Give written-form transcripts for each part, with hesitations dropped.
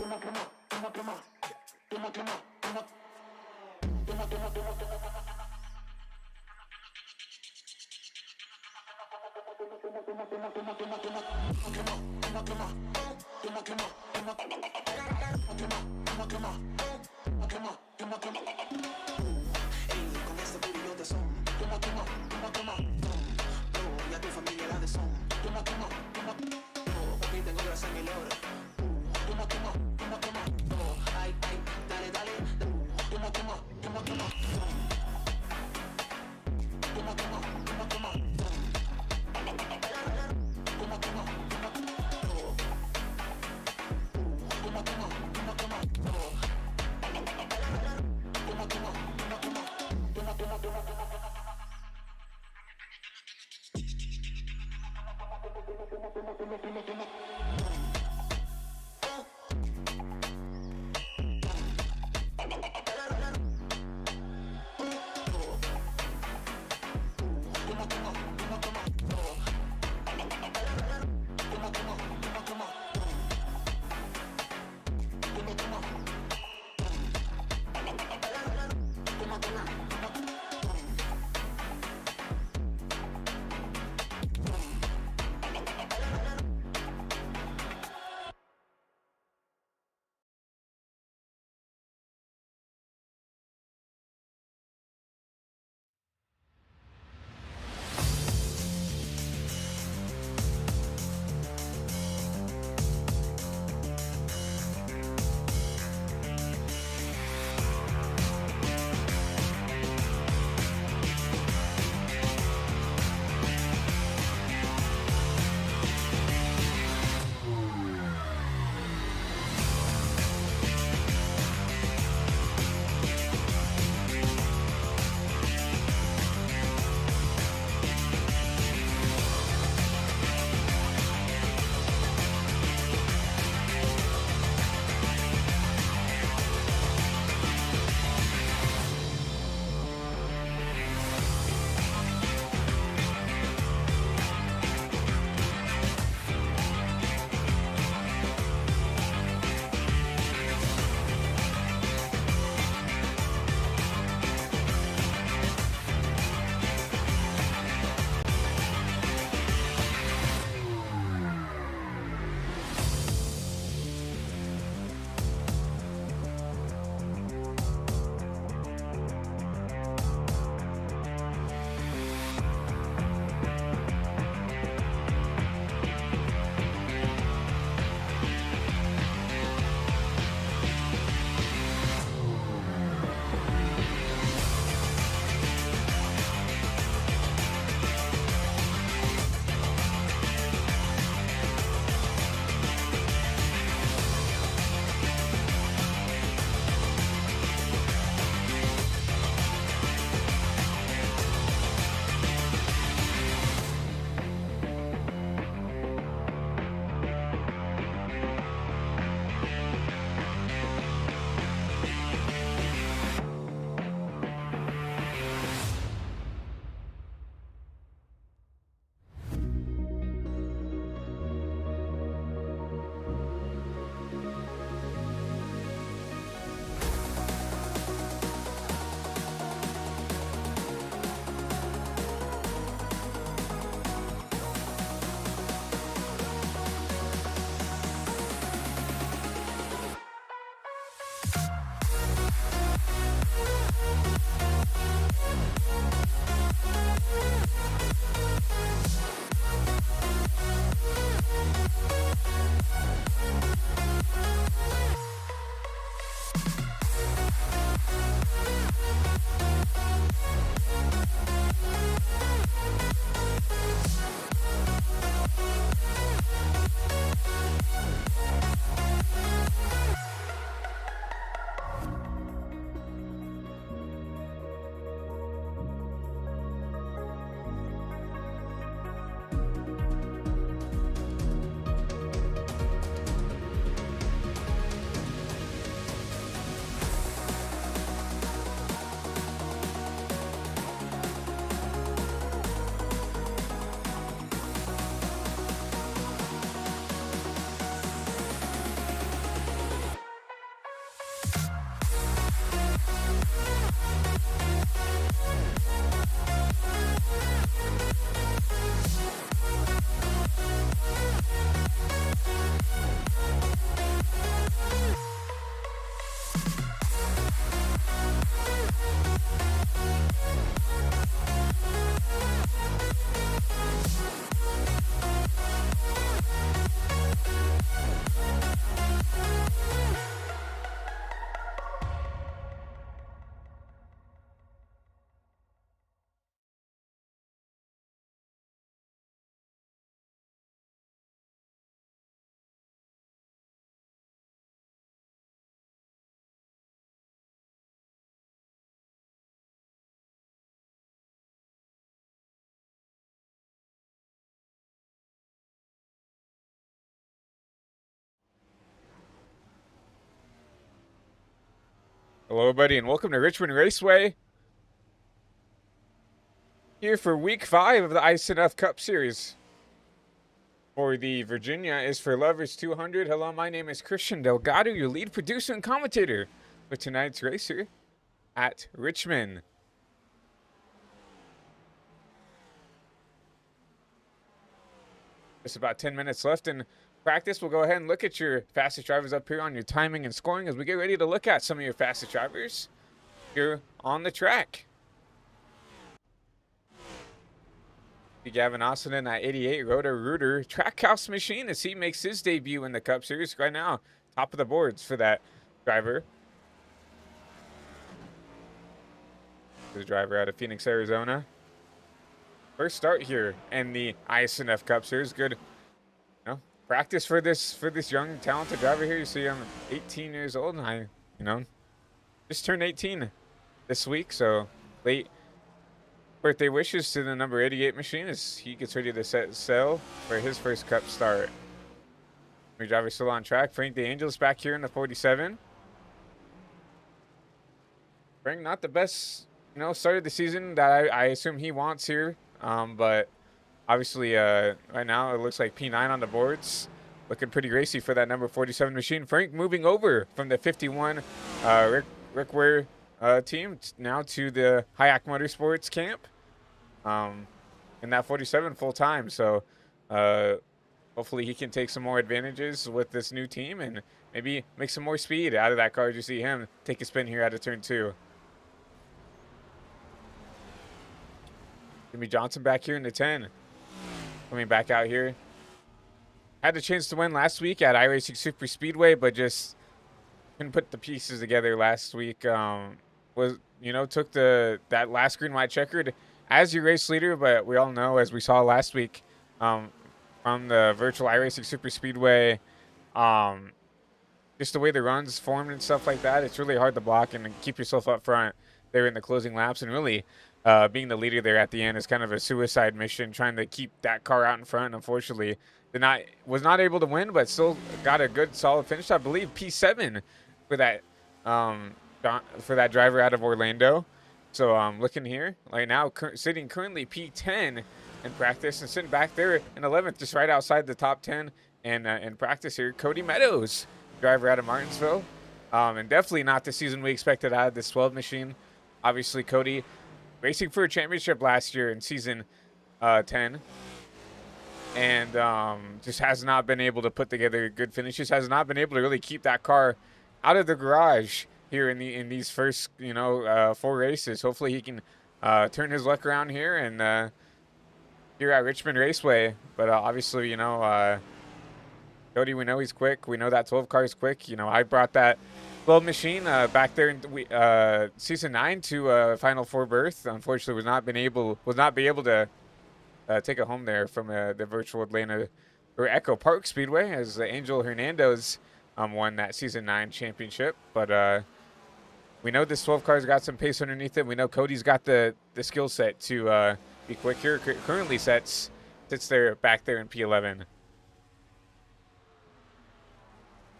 Con este booty yo te son. Y a tu familia la de son. Papi tengo grasa en mi loro. Ay, ay, dale, dale. Hello, buddy, and welcome to Richmond Raceway. Here for week 5 of the iSNF Cup Series. For the Virginia is for Lovers 200. Hello, my name is Christian Delgado, your lead producer and commentator for tonight's racer at Richmond. Just about 10 minutes left in practice. We'll go ahead and look at your fastest drivers up here on your timing and scoring as we get ready to look at some of your fastest drivers here on the track. Gavin Ossenden at 88, Rhoda Reuter, Trackhouse Machine, as he makes his debut in the Cup Series right now. Top of the boards for that driver. The driver out of Phoenix, Arizona. First start here in the iSNF Cup Series. Good, practice for this young, talented driver here. You see, I'm 18 years old, and I, just turned 18 this week, so late birthday wishes to the number 88 machine as he gets ready to set sail for his first Cup start. Your driver still on track. Frank DeAngelis back here in the 47. Frank, not the best, start of the season that I assume he wants here. But obviously, right now it looks like P9 on the boards. Looking pretty racy for that number 47 machine. Frank moving over from the 51 Rick Ware team now to the Hayek Motorsports camp. In that 47 full time. So hopefully he can take some more advantages with this new team and maybe make some more speed out of that car as you see him take a spin here out of turn 2. Jimmy Johnson back here in the 10. Coming back out here. Had the chance to win last week at iRacing Super Speedway, but just couldn't put the pieces together last week. Took that last green white checkered as your race leader, but we all know, as we saw last week from the virtual iRacing Super Speedway, just the way the runs formed and stuff like that, it's really hard to block and keep yourself up front there in the closing laps. And really, being the leader there at the end is kind of a suicide mission, trying to keep that car out in front. Unfortunately, was not able to win, but still got a good, solid finish. I believe P7 for that driver out of Orlando. So looking here right now, sitting currently P10 in practice and sitting back there in 11th, just right outside the top 10 and in practice here, Cody Meadows, driver out of Martinsville. And definitely not the season we expected out of this 12 machine. Obviously, Cody racing for a championship last year in season 10. And just has not been able to put together good finishes, has not been able to really keep that car out of the garage here in these first 4 races. Hopefully he can turn his luck around here and here at Richmond Raceway. But obviously, Cody, we know he's quick. We know that 12 car is quick. I brought that 12 machine back there in season 9 to Final 4 berth. Unfortunately, was not be able to take it home there from the virtual Atlanta or Echo Park Speedway as Angel Hernandez won that season 9 championship. But we know this 12 car's got some pace underneath it. We know Cody's got the skill set to be quick here. Currently sits there back there in P11.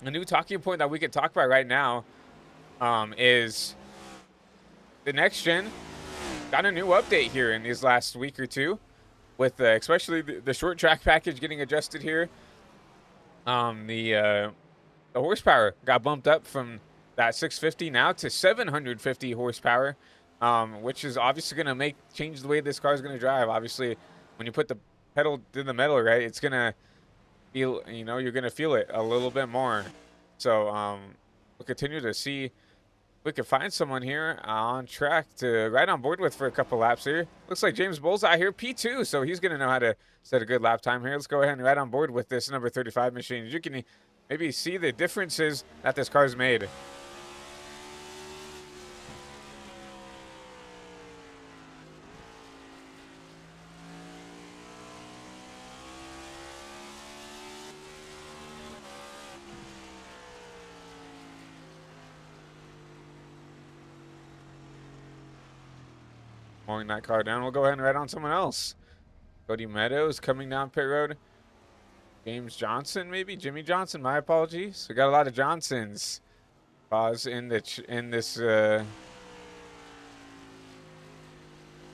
A new talking point that we could talk about right now is the next gen got a new update here in these last week or two, with especially the short track package getting adjusted here. The horsepower got bumped up from that 650 now to 750 horsepower, which is obviously going to change the way this car is going to drive. Obviously, when you put the pedal to the metal, right, it's going to feel, you're going to feel it a little bit more. So we'll continue to see if we can find someone here on track to ride on board with for a couple laps here. Looks like James Bull's out here, P2, so he's going to know how to set a good lap time here. Let's go ahead and ride on board with this number 35 machine. You can maybe see the differences that this car's made. Mowing that car down. We'll go ahead and ride on someone else. Cody Meadows coming down pit road. James Johnson, maybe? Jimmy Johnson, my apologies. We got a lot of Johnsons pause in this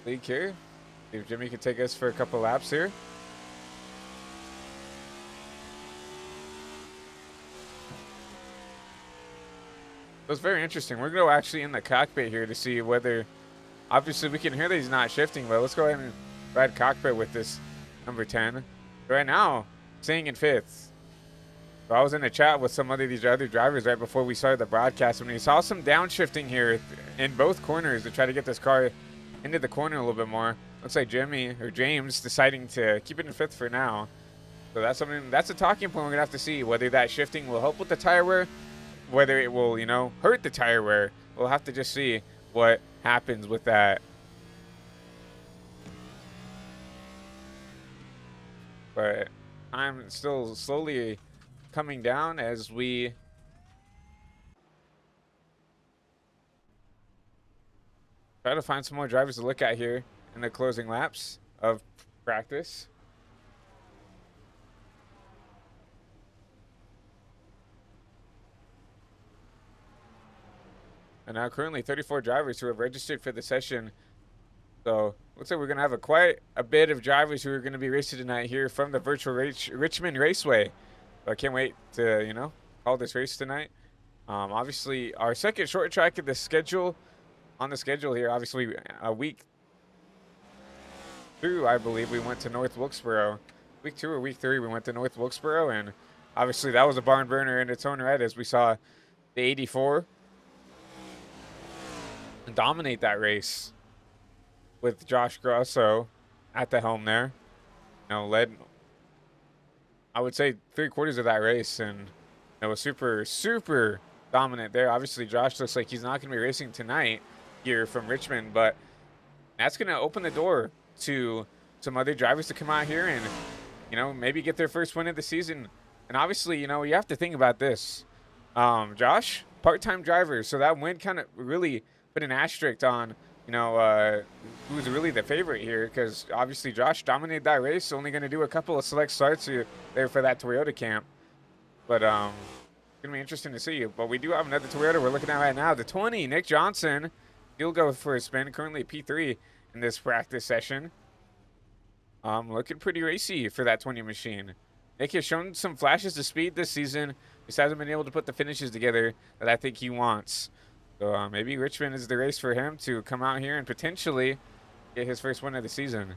league here. See if Jimmy can take us for a couple laps here. It was very interesting. We're going to go actually in the cockpit here to see whether, obviously we can hear that he's not shifting, but let's go ahead and ride cockpit with this number 10. Right now, staying in 5th. So I was in the chat with some of these other drivers right before we started the broadcast, and we saw some downshifting here in both corners to try to get this car into the corner a little bit more. Looks like James deciding to keep it in 5th for now. So that's a talking point we're going to have to see, whether that shifting will help with the tire wear, whether it will, hurt the tire wear. We'll have to just see what happens with that. But I'm still slowly coming down as we try to find some more drivers to look at here in the closing laps of practice. And now currently 34 drivers who have registered for the session. So looks like we're going to have quite a bit of drivers who are going to be racing tonight here from the virtual Richmond Raceway. So I can't wait to, call this race tonight. Obviously, our second short track of the schedule, on the schedule here, obviously a week 2, I believe, we went to North Wilkesboro. Week 2 or week 3, we went to North Wilkesboro, and obviously that was a barn burner in its own right as we saw the 84 dominate that race with Josh Grosso at the helm there. Led, I would say, 3/4 of that race, and it was super, super dominant there. Obviously, Josh looks like he's not going to be racing tonight here from Richmond, but that's going to open the door to some other drivers to come out here and, maybe get their first win of the season. And obviously, you have to think about this. Josh, part-time driver, so that win kind of really put an asterisk on, who's really the favorite here, because obviously Josh dominated that race, only going to do a couple of select starts there for that Toyota camp. But it's going to be interesting to see. But we do have another Toyota we're looking at right now. The 20, Nick Johnson. He'll go for a spin, currently P3 in this practice session. Looking pretty racy for that 20 machine. Nick has shown some flashes of speed this season, just hasn't been able to put the finishes together that I think he wants. So maybe Richmond is the race for him to come out here and potentially get his first win of the season.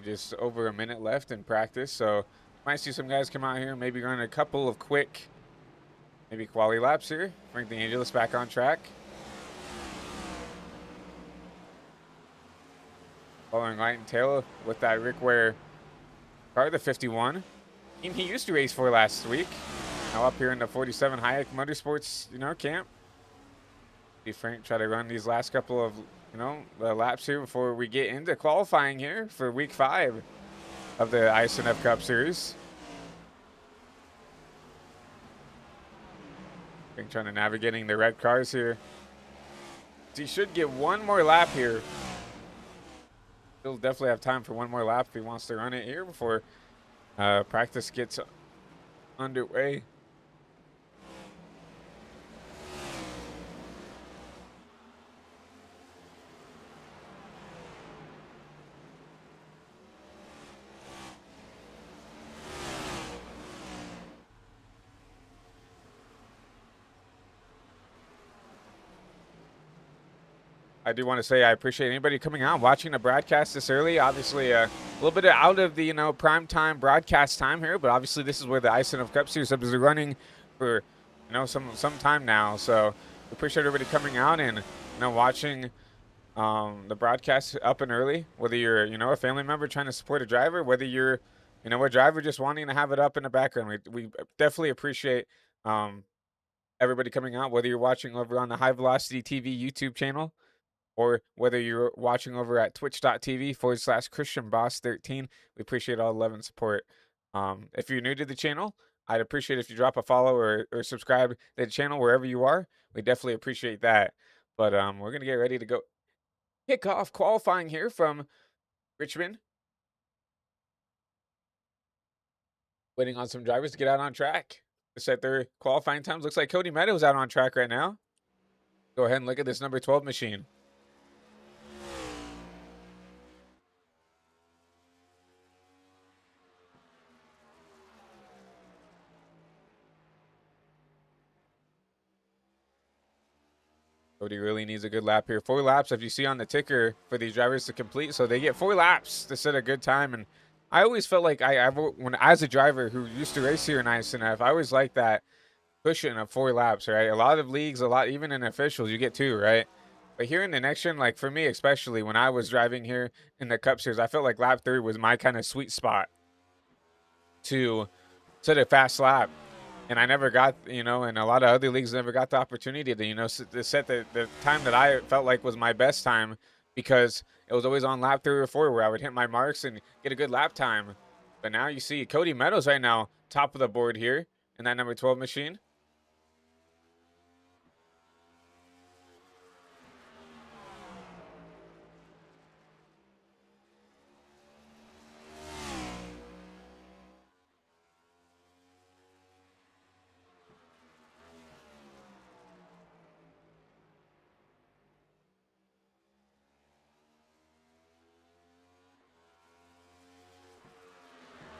Just over a minute left in practice, so might see some guys come out here, maybe run a couple of quick, maybe quality laps here, bring the Angelus back on track. Following light and tail with that Rick Ware car, the 51. Team he used to race for last week. Now up here in the 47 Hayek Motorsports, camp. See Frank try to run these last couple of, the laps here before we get into qualifying here for week 5 of the iSNF Cup Series. Frank trying to navigating the red cars here. He should get one more lap here. He'll definitely have time for one more lap if he wants to run it here before practice gets underway. I do want to say I appreciate anybody coming out and watching the broadcast this early. Obviously, a little bit out of the prime time broadcast time here, but obviously this is where the iSNF Cup Series is running for some time now. So appreciate everybody coming out and watching the broadcast up and early. Whether you're a family member trying to support a driver, whether you're a driver just wanting to have it up in the background, we definitely appreciate everybody coming out. Whether you're watching over on the High Velocity TV YouTube channel, or whether you're watching over at twitch.tv/ChristianBoss13. We appreciate all the love and support. If you're new to the channel, I'd appreciate if you drop a follow or subscribe to the channel wherever you are. We definitely appreciate that. But we're gonna get ready to go kick off qualifying here from Richmond. Waiting on some drivers to get out on track to set their qualifying times. Looks like Cody Meadows out on track right now. Go ahead and look at this number 12 machine. Cody really needs a good lap here. 4 laps, if you see on the ticker, for these drivers to complete. So they get 4 laps to set a good time. And I always felt like when as a driver who used to race here in iSNF, I always liked that cushion of 4 laps, right? A lot of leagues, even in officials, you get 2, right? But here in the next gen, like for me especially, when I was driving here in the Cup Series, I felt like lap 3 was my kind of sweet spot to set a fast lap. And I never got, and a lot of other leagues never got the opportunity to, to set the time that I felt like was my best time, because it was always on lap 3 or 4 where I would hit my marks and get a good lap time. But now you see Cody Meadows right now, top of the board here in that number 12 machine.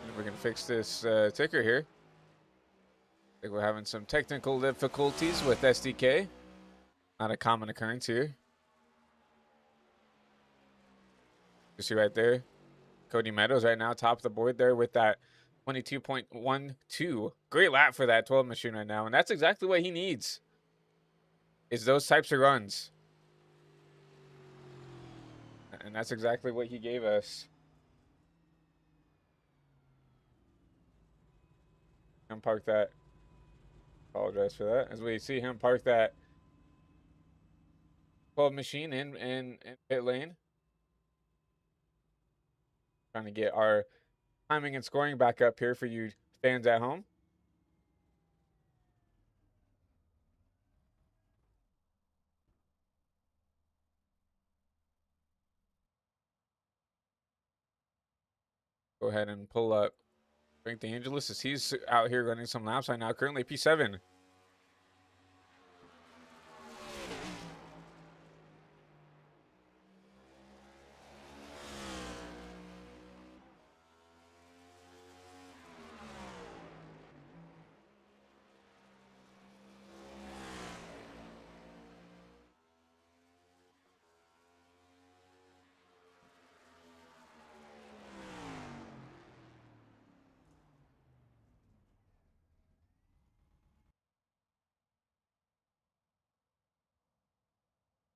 And we're going to fix this ticker here. I think we're having some technical difficulties with SDK. Not a common occurrence here. You see right there, Cody Meadows right now, top of the board there with that 22.12. Great lap for that 12 machine right now. And that's exactly what he needs, is those types of runs. And that's exactly what he gave us. Him park that. Apologize for that. As we see him park that 12 machine in pit lane. Trying to get our timing and scoring back up here for you fans at home. Go ahead and pull up Frank DeAngelis as he's out here running some laps right now. Currently P7.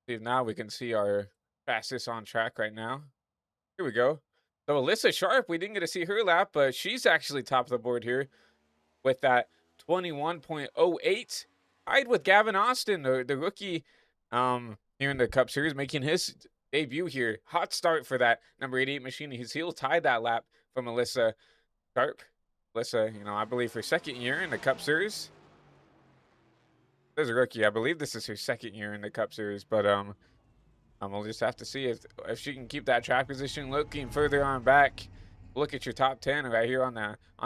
See if now we can see our fastest on track right now. Here we go. So Alyssa Sharp, we didn't get to see her lap, but she's actually top of the board here with that 21.08. Tied with Gavin Austin, the rookie here in the Cup Series, making his debut here. Hot start for that number 88 machine. He'll tie that lap from Alyssa Sharp. Alyssa, I believe her 2nd year in the Cup Series. There's a rookie. I believe this is her 2nd year in the Cup Series, but we'll just have to see if she can keep that track position. Looking further on back, look at your top 10 right here on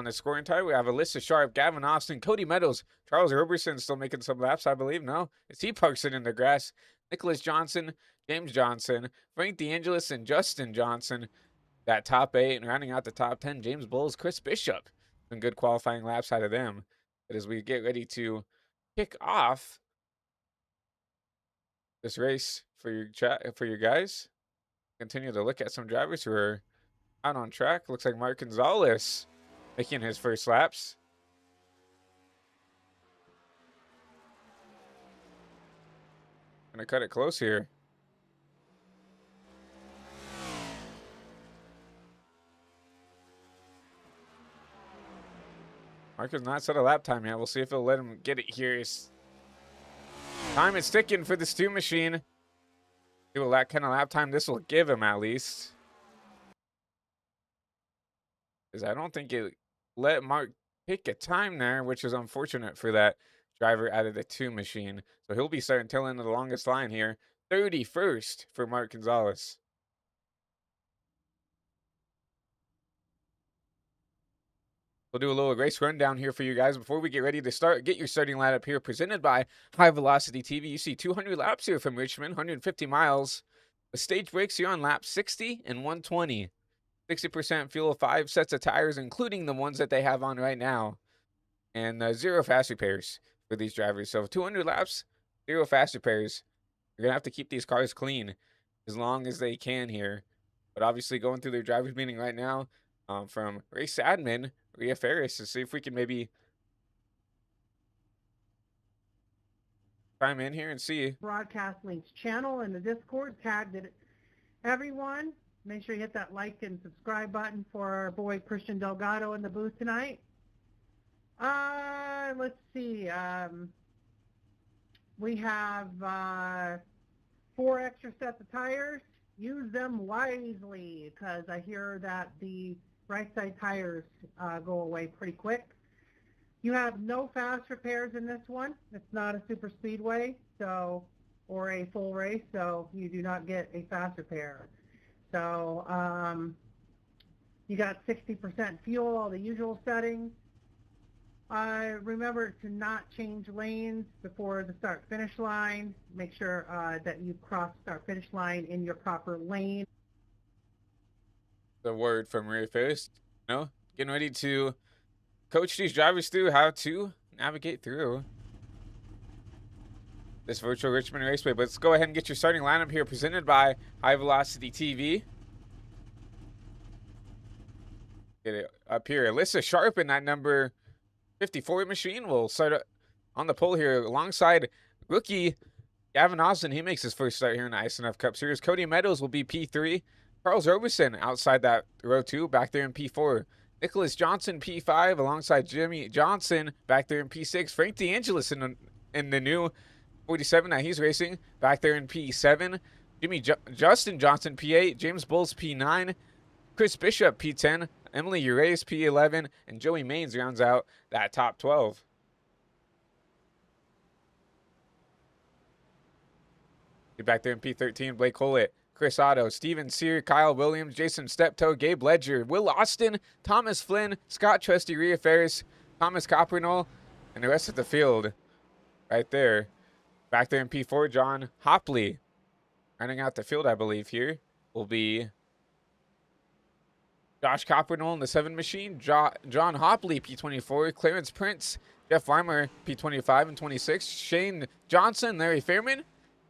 the scoring tire. We have Alyssa Sharp, Gavin Austin, Cody Meadows, Charles Roberson still making some laps, I believe. No, it's he parks it in the grass. Nicholas Johnson, James Johnson, Frank DeAngelis, and Justin Johnson. That top 8, and rounding out the top 10, James Bowles, Chris Bishop. Some good qualifying laps out of them. But as we get ready to kick off this race for your guys, continue to look at some drivers who are out on track. Looks like Mark Gonzalez making his first laps. Gonna cut it close here. Mark has not set a lap time yet. We'll see if he'll let him get it here. Time is ticking for the Stu machine. See what kind of lap time this will give him at least. Because I don't think it let Mark pick a time there, which is unfortunate for that driver out of the 2 machine. So he'll be starting tail into the longest line here. 31st for Mark Gonzalez. We'll do a little race rundown here for you guys before we get ready to start. Get your starting lineup here presented by High Velocity TV. You see 200 laps here from Richmond, 150 miles. The stage breaks here on lap 60 and 120. 60% fuel, 5 sets of tires, including the ones that they have on right now. And 0 fast repairs for these drivers. So 200 laps, 0 fast repairs. You're going to have to keep these cars clean as long as they can here. But obviously going through their drivers meeting right now from race admin, Rhea Ferris, to see if we can maybe chime in here and see. Broadcast Links channel in the Discord, tagged it everyone. Make sure you hit that like and subscribe button for our boy Christian Delgado in the booth tonight. Let's see. We have 4 extra sets of tires. Use them wisely because I hear that the right side tires go away pretty quick. You have no fast repairs in this one. It's not a super speedway, so, or a full race, so you do not get a fast repair. So you got 60% fuel, all the usual settings. Remember to not change lanes before the start-finish line. Make sure that you cross start-finish line in your proper lane. The word from Rhea Ferris, getting ready to coach these drivers through how to navigate through this virtual Richmond Raceway. But let's go ahead and get your starting lineup here presented by High Velocity TV. Get it up here. Alyssa Sharp in that number 54 machine will start on the pole here alongside rookie Gavin Austin. He makes his first start here in the iSNF Cup Series. Cody Meadows will be P3. Charles Roberson outside that row 2 back there in P4. Nicholas Johnson P5 alongside Jimmy Johnson back there in P6. Frank DeAngelis in the new 47 that he's racing back there in P7. Justin Johnson P8. James Bowles P9. Chris Bishop P10. Emily Urace P11. And Joey Maines rounds out that top 12. Back there in P13, Blake Hollett, Chris Otto, Steven Sear, Kyle Williams, Jason Steptoe, Gabe Ledger, Will Austin, Thomas Flynn, Scott Trusty, Rhea Ferris, Thomas Coppernall, and the rest of the field right there. Back there in P4, John Hopley. Running out the field, I believe, here will be Josh Coppernall in the 7 machine, John Hopley, P24, Clarence Prince, Jeff Weimer, P25 and 26, Shane Johnson, Larry Fairman,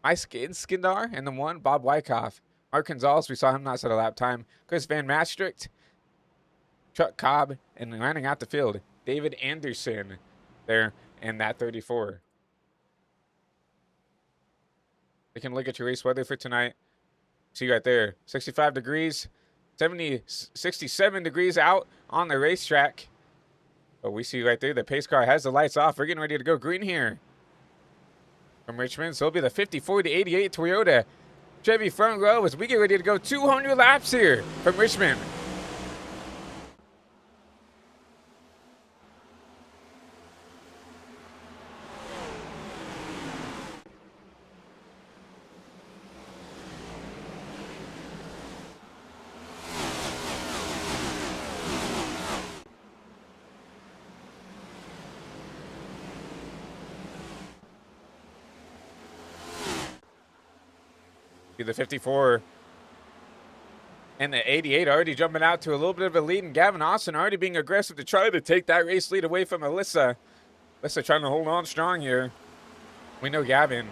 Skindar, and the 1, Bob Wyckoff. Mark Gonzalez, we saw him not set a lap time. Chris Van Maastricht, Chuck Cobb, and rounding out the field, David Anderson there in that 34. We can look at your race weather for tonight. See right there, 65 degrees, 67 degrees out on the racetrack. But we see right there, the pace car has the lights off. We're getting ready to go green here from Richmond. So it'll be the 54 to 88 Toyota Chevy front row as we get ready to go 200 laps here from Richmond. The 54 and the 88 already jumping out to a little bit of a lead, and Gavin Austin already being aggressive to try to take that race lead away from Alyssa. Alyssa trying to hold on strong here. We know Gavin,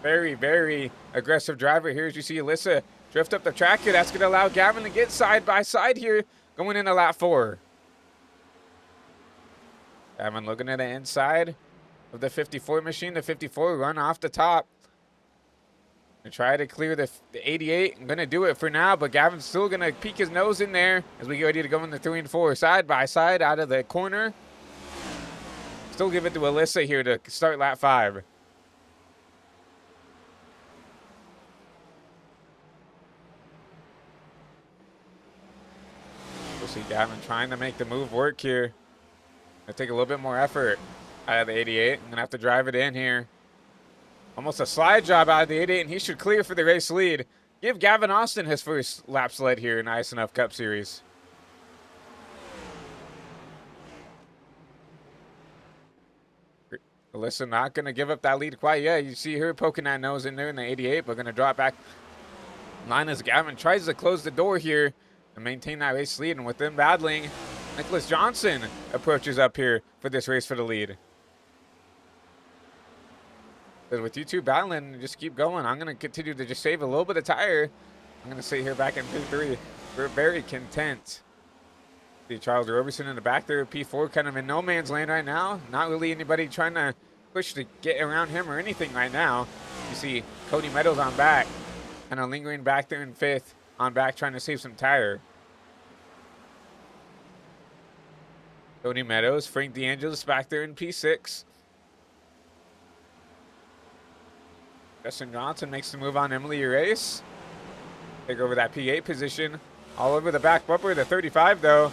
very, very aggressive driver here as you see Alyssa drift up the track here. That's going to allow Gavin to get side by side here going into lap 4. Gavin looking at the inside of the 54 machine. The 54 run off the top. Try to clear the 88. I'm going to do it for now, but Gavin's still going to peek his nose in there as we get ready to go in the 3 and 4 side by side out of the corner. Still give it to Alyssa here to start lap 5. We'll see Gavin trying to make the move work here. Gonna take a little bit more effort out of the 88. I'm gonna have to drive it in here. Almost a slide job out of the 88, and he should clear for the race lead. Give Gavin Austin his first lap sled here in iSNF Cup Series. Alyssa not going to give up that lead quite yet. You see her poking that nose in there in the 88, but going to drop back line as Gavin tries to close the door here and maintain that race lead. And with them battling, Nicholas Johnson approaches up here for this race for the lead. But with you two battling, just keep going. I'm going to continue to just save a little bit of tire. I'm going to sit here back in P3. We're very content. See Charles Roberson in the back there, P4, kind of in no man's land right now. Not really anybody trying to push to get around him or anything right now. You see Cody Meadows on back, kind of lingering back there in 5th, on back trying to save some tire. Cody Meadows, Frank DeAngelis back there in P6. Justin Johnson makes the move on Emily Urace. Take over that P8 position. All over the back bumper, the 35 though.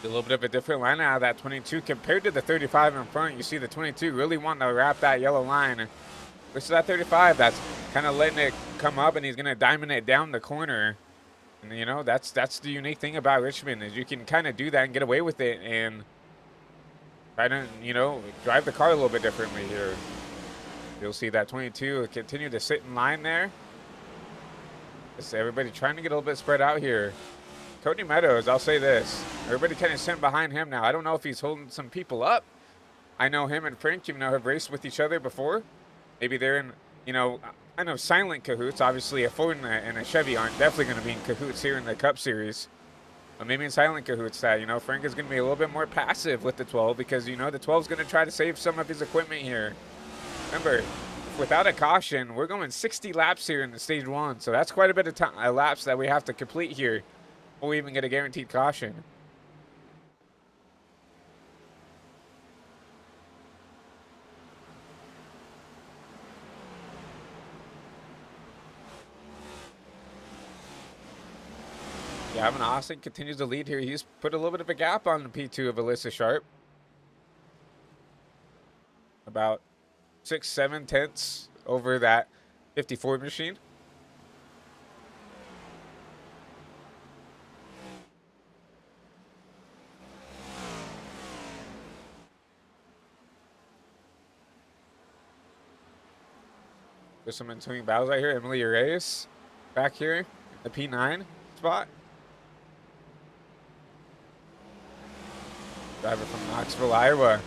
A little bit of a different line out of that 22 compared to the 35 in front. You see the 22 really wanting to wrap that yellow line. Versus that 35, that's kind of letting it come up, and he's going to diamond it down the corner. And, you know, that's the unique thing about Richmond is you can kind of do that and get away with it and try to, you know, drive the car a little bit differently here. You'll see that 22 continue to sit in line there. Just everybody trying to get a little bit spread out here. Cody Meadows, I'll say this. Everybody kind of sent behind him now. I don't know if he's holding some people up. I know him and Frank, you know, have raced with each other before. Maybe they're in, you know, I know silent cahoots. Obviously, a Ford and a Chevy aren't definitely going to be in cahoots here in the Cup Series. But maybe in silent cahoots that, you know, Frank is going to be a little bit more passive with the 12 because, you know, the 12 is going to try to save some of his equipment here. Remember, without a caution, we're going 60 laps here in the stage 1. So that's quite a bit of time, laps that we have to complete here. We even get a guaranteed caution. Gavin Austin continues to lead here. He's put a little bit of a gap on the P2 of Alyssa Sharp. About 6-7 tenths over that 54 machine. There's some ensuing battles right here. Emily Urace back here, the P9 spot. Driver from Knoxville, Iowa.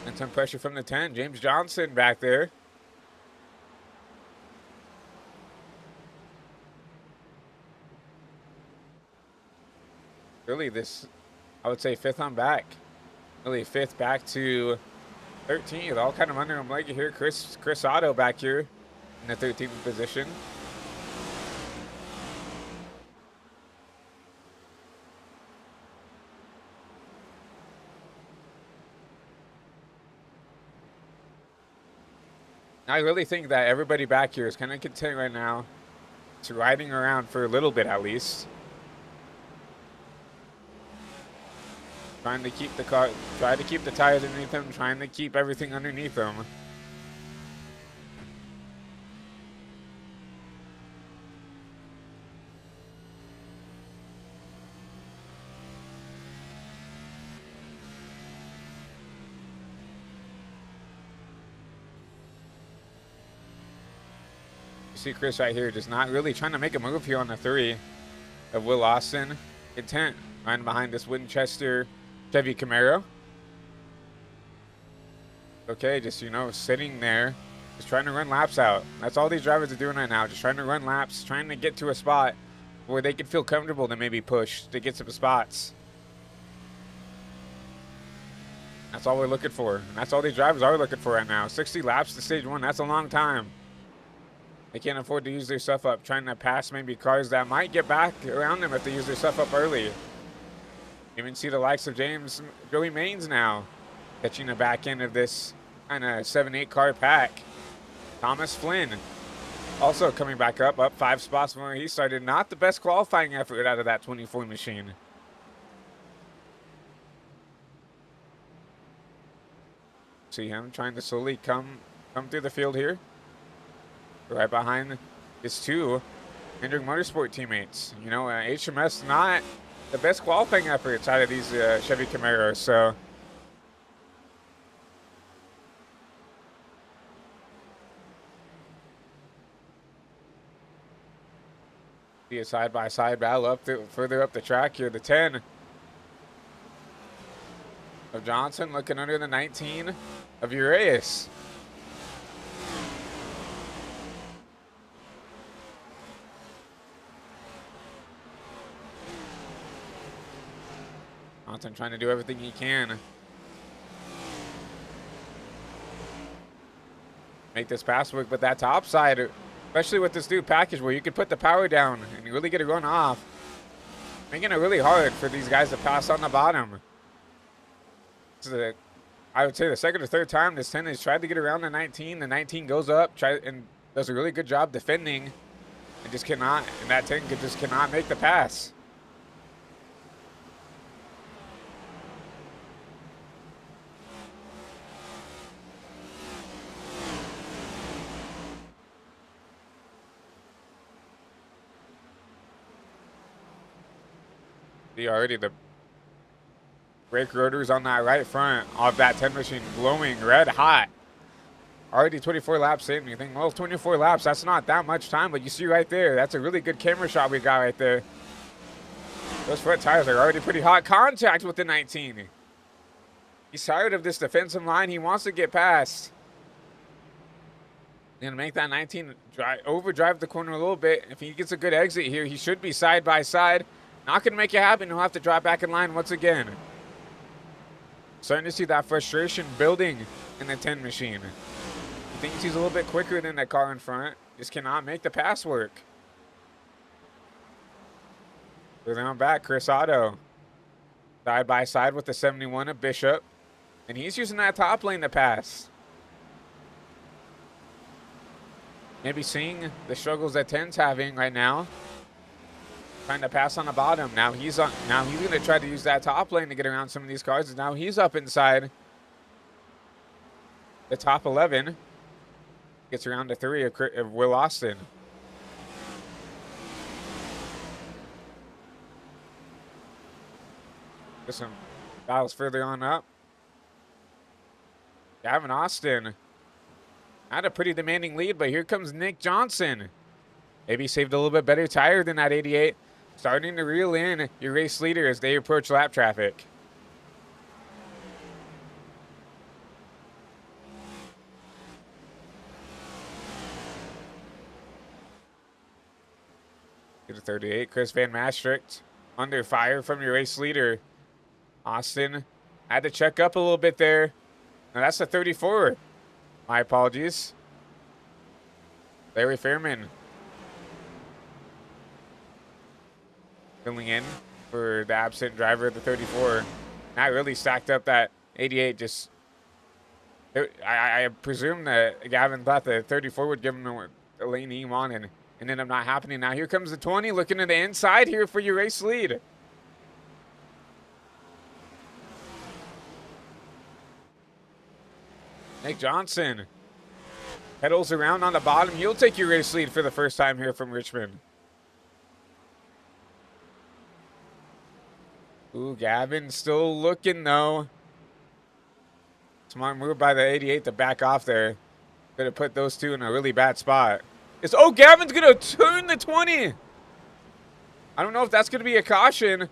And some pressure from the 10. James Johnson back there. Really this, I would say 5th on back. Really 5th back to 13th. All kind of under him leg here. Chris Otto back here in the 13th position. I really think that everybody back here is kind of content right now to riding around for a little bit at least. Trying to keep the car, try to keep the tires underneath them, trying to keep everything underneath them. You see Chris right here, just not really trying to make a move here on the 3 of Will Austin. Content riding behind this Winchester Chevy Camaro. okay, just, you know, sitting there, just trying to run laps out. That's all these drivers are doing right now, just trying to run laps, trying to get to a spot where they can feel comfortable to maybe push to get some spots. That's all we're looking for. And that's all these drivers are looking for right now. 60 laps to stage 1, that's a long time. They can't afford to use their stuff up, trying to pass maybe cars that might get back around them if they use their stuff up early. Even see the likes of Joey Maines now catching the back end of this kind of 7-8 car pack. Thomas Flynn also coming back up 5 spots from where he started. Not the best qualifying effort out of that 24 machine. See him trying to slowly come through the field here. Right behind his 2 Hendrick Motorsport teammates. You know, HMS not the best qualifying efforts out of these Chevy Camaros, so. See a side-by-side battle further up the track here. The 10 of Johnson looking under the 19 of Urias. Johnson trying to do everything he can. Make this pass work, but that top side, especially with this new package where you can put the power down and really get it run off, making it really hard for these guys to pass on the bottom. I would say the second or third time this 10 has tried to get around the 19. The 19 goes up, and does a really good job defending, and just cannot, and that 10 just cannot make the pass. See already the brake rotors on that right front of that 10 machine glowing red hot. Already 24 laps in. You think, well, 24 laps, that's not that much time, but you see right there, that's a really good camera shot we got right there. Those front tires are already pretty hot. Contact with the 19. He's tired of this defensive line. He wants to get past. Gonna make that 19 overdrive the corner a little bit. If he gets a good exit here, he should be side by side. Not going to make it happen. He'll have to drop back in line once again. Starting to see that frustration building in the 10 machine. He thinks he's a little bit quicker than that car in front. Just cannot make the pass work. Further on back, Chris Otto. Side by side with the 71 of Bishop. And he's using that top lane to pass. Maybe seeing the struggles that 10's having right now. Trying to pass on the bottom. Now he's going to try to use that top lane to get around some of these cars. And now he's up inside the top 11. Gets around to 3 of Will Austin. Get some battles further on up. Gavin Austin had a pretty demanding lead, but here comes Nick Johnson. Maybe saved a little bit better tire than that 88. Starting to reel in your race leader as they approach lap traffic. To the 38, Chris Van Maastricht under fire from your race leader. Austin had to check up a little bit there. Now that's the 34. My apologies. Larry Fairman filling in for the absent driver of the 34. Not really stacked up that 88. Just I presume that Gavin thought the 34 would give him a lane he wanted, and ended up not happening. Now here comes the 20 looking to the inside here for your race lead. Nick Johnson pedals around on the bottom. He'll take your race lead for the first time here from Richmond. Ooh, Gavin still looking though. Smart move by the 88 to back off there. Could have put those two in a really bad spot. Gavin's gonna turn the 20. I don't know if that's gonna be a caution.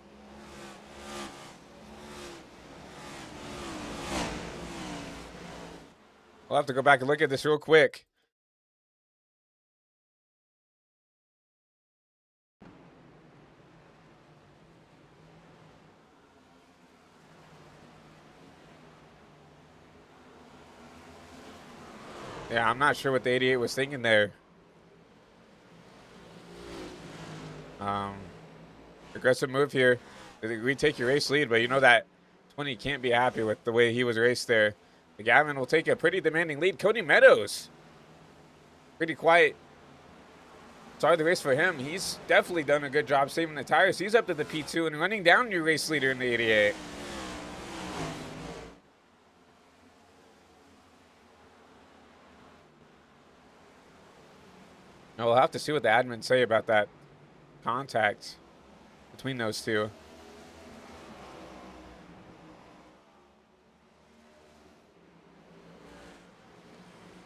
We'll have to go back and look at this real quick. Yeah, I'm not sure what the 88 was thinking there. Aggressive move here. We take your race lead, but you know that 20 can't be happy with the way he was raced there. Gavin will take a pretty demanding lead. Cody Meadows, pretty quiet. Sorry the race for him. He's definitely done a good job saving the tires. He's up to the P2 and running down your race leader in the 88. Now we'll have to see what the admins say about that contact between those two.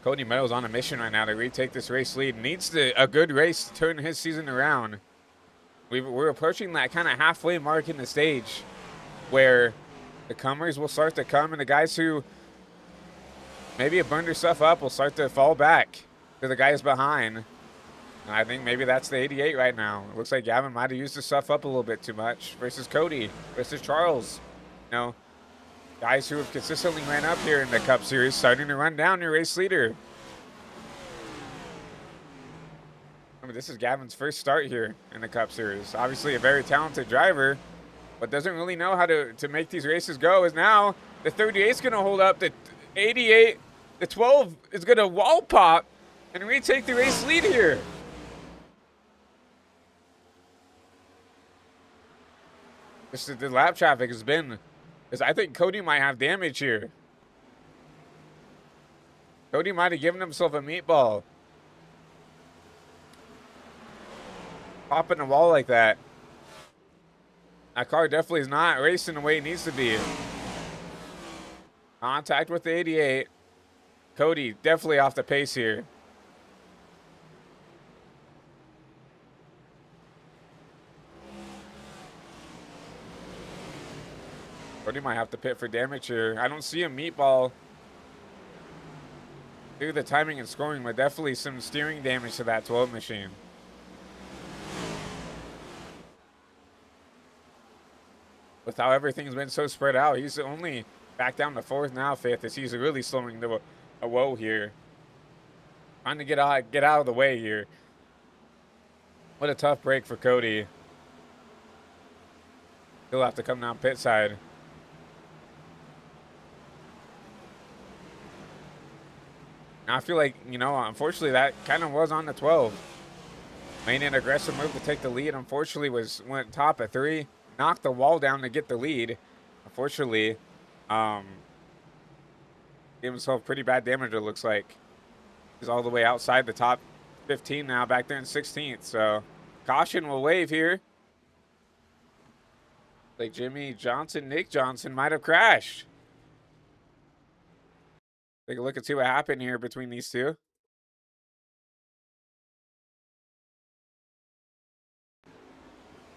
Cody Meadows on a mission right now to retake this race lead. Needs a good race to turn his season around. We're approaching that kind of halfway mark in the stage where the comers will start to come and the guys who maybe have burned their stuff up will start to fall back to the guys behind. And I think maybe that's the 88 right now. It looks like Gavin might have used his stuff up a little bit too much versus Cody, versus Charles. You know, guys who have consistently ran up here in the Cup Series starting to run down your race leader. I mean, this is Gavin's first start here in the Cup Series. Obviously a very talented driver, but doesn't really know how to make these races go. Is now the 38 is going to hold up. The 88, the 12 is going to wall pop and retake the race lead here. The lap traffic has been, because I think Cody might have damage here. Cody might have given himself a meatball. Popping the wall like that. That car definitely is not racing the way it needs to be. Contact with the 88. Cody definitely off the pace here. Cody might have to pit for damage here. I don't see a meatball. Due to the timing and scoring, but definitely some steering damage to that 12 machine. With how everything's been so spread out, he's only back down to 4th now, 5th, as he's really slowing to a woe here. Trying to get out of the way here. What a tough break for Cody. He'll have to come down pit side. Now I feel like, you know, unfortunately that kind of was on the 12. Made an aggressive move to take the lead. Unfortunately went top at 3. Knocked the wall down to get the lead. Unfortunately, gave himself pretty bad damage, it looks like. He's all the way outside the top 15 now, back there in 16th. So caution will wave here. Like Nick Johnson might have crashed. Take a look and see what happened here between these two.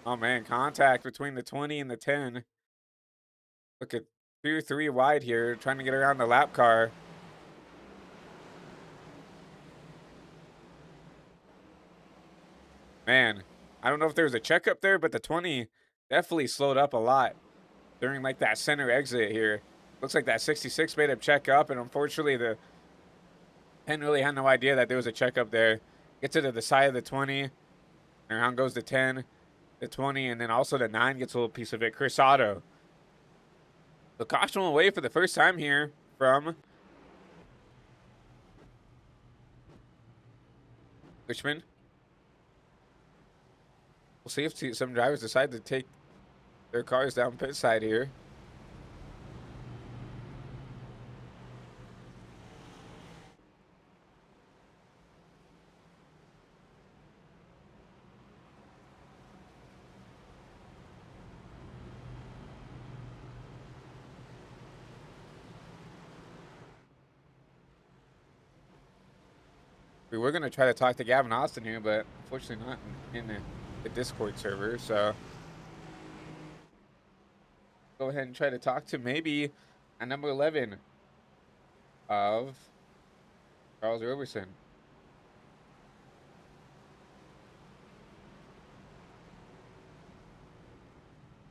Oh man, contact between the 20 and the 10. Look at 2-3 wide here, trying to get around the lap car. Man, I don't know if there was a checkup there, but the 20 definitely slowed up a lot during like that center exit here. Looks like that 66 made him check up, and unfortunately the 10 really had no idea that there was a checkup there. Gets it to the side of the 20. And around goes the 10, the 20, and then also the 9 gets a little piece of it. Chris Otto. The caution will away for the first time here from Richmond. We'll see if some drivers decide to take their cars down pit side here. We were going to try to talk to Gavin Austin here, but unfortunately not in the Discord server, so go ahead and try to talk to maybe a number 11 of Charles Roberson.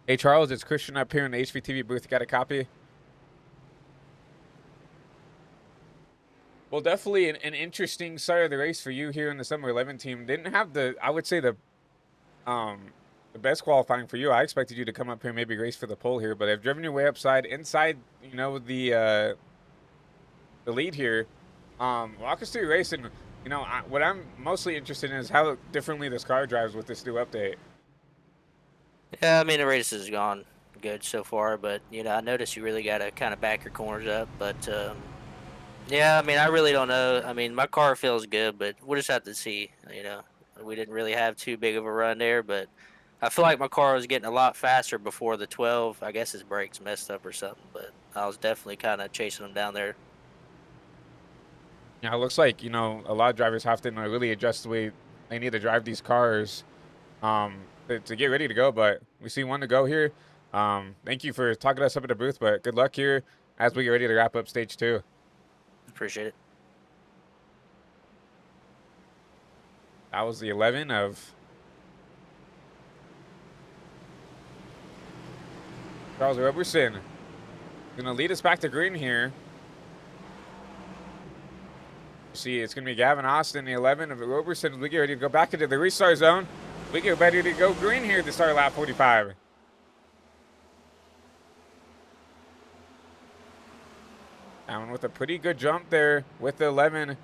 Hey, Charles, it's Christian up here in the HVTV booth. Got a copy? Well, definitely an interesting start of the race for you here in the Summer 11 team. Didn't have I would say um, the best qualifying for you. I expected you to come up here, maybe race for the pole here, but I've driven your way upside, inside, the lead here. Walk us through your race, and, what I'm mostly interested in is how differently this car drives with this new update. Yeah, I mean the race has gone good so far, but I noticed you really got to kind of back your corners up. But yeah, I mean I really don't know. I mean my car feels good, but we'll just have to see. We didn't really have too big of a run there, but I feel like my car was getting a lot faster before the 12. I guess his brakes messed up or something, but I was definitely kind of chasing him down there. Yeah, it looks like, a lot of drivers have to really adjust the way they need to drive these cars to get ready to go. But we see one to go here. Thank you for talking to us up at the booth, but good luck here as we get ready to wrap up stage 2. Appreciate it. That was the 11 of Charles Roberson. Going to lead us back to green here. See, it's going to be Gavin Austin, the 11 of Roberson. We get ready to go back into the restart zone. We get ready to go green here to start lap 45. Down with a pretty good jump there with the 11.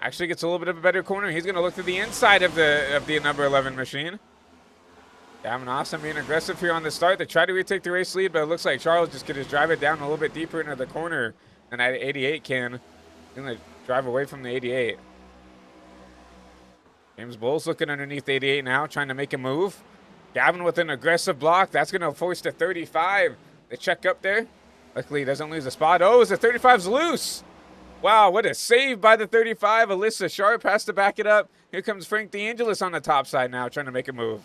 Actually gets a little bit of a better corner. He's going to look to the inside of the number 11 machine. Gavin Austin being aggressive here on the start to try to retake the race lead, but it looks like Charles just could just drive it down a little bit deeper into the corner than that 88 can. He's going to drive away from the 88. James Bull's looking underneath the 88 now, trying to make a move. Gavin with an aggressive block. That's going to force the 35. They check up there. Luckily, he doesn't lose a spot. Oh, the 35's loose. Wow, what a save by the 35. Alyssa Sharp has to back it up. Here comes Frank DeAngelis on the top side now, trying to make a move.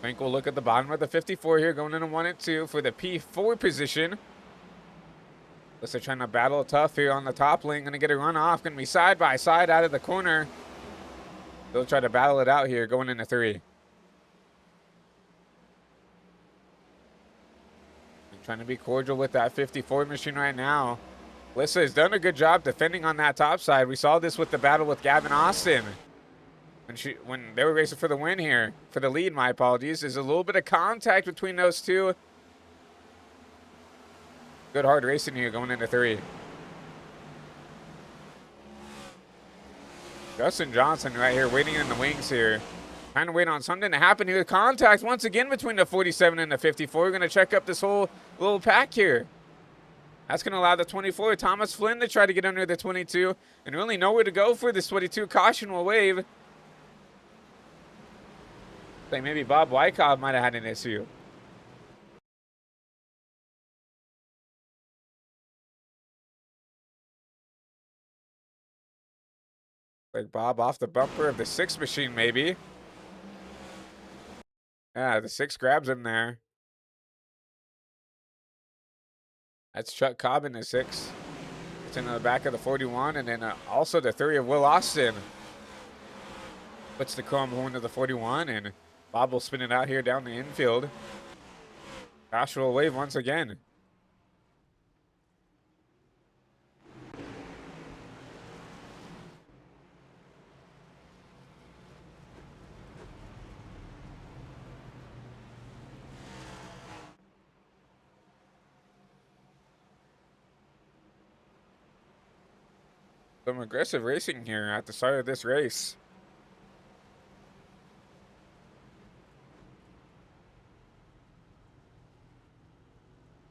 Frank will look at the bottom of the 54 here, going into 1 and 2 for the P4 position. Alyssa trying to battle tough here on the top lane. Going to get a run off. Going to be side by side out of the corner. They'll try to battle it out here, going into 3. Trying to be cordial with that 54 machine right now. Alyssa has done a good job defending on that top side. We saw this with the battle with Gavin Austin. When they were racing for the win here, for the lead, my apologies. There's a little bit of contact between those two. Good hard racing here going into 3. Justin Johnson right here waiting in the wings here. Trying to wait on something to happen here. Contact once again between the 47 and the 54. We're going to check up this whole little pack here. That's going to allow the 24, Thomas Flynn, to try to get under the 22. And really nowhere to go for this 22. Caution will wave. Like maybe Bob Wyckoff might have had an issue. Like Bob off the bumper of the 6 machine maybe. Yeah, the 6 grabs him there. That's Chuck Cobb in the 6. It's in the back of the 41, and then also the 3 of Will Austin. Puts the chrome horn to the 41, and Bob will spin it out here down the infield. Josh will wave once again. Some aggressive racing here at the start of this race.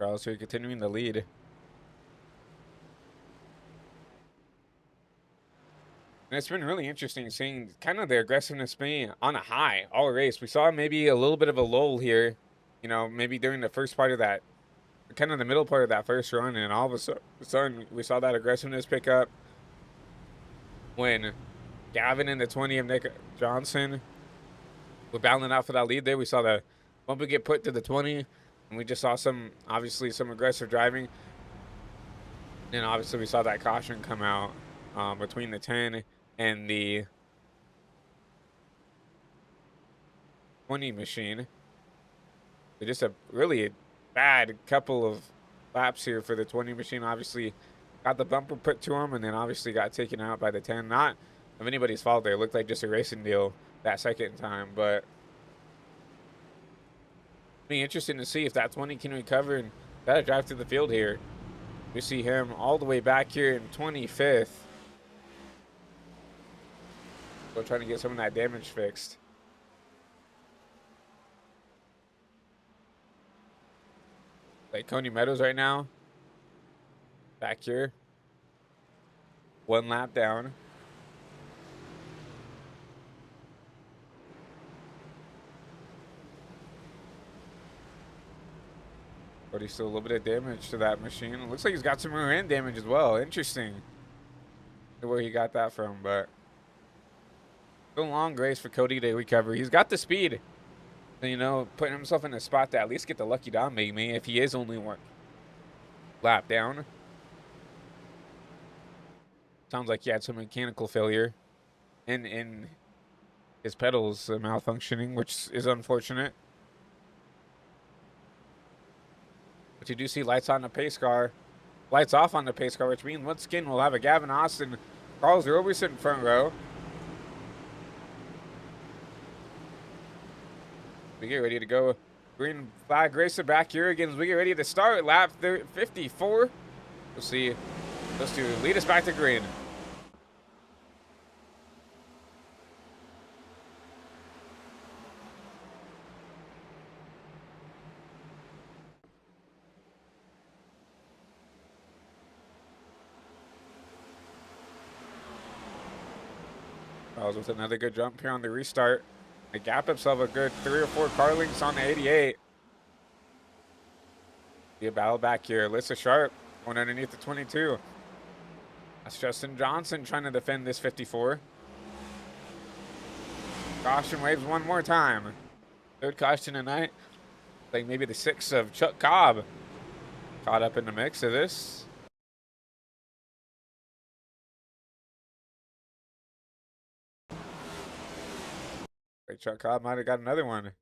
Charles here continuing the lead. And it's been really interesting seeing kind of the aggressiveness being on a high all race. We saw maybe a little bit of a lull here, maybe during the first part of that, kind of the middle part of that first run, and all of a sudden we saw that aggressiveness pick up when Gavin and the 20 of Nick Johnson were battling out for that lead there. We saw the bumper get put to the 20, and we just saw obviously some aggressive driving. And obviously we saw that caution come out between the 10 and the 20 machine. So just a really bad couple of laps here for the 20 machine. Obviously got the bumper put to him and then obviously got taken out by the 10. Not of anybody's fault there. It looked like just a racing deal that second time, but be interesting to see if that 20 can recover and try to drive through the field here. We see him all the way back here in 25th. Still trying to get some of that damage fixed. Like Coney Meadows right now. Back here. 1 lap down. But he's still a little bit of damage to that machine. It looks like he's got some rear end damage as well. Interesting where he got that from, but still a long race for Cody to recover. He's got the speed. And, you know, putting himself in a spot to at least get the lucky down maybe if he is only 1 lap down. Sounds like he had some mechanical failure in his pedals malfunctioning, which is unfortunate. But you do see lights on the pace car, lights off on the pace car, which means once again we'll have a Gavin Austin, Charles Roberson front row. We get ready to go. Green flag racer back here again as we get ready to start lap 54. We'll see those two lead us back to green. Charles with another good jump here on the restart. He gapped himself a good 3 or 4 car lengths on the 88. Be a battle back here. Alyssa Sharp going underneath the 22. That's Justin Johnson trying to defend this 54. Caution waves one more time. 3rd caution tonight. Like maybe the 6th of Chuck Cobb caught up in the mix of this. Like Chuck Cobb might have got another one.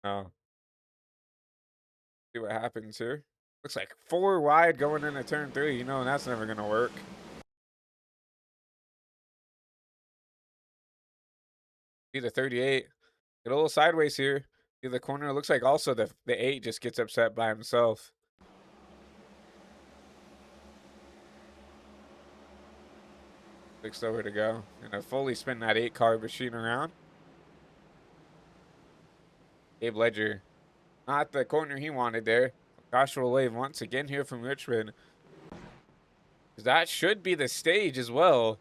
Oh. See what happens here. Looks like 4 wide going into turn 3. You know, that's never going to work. See the 38. Get a little sideways here. See the corner. It looks like also the 8 just gets upset by himself. 6 over to go. Gonna fully spin that 8 car machine around. Gabe Ledger. Not the corner he wanted there. Joshua wave once again here from Richmond. That should be the stage as well.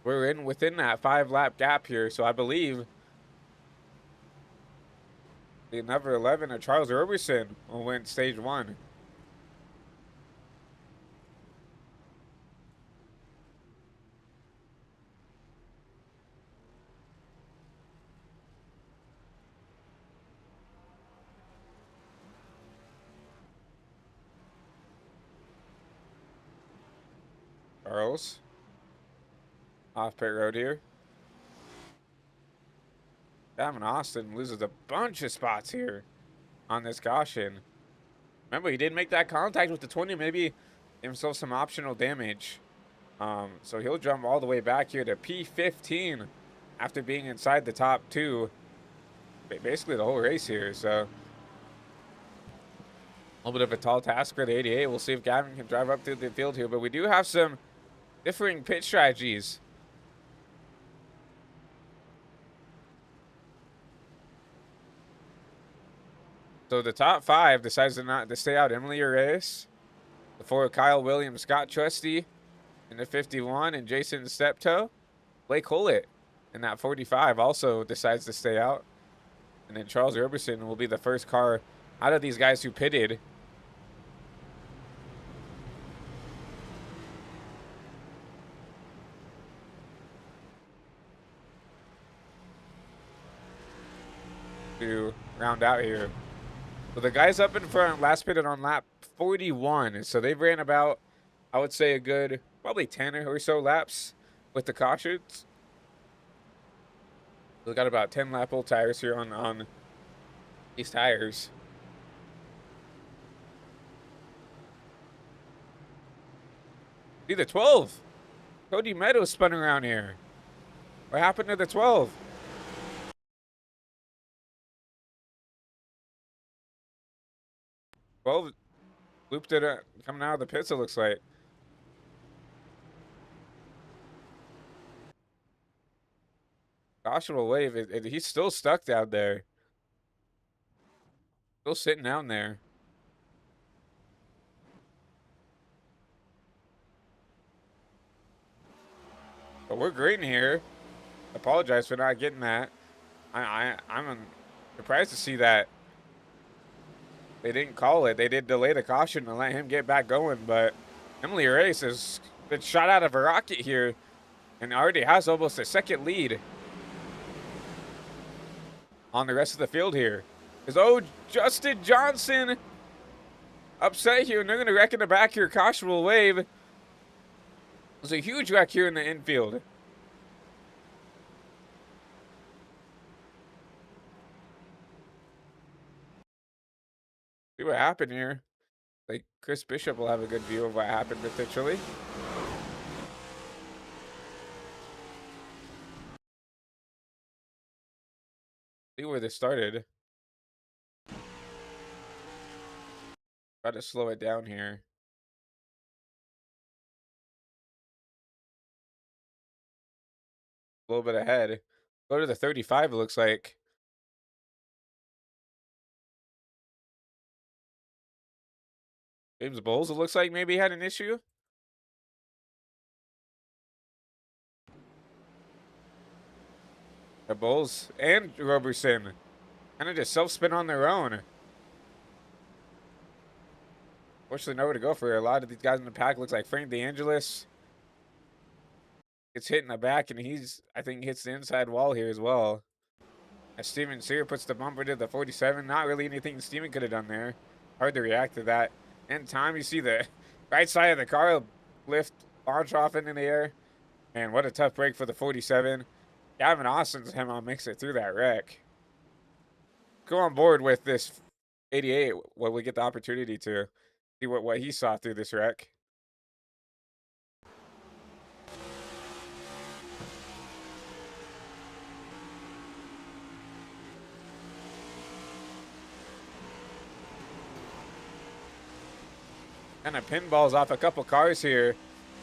We're within that 5-lap gap here, so I believe the number 11 of Charles Roberson will win stage 1. Charles off pit road here. Gavin Austin loses a bunch of spots here on this caution. Remember, he did make that contact with the 20, maybe himself some optional damage. So he'll jump all the way back here to P15 after being inside the top 2 basically the whole race here. So a little bit of a tall task for the 88. We'll see if Gavin can drive up through the field here, but we do have some differing pit strategies. So the top 5 decides to stay out. Emily Reyes, the 4 Kyle Williams, Scott Trusty in the 51, and Jason Steptoe. Blake Hollett in that 45 also decides to stay out. And then Charles Roberson will be the first car out of these guys who pitted. To round out here. So the guys up in front last pitted on lap 41. So they've ran about, I would say, a good probably 10 or so laps with the cautions. We got about 10 lap old tires here on these tires. See the 12. Cody Meadows spun around here. What happened to the 12? Well, looped it coming out of the pits, it looks like. Joshua Wave, he's still stuck down there. Still sitting down there. But we're green here. Apologize for not getting that. I'm surprised to see that they didn't call it. They did delay the caution to let him get back going, but Emily Race has been shot out of a rocket here and already has almost a second lead on the rest of the field here. Justin Johnson upset here, and they're going to wreck in the back here. Caution will wave. There's a huge wreck here in the infield. See what happened here. Like, Chris Bishop will have a good view of what happened potentially. See where this started. Try to slow it down here. A little bit ahead. Go to the 35, it looks like. James Bowles, it looks like maybe had an issue. The Bowles and Roberson kind of just self-spin on their own. Fortunately, nowhere to go for a lot of these guys in the pack. Looks like Frank DeAngelis gets hit in the back, and I think, hits the inside wall here as well. As Steven Sear puts the bumper to the 47. Not really anything Steven could have done there. Hard to react to that. In time, you see the right side of the car lift, launch off into the air. And what a tough break for the 47. Gavin Austin's somehow makes it through that wreck. Go on board with this 88 when we get the opportunity to see what he saw through this wreck. Kind of pinballs off a couple cars here.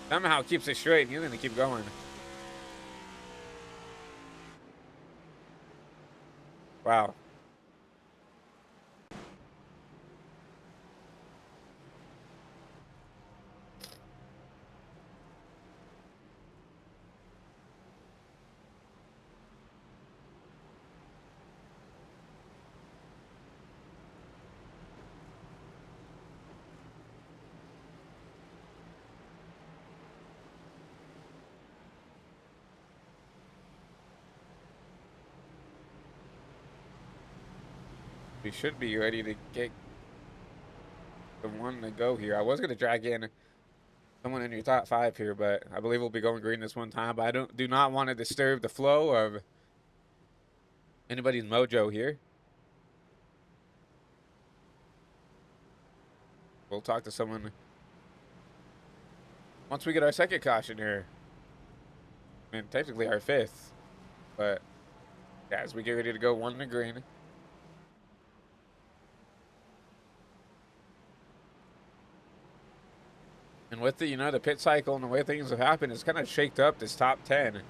Somehow keeps it straight, and he's going to keep going. Wow. We should be ready to get the one to go here. I was going to drag in someone in your top 5 here, but I believe we'll be going green this one time. But I do not want to disturb the flow of anybody's mojo here. We'll talk to someone once we get our second caution here. I mean, technically our 5th, but yeah, as we get ready to go one to green. And with the, the pit cycle and the way things have happened, it's kind of shaked up this top 10.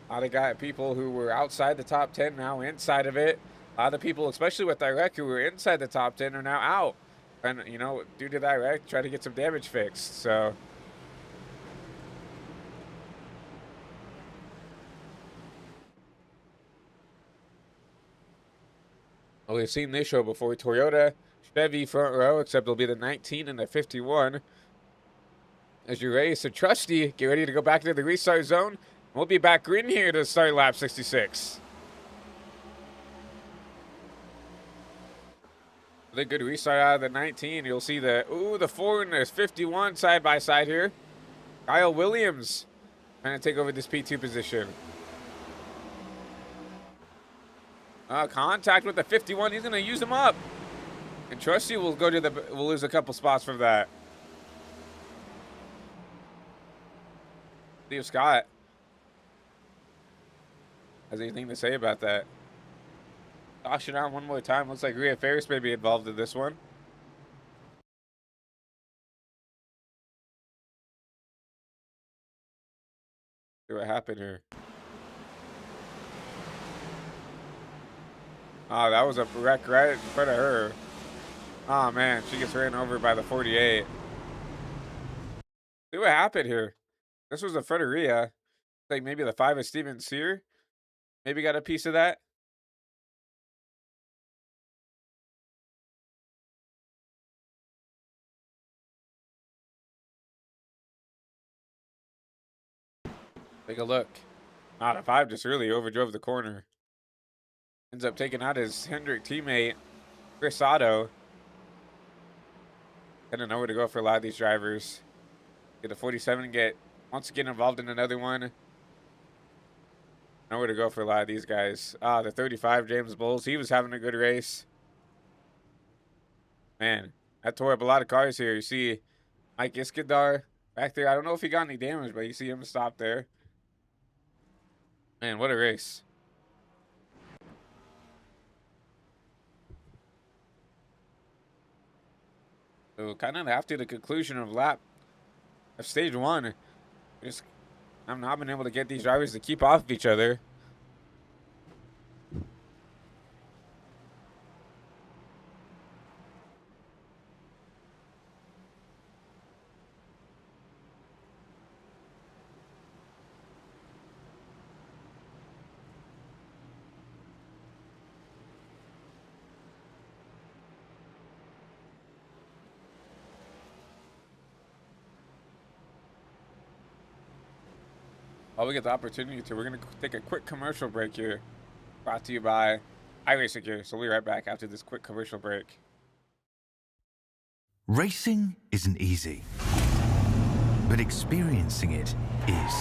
A lot of people who were outside the top 10 now inside of it. A lot of people, especially with that wreck, who were inside the top 10 are now out. And, due to that wreck, try to get some damage fixed. So well, we've seen this show before. Toyota, Chevy front row, except it'll be the 19 and the 51. As you race, so Trusty, get ready to go back into the restart zone. We'll be back green here to start lap 66. The good restart out of the 19. You'll see the 4 and there's 51 side by side here. Kyle Williams trying to take over this P2 position. Contact with the 51. He's going to use him up. And Trusty will will lose a couple spots from that. See if Scott has anything to say about that. Caution out one more time. Looks like Rhea Ferris may be involved in this one. See what happened here. Oh, that was a wreck right in front of her. Oh, man. She gets ran over by the 48. See what happened here. This was a front of Rhea. Like maybe the 5 of Steven Sear. Maybe got a piece of that. Take a look. The 5 just really overdrove the corner. Ends up taking out his Hendrick teammate, Chris Otto. Kind of know where to go for a lot of these drivers. Get a 47, get once again involved in another one. Nowhere to go for a lot of these guys. The 35, James Bowles, he was having a good race. Man, that tore up a lot of cars here. You see Mike Iskandar back there. I don't know if he got any damage, but you see him stop there. Man, what a race. So kind of after the conclusion of stage 1, I've not been able to get these drivers to keep off of each other. While we get the opportunity to, we're going to take a quick commercial break here. Brought to you by iRacing here. So we'll be right back after this quick commercial break. Racing isn't easy, but experiencing it is.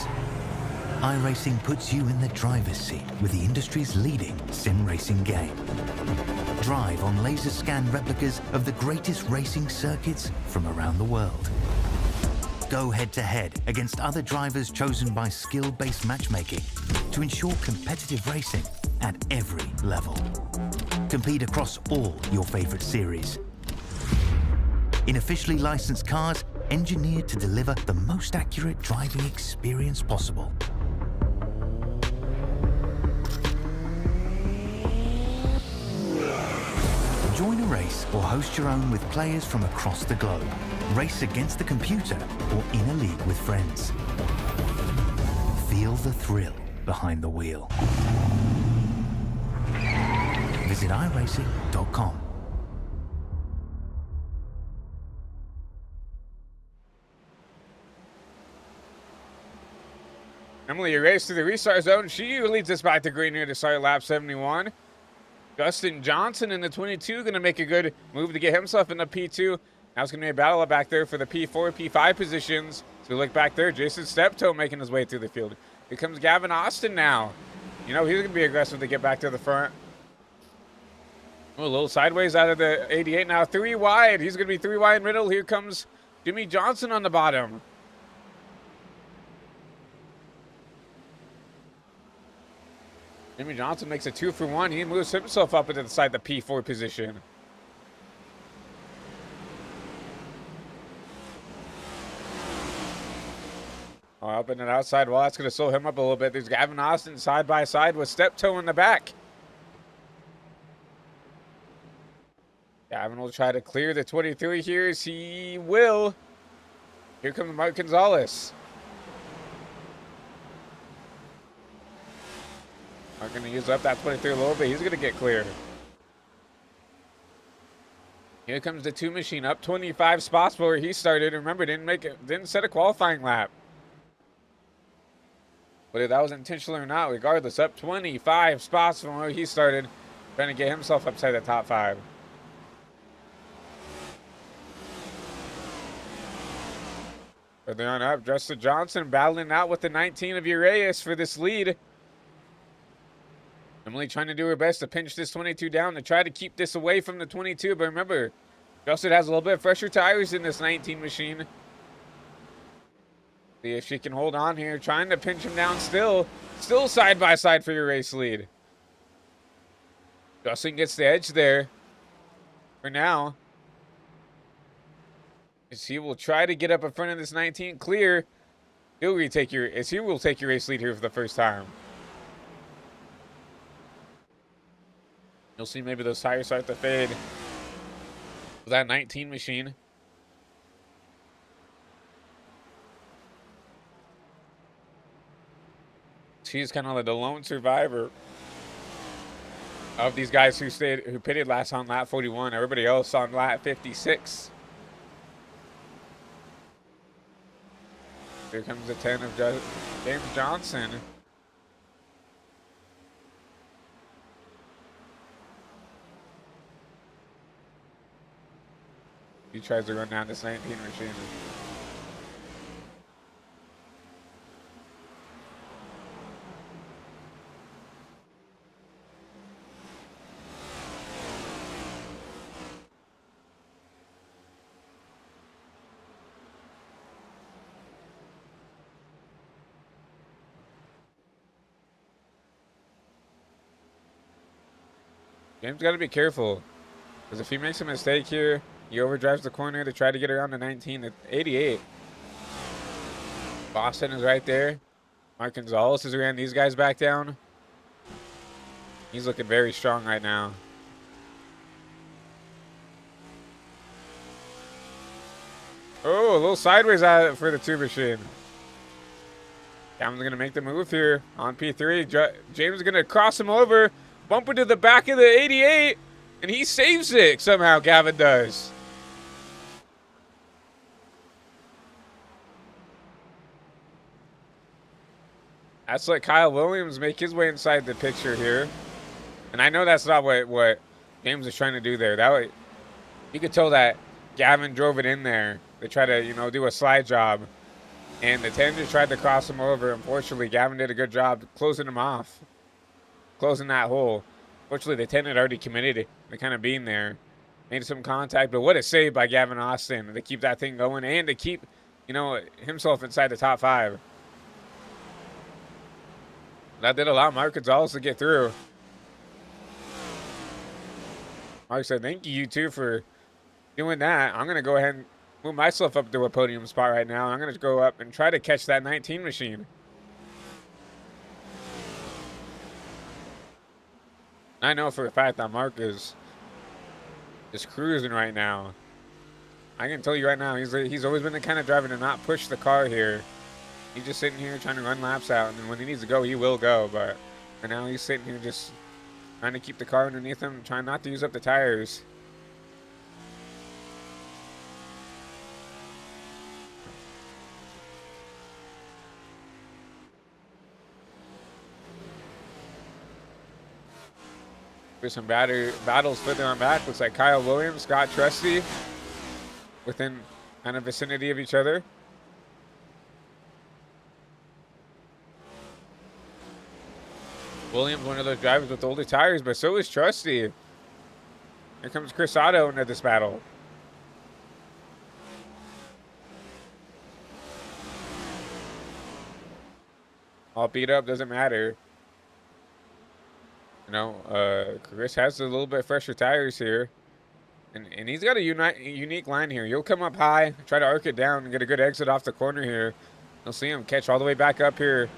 iRacing puts you in the driver's seat with the industry's leading sim racing game. Drive on laser scan replicas of the greatest racing circuits from around the world. Go head-to-head against other drivers chosen by skill-based matchmaking to ensure competitive racing at every level. Compete across all your favorite series. In officially licensed cars, engineered to deliver the most accurate driving experience possible. Join a race or host your own with players from across the globe. Race against the computer or in a league with friends. Feel the thrill behind the wheel. Visit iRacing.com. Emily, a race to the restart zone. She leads us back to green here to start lap 71. Justin Johnson in the 22 going to make a good move to get himself in the P2. Now it's going to be a battle back there for the P4, P5 positions. So look back there, Jason Steptoe making his way through the field. Here comes Gavin Austin now. You know, he's going to be aggressive to get back to the front. Oh, a little sideways out of the 88 now. 3 wide. He's going to be 3 wide middle. Here comes Jimmy Johnson on the bottom. Jimmy Johnson makes a 2 for 1. He moves himself up into the side, the P4 position. Oh, up in the outside wall. That's going to slow him up a little bit. There's Gavin Austin side by side with Steptoe in the back. Gavin will try to clear the 23 here. He will. Here comes Mark Gonzalez. Mark going to use up that 23 a little bit. He's going to get clear. Here comes the 2 machine up 25 spots from where he started. Remember, didn't set a qualifying lap. But if that was intentional or not, regardless, up 25 spots from where he started, trying to get himself upside the top 5. Further on up, Justin Johnson battling out with the 19 of Urias for this lead. Emily trying to do her best to pinch this 22 down to try to keep this away from the 22. But remember, Justin has a little bit fresher tires in this 19 machine. See if she can hold on here, trying to pinch him down still. Still side by side for your race lead. Justin gets the edge there for now. As he will try to get up in front of this 19 clear. He will take your race lead here for the first time. You'll see maybe those tires start to fade with that 19 machine. She's kind of like the lone survivor of these guys who pitted last on lap 41. Everybody else on lap 56. Here comes the 10 of James Johnson. He tries to run down this 19 machine. James got to be careful, because if he makes a mistake here, he overdrives the corner to try to get around the 19 at 88. Boston is right there. Mark Gonzalez has ran these guys back down. He's looking very strong right now. Oh, a little sideways out for the 2 machine. Gavin's going to make the move here on P3. James is going to cross him over, bump into the back of the 88, and he saves it somehow, Gavin does. That's like Kyle Williams make his way inside the picture here. And I know that's not what James is trying to do there. That way, you could tell that Gavin drove it in there to try to, do a slide job. And the 10 just tried to cross him over. Unfortunately, Gavin did a good job closing him off. Closing that hole. Fortunately, the 10 had already committed to kind of being there. Made some contact, but what a save by Gavin Austin to keep that thing going and to keep, himself inside the top 5. That did allow Mark Gonzalez to get through. Mark said, thank you two for doing that. I'm going to go ahead and move myself up to a podium spot right now. I'm going to go up and try to catch that 19 machine. I know for a fact that Mark is just cruising right now. I can tell you right now, he's always been the kind of driver to not push the car here. He's just sitting here trying to run laps out, and when he needs to go, he will go. But for now, he's sitting here just trying to keep the car underneath him, trying not to use up the tires. There's some battles further on back. Looks like Kyle Williams, Scott Trusty, within kind of vicinity of each other. Williams, one of those drivers with older tires, but so is Trusty. Here comes Chris Otto into this battle. All beat up, doesn't matter. Chris has a little bit fresher tires here. And he's got a unique line here. He'll come up high, try to arc it down, and get a good exit off the corner here. You'll see him catch all the way back up here.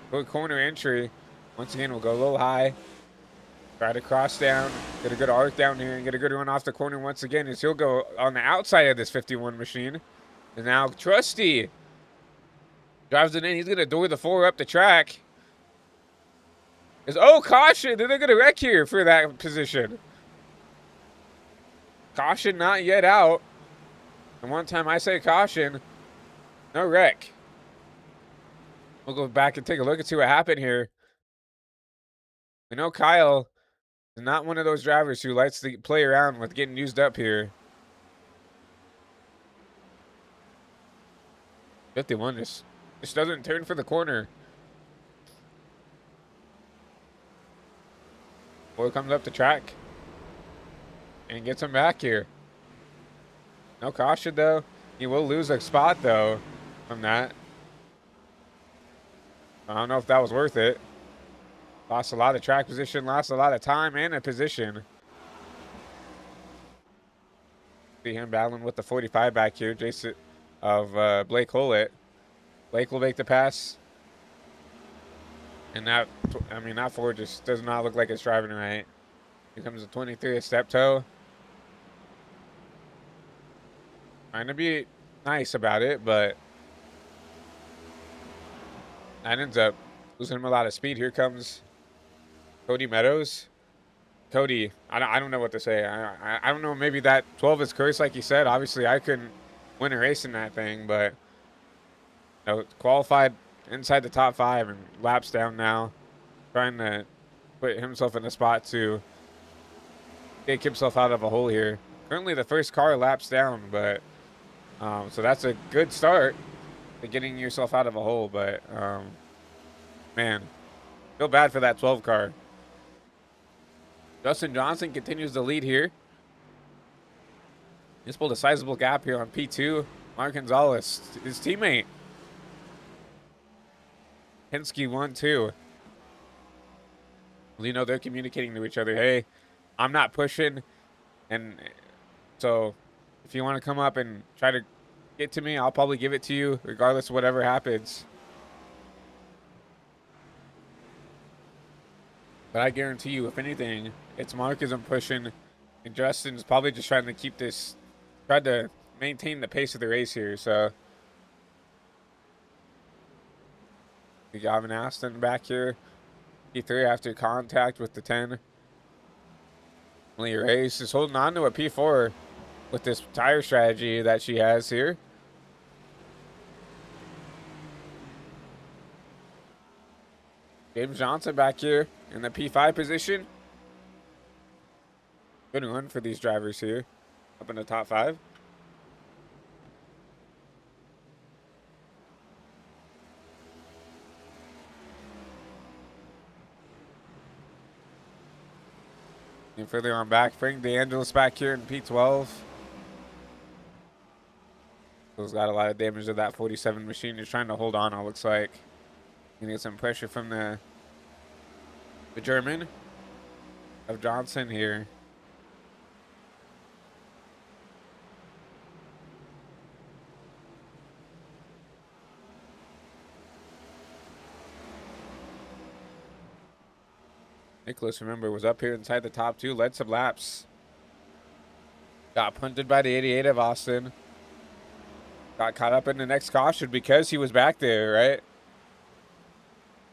Good corner entry. Once again, we'll go a little high. Try to cross down, get a good arc down here, and get a good run off the corner once again as he'll go on the outside of this 51 machine. And now Trusty drives it in. He's going to door the 4 up the track. Caution! They're going to wreck here for that position. Caution not yet out. And one time I say caution, no wreck. We'll go back and take a look and see what happened here. We know Kyle is not one of those drivers who likes to play around with getting used up here. 51 just doesn't turn for the corner. Boy comes up the track and gets him back here. No caution though. He will lose a spot though from that. I don't know if that was worth it. Lost a lot of track position, lost a lot of time and a position. See him battling with the 45 back here, Jason of Blake Hollett. Blake will make the pass. And that Ford just does not look like it's driving right. Here comes the 23, a step toe. Trying to be nice about it, but that ends up losing him a lot of speed. Here comes Cody Meadows. Cody, I don't know what to say. I don't know. Maybe that 12 is cursed, like you said. Obviously, I couldn't win a race in that thing, but qualified inside the top 5 and laps down now, trying to put himself in a spot to take himself out of a hole here. Currently, the first car laps down, but so that's a good start to getting yourself out of a hole. But man, feel bad for that 12 car. Justin Johnson continues to lead here. He's pulled a sizable gap here on P2. Mark Gonzalez, his teammate. Penske 1-2. Well, you know, they're communicating to each other. Hey, I'm not pushing. And so if you want to come up and try to get to me, I'll probably give it to you regardless of whatever happens. But I guarantee you, if anything, it's Mark isn't pushing, and Justin's probably just trying to keep this, try to maintain the pace of the race here. So we got an Aston back here. P3 after contact with the 10. Lee Race is holding on to a P4 with this tire strategy that she has here. James Johnson back here in the P5 position. Good run for these drivers here. Up in the top 5. And further on back, Frank DeAngelis back here in P12. He's got a lot of damage to that 47 machine. He's trying to hold on, it looks like. Gonna get some pressure from the German of Johnson here. Nicholas, remember, was up here inside the top 2, led some laps. Got punted by the 88 of Austin. Got caught up in the next caution because he was back there, right?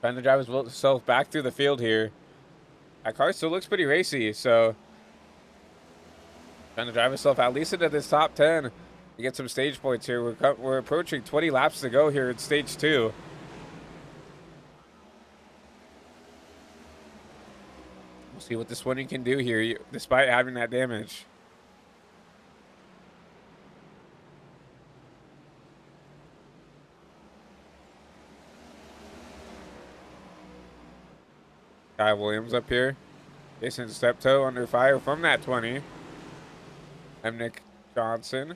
Trying to drive himself back through the field here. That car still looks pretty racy, so trying to drive himself at least into this top 10 to get some stage points here. We're approaching 20 laps to go here in stage 2. We'll see what this winning can do here, despite having that damage. Kyle Williams up here. Jason Steptoe under fire from that 20. I'm Nick Johnson.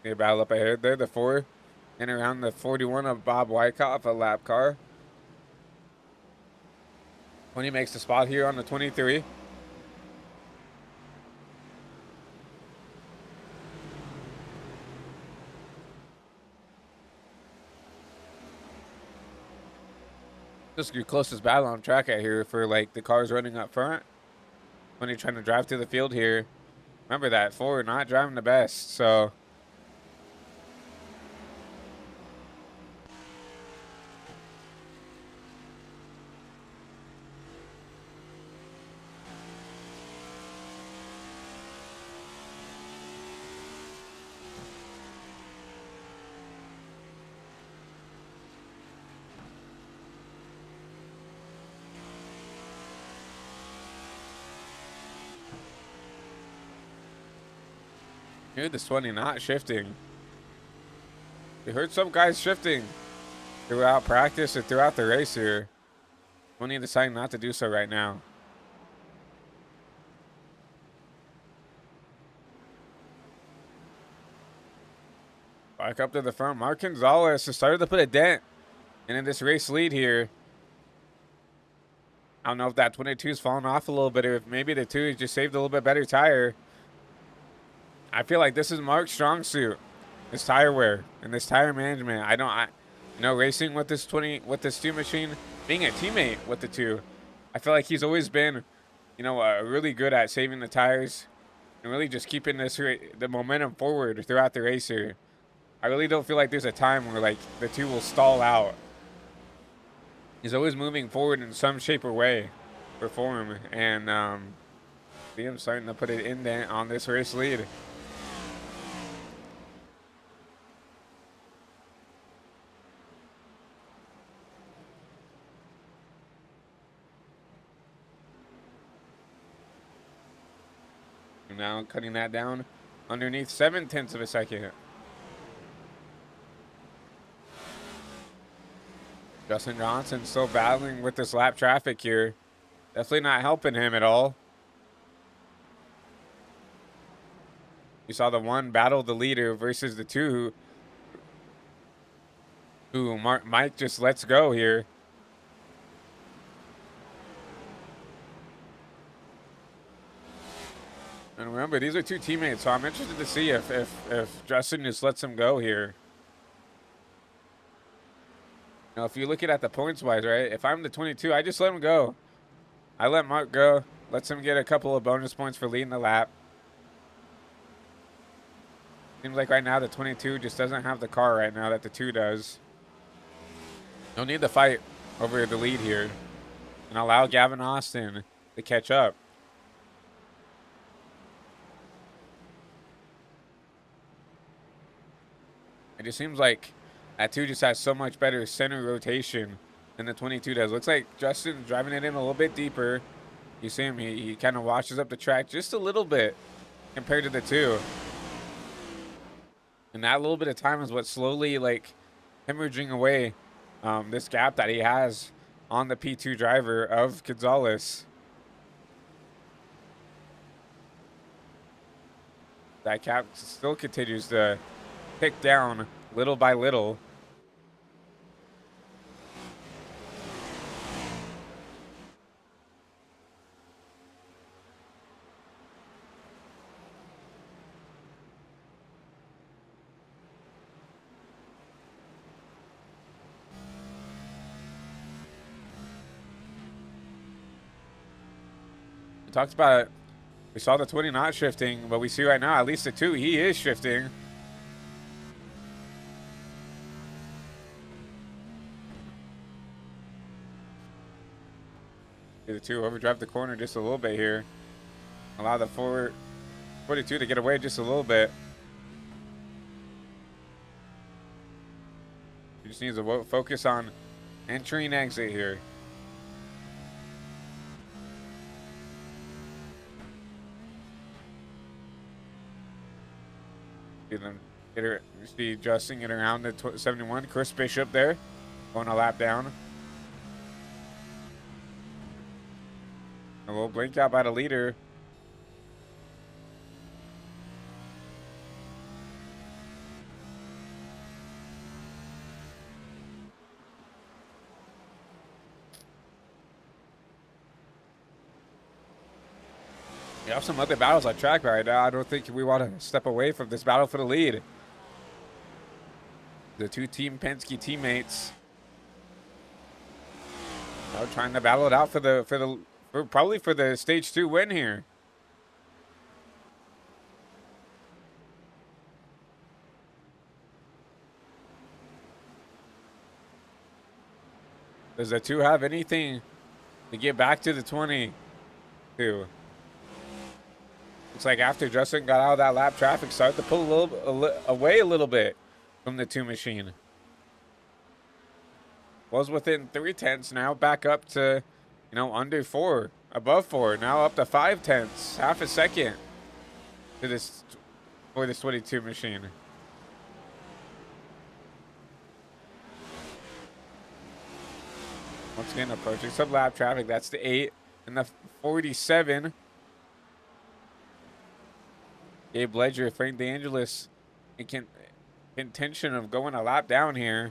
A battle up ahead there. The 4 and around the 41 of Bob Wyckoff, a lap car. 20 makes the spot here on the 23. This is your closest battle on track out here for like the cars running up front. When you're trying to drive through the field here, remember that 4 not driving the best, so. Hear this 20 not shifting. We heard some guys shifting throughout practice or throughout the race here. 20 deciding not to do so right now. Back up to the front. Mark Gonzalez has started to put a dent in this race lead here. I don't know if that 22's fallen off a little bit or if maybe the 2 just saved a little bit better tire. I feel like this is Mark's strong suit. This tire wear and this tire management. You know, racing with this 2 machine, being a teammate with the 2, I feel like he's always been, you know, really good at saving the tires and really just keeping the momentum forward throughout the race here. I really don't feel like there's a time where like the 2 will stall out. He's always moving forward in some shape or way or form, and see him starting to put an indent on this race lead. Now cutting that down underneath 0.7 of a second. Justin Johnson still battling with this lap traffic here. Definitely not helping him at all. You saw the 1 battle the leader versus the 2 who Mike just lets go here. And remember, these are 2 teammates, so I'm interested to see if Justin just lets him go here. Now, if you look at the points wise, right? If I'm the 22, I just let him go. I let Mark go. Lets him get a couple of bonus points for leading the lap. Seems like right now the 22 just doesn't have the car right now that the 2 does. No need to fight over the lead here and allow Gavin Austin to catch up. It just seems like that 2 just has so much better center rotation than the 22 does. Looks like Justin's driving it in a little bit deeper. You see him, he kind of washes up the track just a little bit compared to the 2. And that little bit of time is what's slowly like hemorrhaging away this gap that he has on the P2 driver of Gonzalez. That gap still continues to pick down little by little. We talked about it. We saw the 20 not shifting, but we see right now at least the 2 he is shifting. The 2 overdrive the corner just a little bit here. Allow the 42 to get away just a little bit. He just needs to focus on entry and exit here. See adjusting it around the 71. Chris Bishop there going a lap down. A little blink out by the leader. We have some other battles on track right now. I don't think we want to step away from this battle for the lead. The 2 Team Penske teammates are trying to battle it out probably for the stage 2 win here. Does the 2 have anything to get back to the 22? Looks like after Justin got out of that lap traffic, started to pull away a little bit from the 2 machine. Was within 0.3, now back up to, you know, under 4, above 4, now up to 0.5, half a second to this for this 22 machine. Once again, approaching some lap traffic. That's the 8 and the 47. Gabe Ledger, Frank DeAngelis in intention of going a lap down here.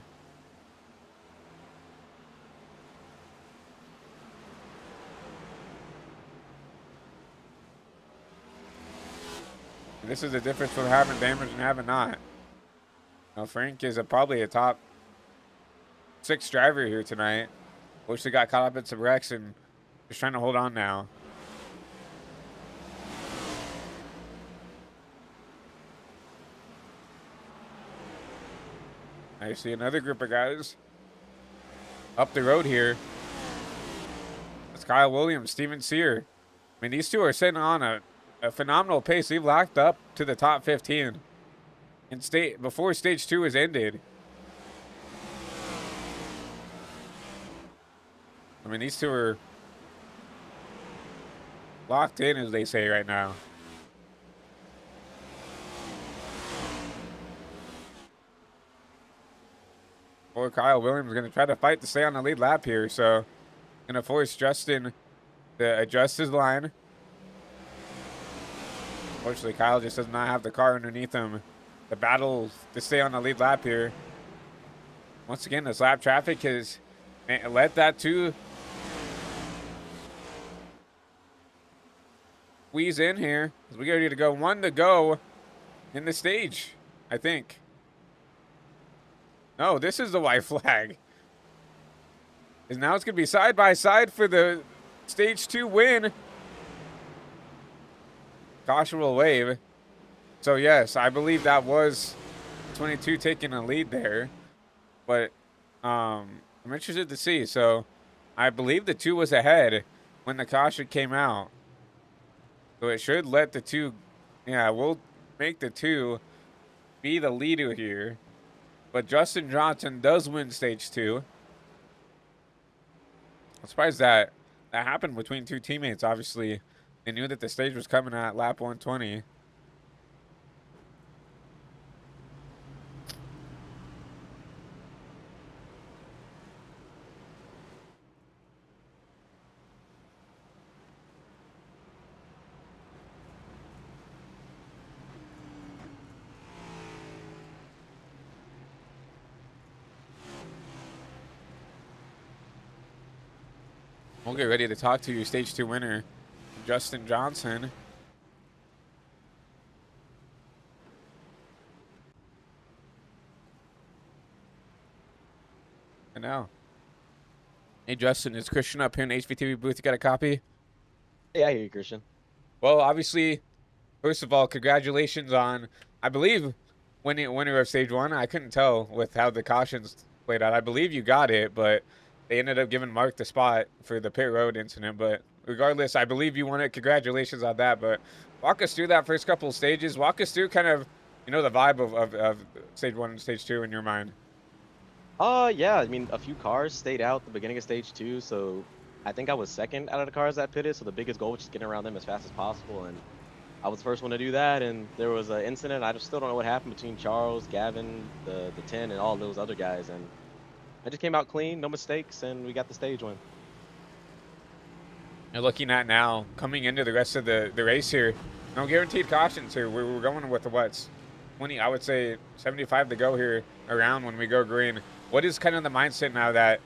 And this is the difference from having damage and having not. Now, Frank is probably a top 6 driver here tonight. Wish he got caught up in some wrecks and just trying to hold on now. I see another group of guys up the road here. It's Kyle Williams, Steven Sear. I mean, these two are sitting on a phenomenal pace. They've locked up to the top 15 before stage 2 is ended. I mean, these two are locked in, as they say right now. Poor Kyle Williams is going to try to fight to stay on the lead lap here, so going to force Justin to adjust his line. Unfortunately, Kyle just does not have the car underneath him. The battle to stay on the lead lap here. Once again, this lap traffic has led that to squeeze in here as we get ready to go. 1 to go in the stage, I think. No, this is the white flag. And now it's going to be side by side for the stage 2 win. Caution will wave. So yes, I believe that was 22 taking a lead there. But I'm interested to see. So I believe the 2 was ahead when the caution came out. So it should let the 2, yeah, we'll make the 2 be the leader here. But Justin Johnson does win stage 2. I'm surprised that happened between 2 teammates. Obviously, they knew that the stage was coming at lap 120. We'll get ready to talk to your stage 2 winner, Justin Johnson. And now, hey Justin, is Christian up here in the HVTV booth? You got a copy? Yeah, I hear you, Christian. Well, obviously, first of all, congratulations on, I believe, winner of stage 1. I couldn't tell with how the cautions played out. I believe you got it, but they ended up giving Mark the spot for the pit road incident. But regardless, I believe you won it. Congratulations on that. But walk us through that first couple of stages. Walk us through kind of, the vibe of stage 1 and stage 2 in your mind. Yeah, I mean, a few cars stayed out at the beginning of stage 2, so I think I was second out of the cars that pitted, so the biggest goal was just getting around them as fast as possible, and I was the first one to do that, and there was an incident. I just still don't know what happened between Charles, Gavin, the 10, and all those other guys, and I just came out clean, no mistakes, and we got the stage win. You're looking at now, coming into the rest of the race here, no guaranteed cautions here. We're going with the what's 20, I would say 75 to go here around when we go green. What is kind of the mindset now that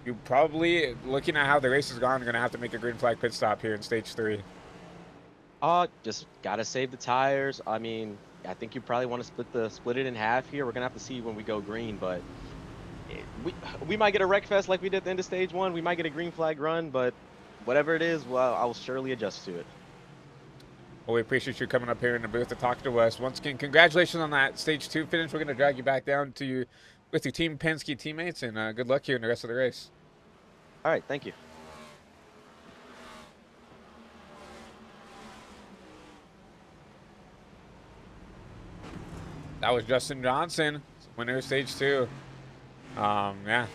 you probably, looking at how the race has gone, are going to have to make a green flag pit stop here in stage 3? Just gotta save the tires. I mean, I think you probably want to split it in half here. We're gonna have to see when we go green, but we might get a wreck fest like we did at the end of stage 1. We might get a green flag run, but whatever it is, well, I will surely adjust to it. Well, we appreciate you coming up here in the booth to talk to us. Once again, congratulations on that stage 2 finish. We're going to drag you back down to you with your Team Penske teammates, and good luck here in the rest of the race. All right, thank you. That was Justin Johnson, winner of stage 2. Yeah,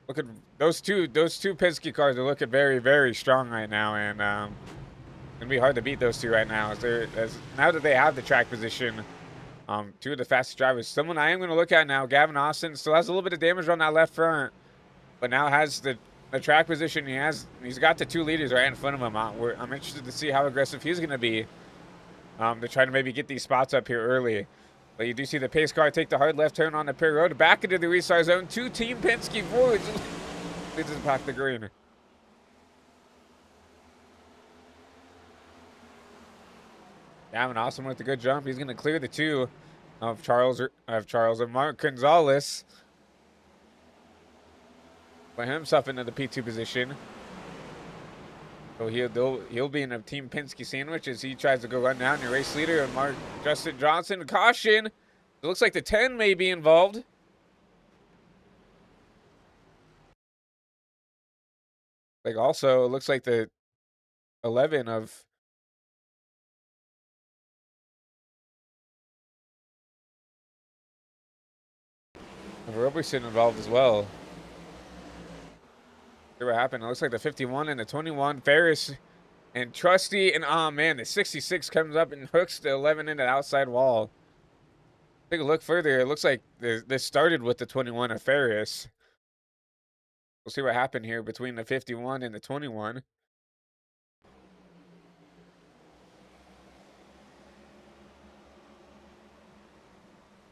look at those two Penske cars are looking very, very strong right now, and gonna be hard to beat those two right now. Now that they have the track position, two of the fastest drivers. Someone I am gonna look at now, Gavin Austin, still has a little bit of damage on that left front, but now has the track position. He's got the two leaders right in front of him. I'm interested to see how aggressive he's gonna be to try to maybe get these spots up here early. But you do see the pace car take the hard left turn on the pit road, back into the restart zone. Two Team Penske forwards. Leads us back to green. Gavin Austin with a good jump. He's going to clear the two of Mark Gonzalez. Put himself into the P2 position. So he'll be in a Team Penske sandwich as he tries to go run down your race leader and Justin Johnson. Caution. It looks like the 10 may be involved. Like also, it looks like the 11 of Roberson involved as well. See what happened. It looks like the 51 and the 21. Ferris and Trusty. And oh man, the 66 comes up and hooks the 11 into the outside wall. Take a look further. It looks like this started with the 21 of Ferris. We'll see what happened here between the 51 and the 21.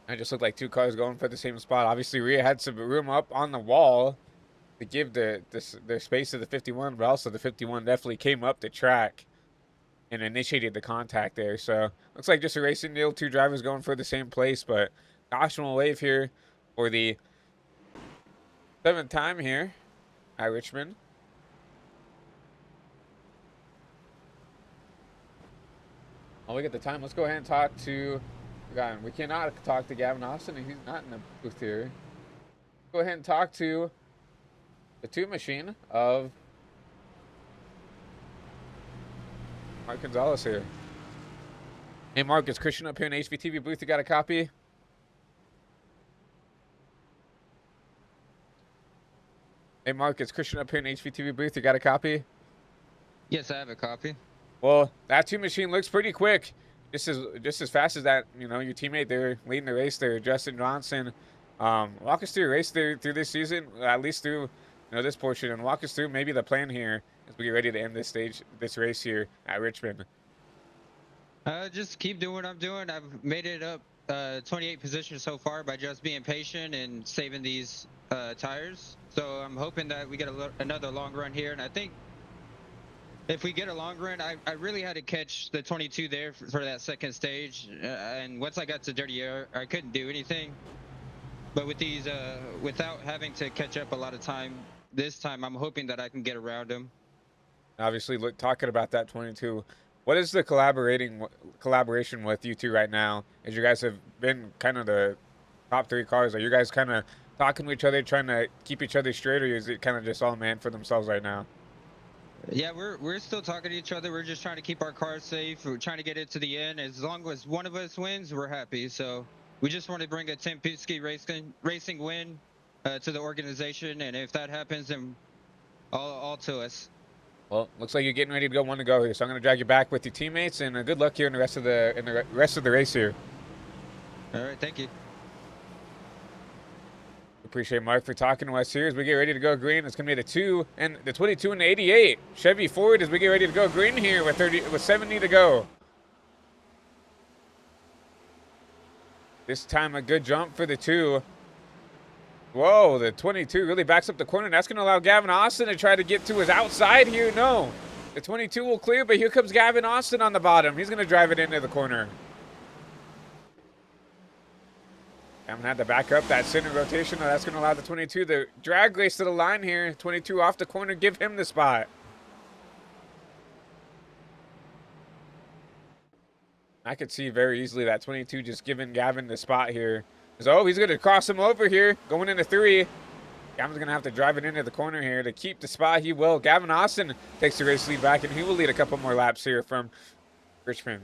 It just looked like two cars going for the same spot. Obviously, Rhea had some room up on the wall to give the space to the 51, but also the 51 definitely came up the track and initiated the contact there. So looks like just a racing deal. Two drivers going for the same place, but caution will wave here for the 7th time here at Richmond. While we get the time, let's go ahead and talk to. We cannot talk to Gavin Austin, and he's not in the booth here. Go ahead and talk to the two machine of Mark Gonzalez here. Hey, Mark, is Christian up here in the HVTV booth? You got a copy? Hey, Mark, is Christian up here in the HVTV booth? You got a copy? Yes, I have a copy. Well, that two machine looks pretty quick. Just as fast as that, your teammate there leading the race there, Justin Johnson. Walk us through your race through this season, at least through this portion, and walk us through maybe the plan here as we get ready to end this race here at Richmond. Just keep doing what I'm doing. I've made it up 28 positions so far by just being patient and saving these tires. So I'm hoping that we get another long run here, and I think if we get a long run, I really had to catch the 22 there for that second stage, and once I got to dirty air, I couldn't do anything. But with these, without having to catch up a lot of time, this time I'm hoping that I can get around him. Obviously, talking about that 22, what is the collaboration with you two right now? As you guys have been kind of the top 3 cars, are you guys kind of talking to each other, trying to keep each other straight, or is it kind of just all man for themselves right now? Yeah, we're still talking to each other. We're just trying to keep our cars safe. We're trying to get it to the end. As long as one of us wins, we're happy. So we just want to bring a Team Penske racing win to the organization, and if that happens, then all to us. Well, looks like you're getting ready to go 1 to go here, so I'm going to drag you back with your teammates, and good luck here in the rest of the race here. All right, thank you. Appreciate Mark for talking to us here as we get ready to go green. It's going to be the 22 and the 88 Chevy Ford as we get ready to go green here with 70 to go. This time a good jump for the 2. Whoa, the 22 really backs up the corner. That's going to allow Gavin Austin to try to get to his outside here. No, the 22 will clear, but here comes Gavin Austin on the bottom. He's going to drive it into the corner. Gavin had to back up that center rotation. That's going to allow the 22 to drag race to the line here. 22 off the corner, give him the spot. I could see very easily that 22 just giving Gavin the spot here. So, he's going to cross him over here, going into 3. Gavin's going to have to drive it into the corner here to keep the spot. He will. Gavin Austin takes the race lead back, and he will lead a couple more laps here from Richmond.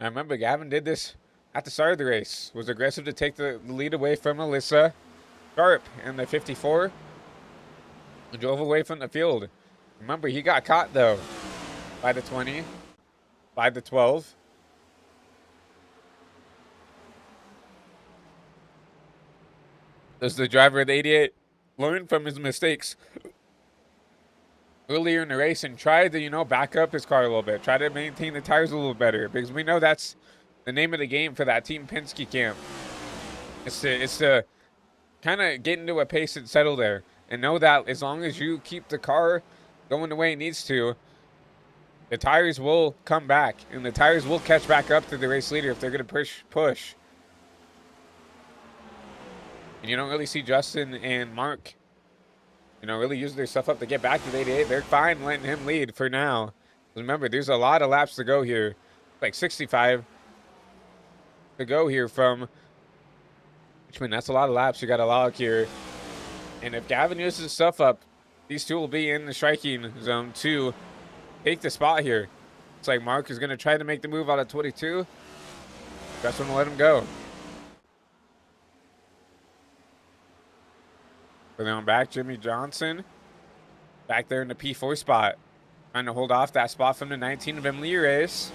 I remember Gavin did this at the start of the race. Was aggressive to take the lead away from Alyssa. Sharp in the 54 drove away from the field. Remember, he got caught though by the 20, by the 12. Does the driver of the 88 learn from his mistakes earlier in the race and try to, back up his car a little bit, try to maintain the tires a little better, because we know that's the name of the game for that Team Penske camp. It's to kind of get into a pace and settle there, and know that as long as you keep the car going the way it needs to, the tires will come back, and the tires will catch back up to the race leader if they're going to push. And you don't really see Justin and Mark, really use their stuff up to get back to the 88. They're fine letting him lead for now. Remember, there's a lot of laps to go here. Like 65 to go here from Richmond. That's a lot of laps you got to log here. And if Gavin uses his stuff up, these two will be in the striking zone to take the spot here. It's like Mark is going to try to make the move out of 22. Justin will let him go. But then back, Jimmy Johnson back there in the P4 spot, trying to hold off that spot from the 19 of Emily race.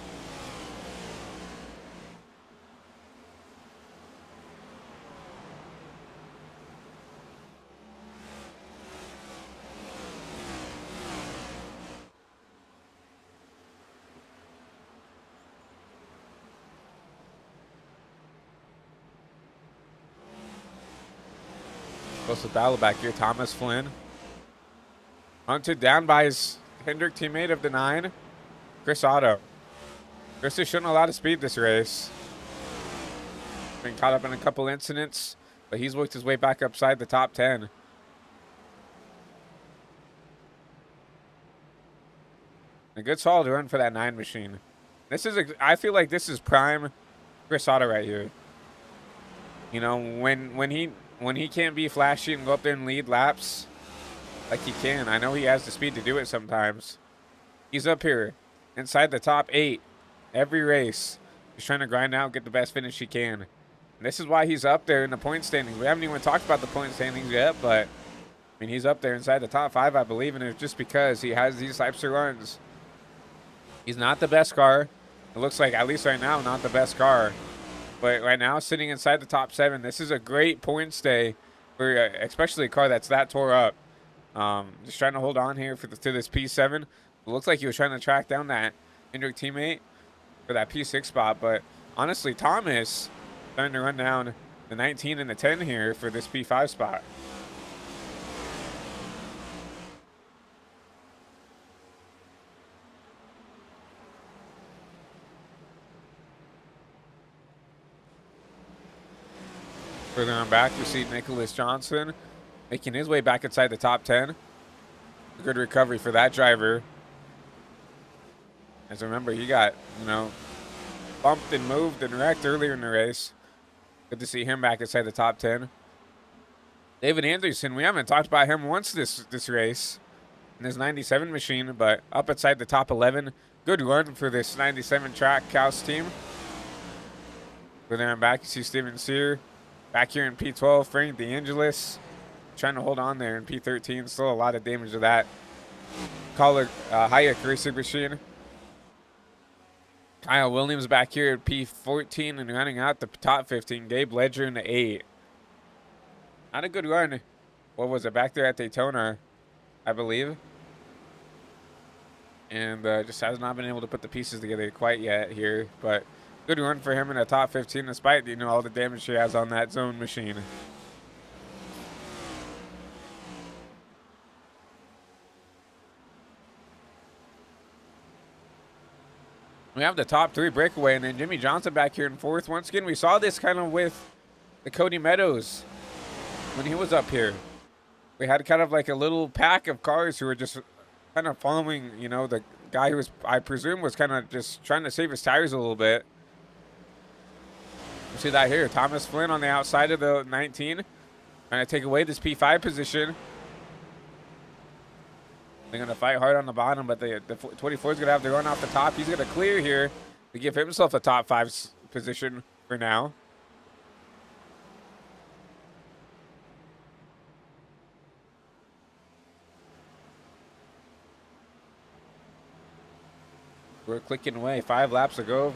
Close to battle back here. Thomas Flynn hunted down by his Hendrick teammate of the 9, Chris Otto. Chris has shown a lot of speed this race. Been caught up in a couple incidents, but he's worked his way back upside the top 10. A good solid run for that 9 machine. I feel like this is prime Chris Otto right here. When he can't be flashy and go up there and lead laps like he can. I know he has the speed to do it sometimes. He's up here inside the top 8 every race. He's trying to grind out, get the best finish he can. And this is why he's up there in the point standings. We haven't even talked about the point standings yet, but he's up there inside the top 5, I believe, and it's just because he has these types of runs. He's not the best car. It looks like, at least right now, not the best car. But right now, sitting inside the top 7, this is a great point stay for especially a car that's that tore up. Just trying to hold on here to this P7. It looks like he was trying to track down that Hendrick teammate for that P6 spot. But honestly, Thomas trying to run down the 19 and the 10 here for this P5 spot. Further on back, we see Nicholas Johnson making his way back inside the top 10. Good recovery for that driver. As remember, he got, bumped and moved and wrecked earlier in the race. Good to see him back inside the top 10. David Anderson, we haven't talked about him once this race in his 97 machine, but up inside the top 11. Good run for this 97 track Kaus team. Further on back, you see Steven Sear. Back here in P12, Frank DeAngelis trying to hold on there in P13. Still a lot of damage to that Hayek racing machine. Kyle Williams back here at P14 and running out the top 15. Gabe Ledger in the 8. Not a good run. What was it? Back there at Daytona, I believe. And just has not been able to put the pieces together quite yet here. But good run for him in the top 15, despite, all the damage he has on that zone machine. We have the top 3 breakaway, and then Jimmy Johnson back here in 4th. Once again, we saw this kind of with the Cody Meadows when he was up here. We had kind of like a little pack of cars who were just kind of following, the guy who was, I presume, was kind of just trying to save his tires a little bit. You see that here. Thomas Flynn on the outside of the 19. Trying to take away this P5 position. They're going to fight hard on the bottom, but the 24 is going to have to run off the top. He's going to clear here to give himself a top 5 position for now. We're clicking away. 5 laps to go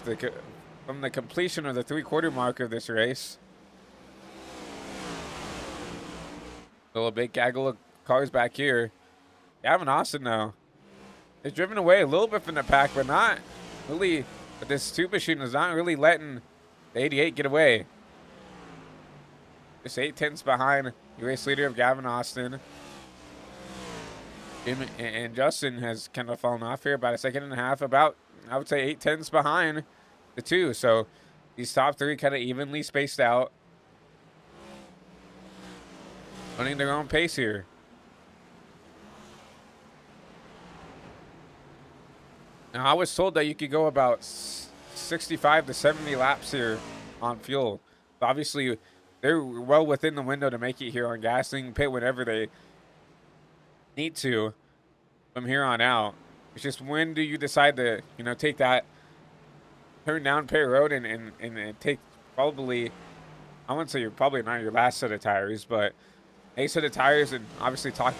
from the completion of the 3/4 mark of this race. Still a big gaggle of cars back here. Gavin Austin, though, is driven away a little bit from the pack, but not really. But this 2 machine is not really letting the 88 get away. Just 8/10 behind the race leader of Gavin Austin. And Justin has kind of fallen off here about a 1.5 about, I would say, 8/10 behind the 2. So these top 3 kind of evenly spaced out, running their own pace here. Now, I was told that you could go about 65 to 70 laps here on fuel. But obviously, they're well within the window to make it here on gas. They can pit whenever they need to from here on out. It's just, when do you decide to, take that turn down pit road and take probably, I wouldn't say you're probably not your last set of tires, but a set of tires, and obviously top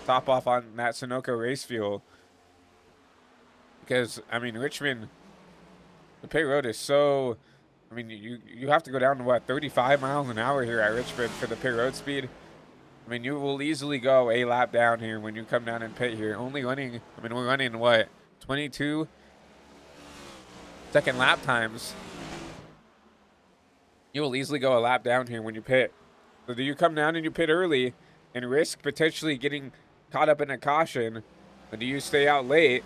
off on that Sunoco race fuel. Because, I mean, Richmond, the pit road is so, I mean, you have to go down to, what, 35 miles an hour here at Richmond for the pit road speed. I mean, you will easily go a lap down here when you come down and pit here. Only running, I mean, we're running, what, 22 second lap times. You will easily go a lap down here when you pit. So do you come down and you pit early and risk potentially getting caught up in a caution? Or do you stay out late,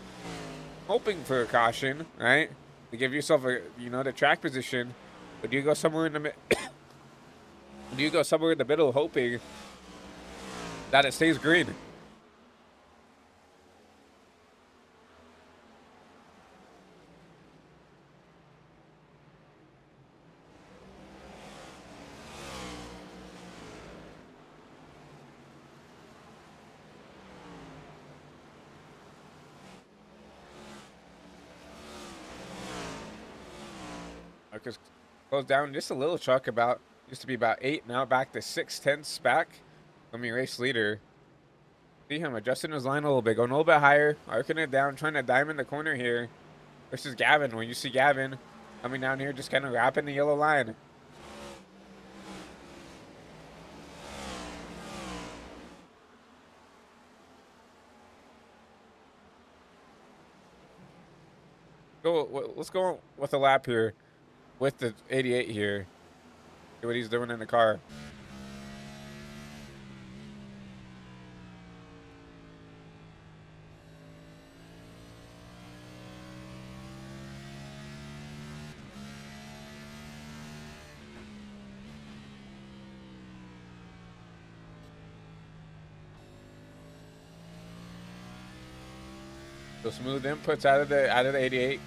hoping for a caution, right, to give yourself a, the track position? But do you go somewhere in the do you go somewhere in the middle, hoping that it stays green? Marcus goes down just a little truck. About used to be about 8, now back to 6/10 back from your race leader. See him adjusting his line a little bit, going a little bit higher, arcing it down, trying to diamond the corner here. Versus Gavin. When you see Gavin coming down here, just kind of wrapping the yellow line. Let's go with a lap here with the 88 here. See what he's doing in the car. So smooth inputs out of the 88.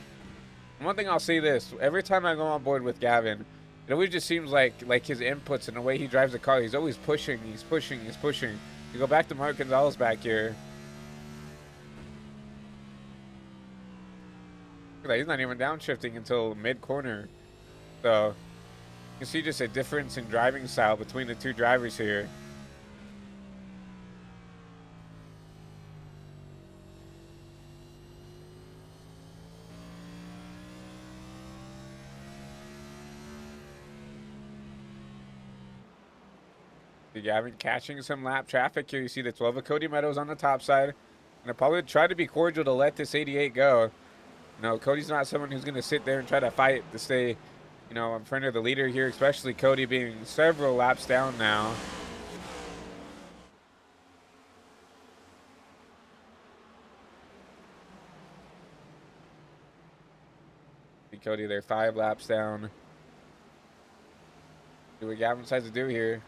One thing I'll say this: every time I go on board with Gavin, it always just seems like his inputs and the way he drives the car, he's always pushing, he's pushing. You go back to Mark Gonzalez back here. Look at that, he's not even downshifting until mid-corner. So you can see just a difference in driving style between the two drivers here. Gavin catching some lap traffic here. You see the 12 of Cody Meadows on the top side. And they'll probably try to be cordial to let this 88 go. Cody's not someone who's going to sit there and try to fight to stay, in front of the leader here, especially Cody being several laps down now. See Cody there, 5 laps down. See what Gavin decides to do here.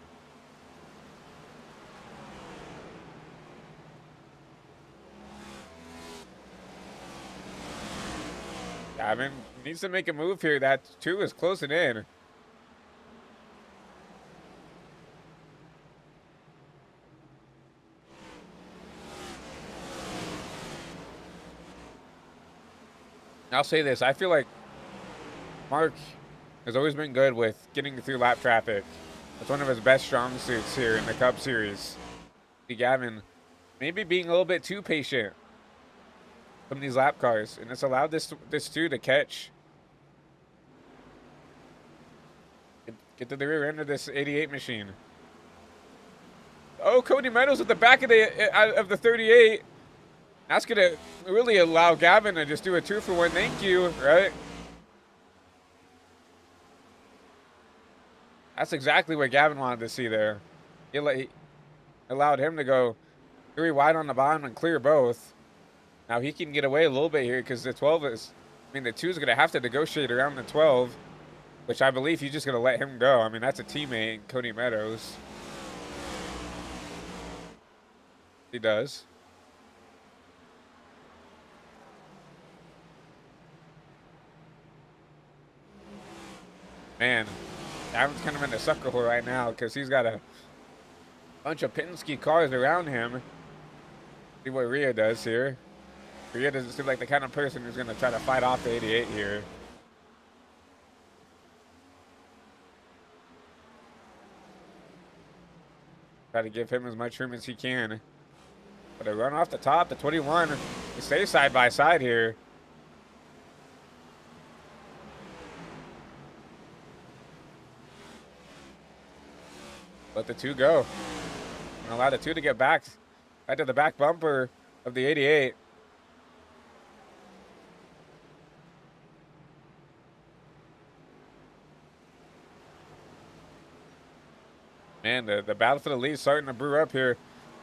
Gavin needs to make a move here. That 2 is closing in. I'll say this. I feel like Mark has always been good with getting through lap traffic. That's one of his best strong suits here in the Cup Series. See Gavin maybe being a little bit too patient. some of these lap cars, and it's allowed this two to catch. Get to the rear end of this 88 machine. Oh, Cody Meadows at the back of the 38. That's gonna really allow Gavin to just do a 2-for-1. Thank you, right? That's exactly what Gavin wanted to see there. He allowed him to go 3 wide on the bottom and clear both. Now he can get away a little bit here because the 12 is, I mean, the 2 is going to have to negotiate around the 12, which I believe he's just going to let him go. I mean, that's a teammate, Cody Meadows. He does. Man, Gavin's kind of in the sucker hole right now because he's got a bunch of Penske cars around him. See what Rhea does here. Rhea doesn't seem like the kind of person who's going to try to fight off the 88 here. Try to give him as much room as he can. But a run off the top, the 21. They stay side by side here. Let the 2 go. And allow the 2 to get back to the back bumper of the 88. Man, the battle for the lead is starting to brew up here.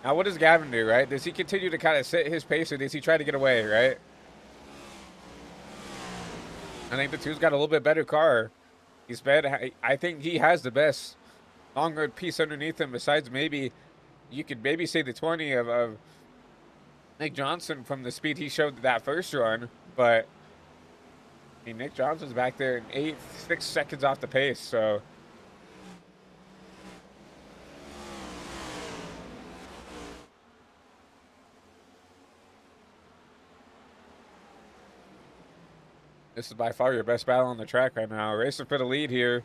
Now, what does Gavin do, right? Does he continue to kind of set his pace, or does he try to get away, right? I think the 2's got a little bit better car. I think he has the best long road piece underneath him, besides maybe, you could maybe say the 20 of Nick Johnson from the speed he showed that first run. But, I mean, Nick Johnson's back there in 6 seconds off the pace, so... This is by far your best battle on the track right now. Racing for the lead here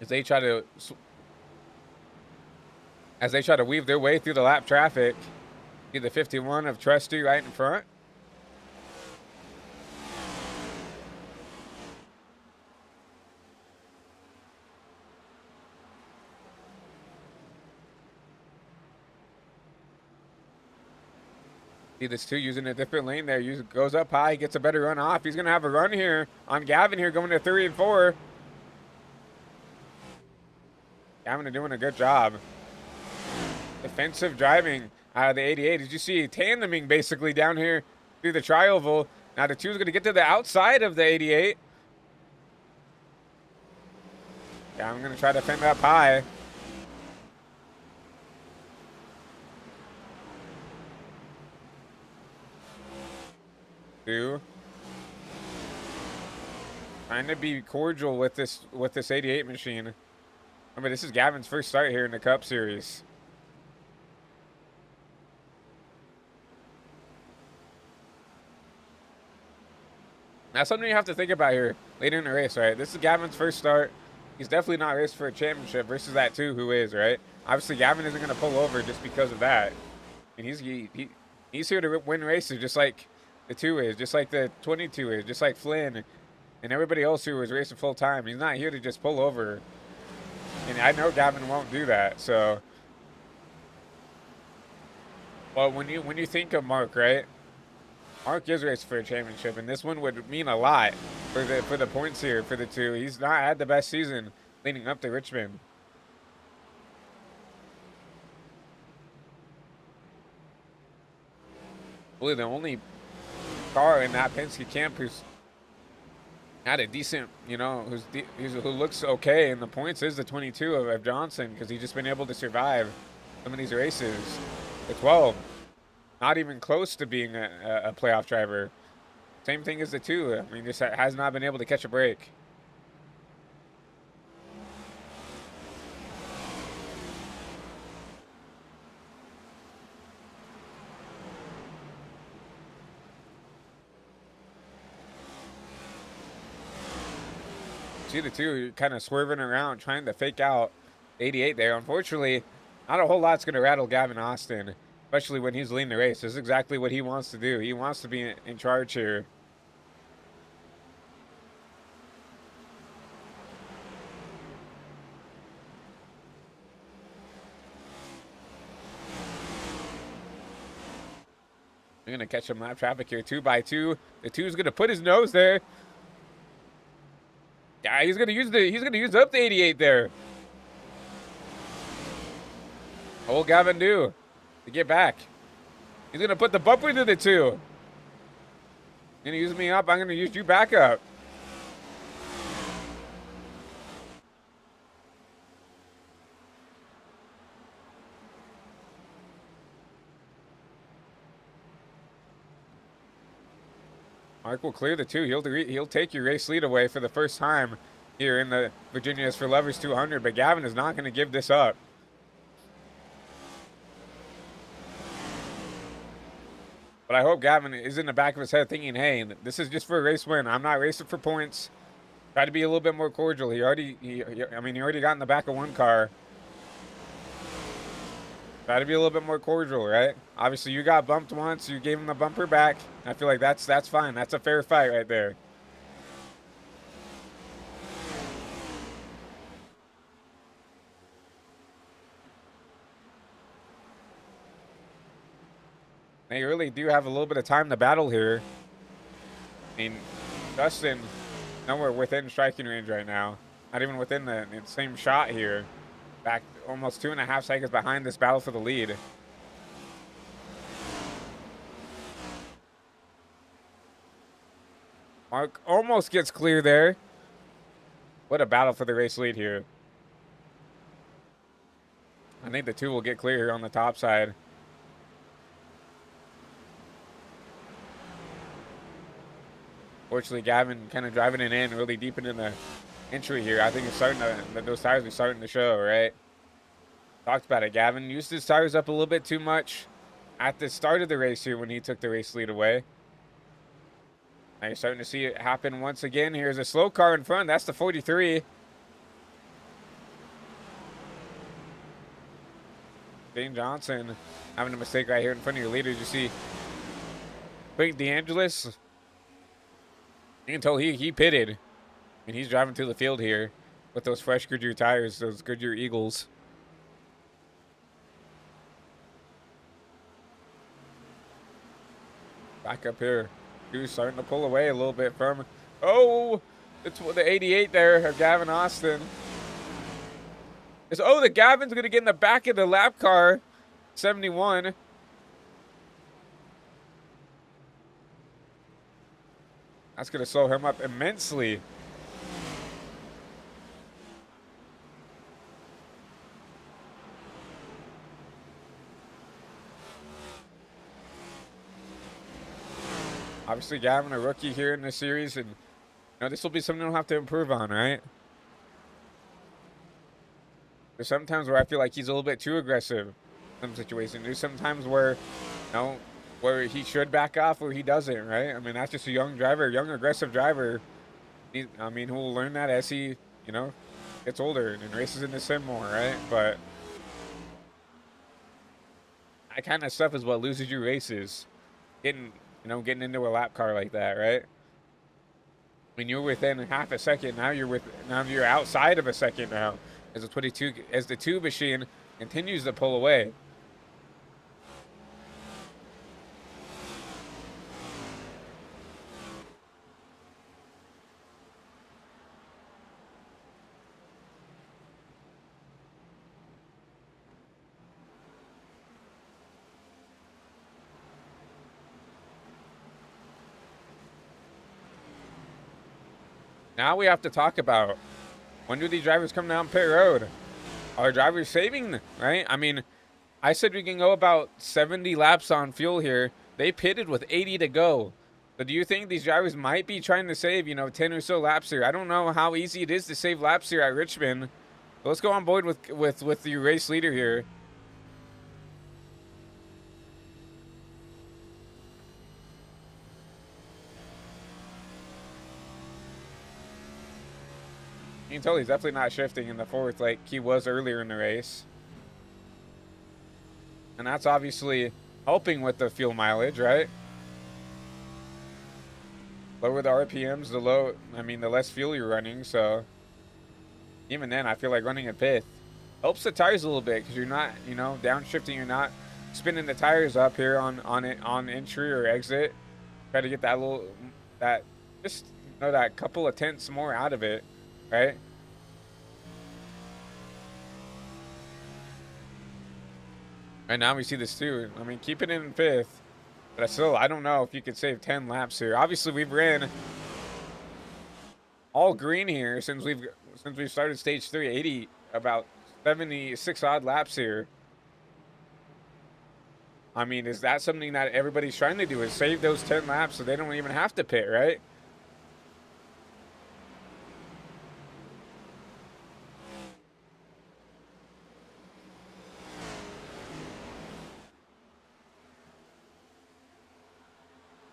as they try to weave their way through the lap traffic. See the 51 of Trusty right in front. See this 2 using a different lane there. Goes up high, gets a better run off. He's going to have a run here on Gavin here, going to 3 and 4. Gavin doing a good job. Defensive driving out of the 88. Did you see tandeming basically down here through the tri-oval? Now the 2 is going to get to the outside of the 88. Yeah, I'm going to try to fend up high. Trying to be cordial with this 88 machine. Remember, this is Gavin's first start here in the Cup Series. That's something you have to think about here later in the race, right? This is Gavin's first start. He's definitely not raced for a championship versus that 2 who is, right? Obviously, Gavin isn't going to pull over just because of that. And he's here to win races just like the 2 is, just like the 22 is, just like Flynn and everybody else who was racing full time. He's not here to just pull over. And I know Gavin won't do that, so. Well, when you think of Mark, right? Mark is racing for a championship, and this one would mean a lot for the points here for the 2. He's not had the best season leading up to Richmond. Really, the only car in that Penske camp who's had a decent, who looks okay in the points is the 22 of Johnson, because he's just been able to survive some of these races. The 12, not even close to being a playoff driver. Same thing as the 2. I mean, just has not been able to catch a break. See the 2 kind of swerving around, trying to fake out 88 there. Unfortunately, not a whole lot's going to rattle Gavin Austin. especially when he's leading the race. This is exactly what he wants to do. He wants to be in charge here. We're going to catch some lap traffic here, 2 by 2. The 2 is going to put his nose there. Yeah, he's going to use up the 88 there. What will Gavin do to get back? He's going to put the bumper to the 2. You're going to use me up. I'm going to use you back up. Mark will clear the 2. He'll take your race lead away for the first time here in the Virginia's for Lovers 200, but Gavin is not going to give this up. But I hope Gavin is in the back of his head thinking, hey, this is just for a race win. I'm not racing for points. Try to be a little bit more cordial. He already got in the back of one car. Try to be a little bit more cordial, right? Obviously, you got bumped once. You gave him the bumper back. I feel like that's fine. That's a fair fight right there. They really do have a little bit of time to battle here. I mean, Dustin, nowhere within striking range right now. Not even within the same shot here. Back almost 2.5 seconds behind this battle for the lead. Mark almost gets clear there. What a battle for the race lead here. I think the 2 will get clear here on the top side. Fortunately, Gavin kind of driving it in really deep into the entry here. I think it's starting to, those tires are starting to show, right? Talked about it. Gavin used his tires up a little bit too much at the start of the race here when he took the race lead away. Now you're starting to see it happen once again. Here's a slow car in front. That's the 43. Dane Johnson having a mistake right here in front of your leaders. You see Frank DeAngelis. You can tell he pitted. And he's driving through the field here with those fresh Goodyear tires, those Goodyear Eagles. Back up here. He's starting to pull away a little bit from. Oh, it's the 88 there of Gavin Austin. The Gavin's going to get in the back of the lap car. 71. That's going to slow him up immensely. Obviously, Gavin, a rookie here in the series, and this will be something he'll have to improve on, right? There's sometimes where I feel like he's a little bit too aggressive in some situations. There's sometimes where, where he should back off or he doesn't, right? I mean, that's just a young driver, young aggressive driver. Who will learn that as he, gets older and races in the sim more, right? But that kind of stuff is what loses you races. Getting into a lap car like that, right? When you're within half a second, now you're outside of a second now. As the 2 machine continues to pull away. Now we have to talk about, when do these drivers come down pit road? Are drivers saving, right? I mean, I said we can go about 70 laps on fuel here. They pitted with 80 to go. So do you think these drivers might be trying to save, 10 or so laps here? I don't know how easy it is to save laps here at Richmond. But let's go on board with the race leader here. You can tell he's definitely not shifting in the 4th like he was earlier in the race. And that's obviously helping with the fuel mileage, right? Lower the RPMs, the less fuel you're running. So even then, I feel like running a fifth helps the tires a little bit because you're not, downshifting. You're not spinning the tires up here on entry or exit. Try to get that just that couple of tenths more out of it, right? And now we see this too. I mean, keep it in fifth, but I don't know if you could save 10 laps here. Obviously, we've ran all green here since we've started stage 3, 80, about 76 odd laps here. I mean, is that something that everybody's trying to do? Is save those 10 laps so they don't even have to pit, right?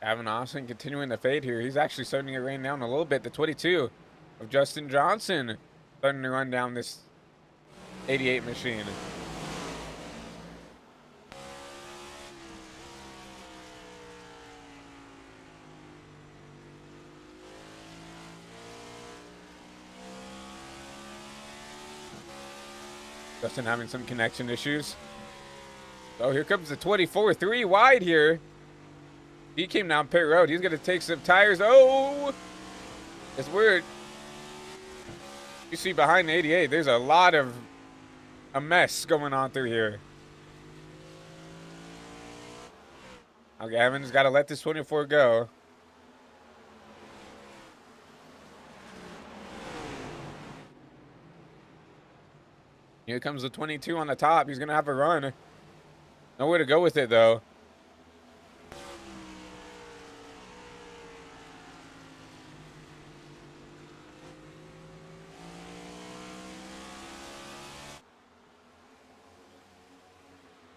Gavin Austin continuing the fade here. He's actually starting to rain down a little bit. The 22 of Justin Johnson starting to run down this 88 machine. Justin having some connection issues. So here comes the 24, 3 wide here. He came down pit road. He's going to take some tires. Oh, it's weird. You see behind the 88, there's a lot of a mess going on through here. Now Gavin's got to let this 24 go. Here comes the 22 on the top. He's going to have a run. Nowhere to go with it, though.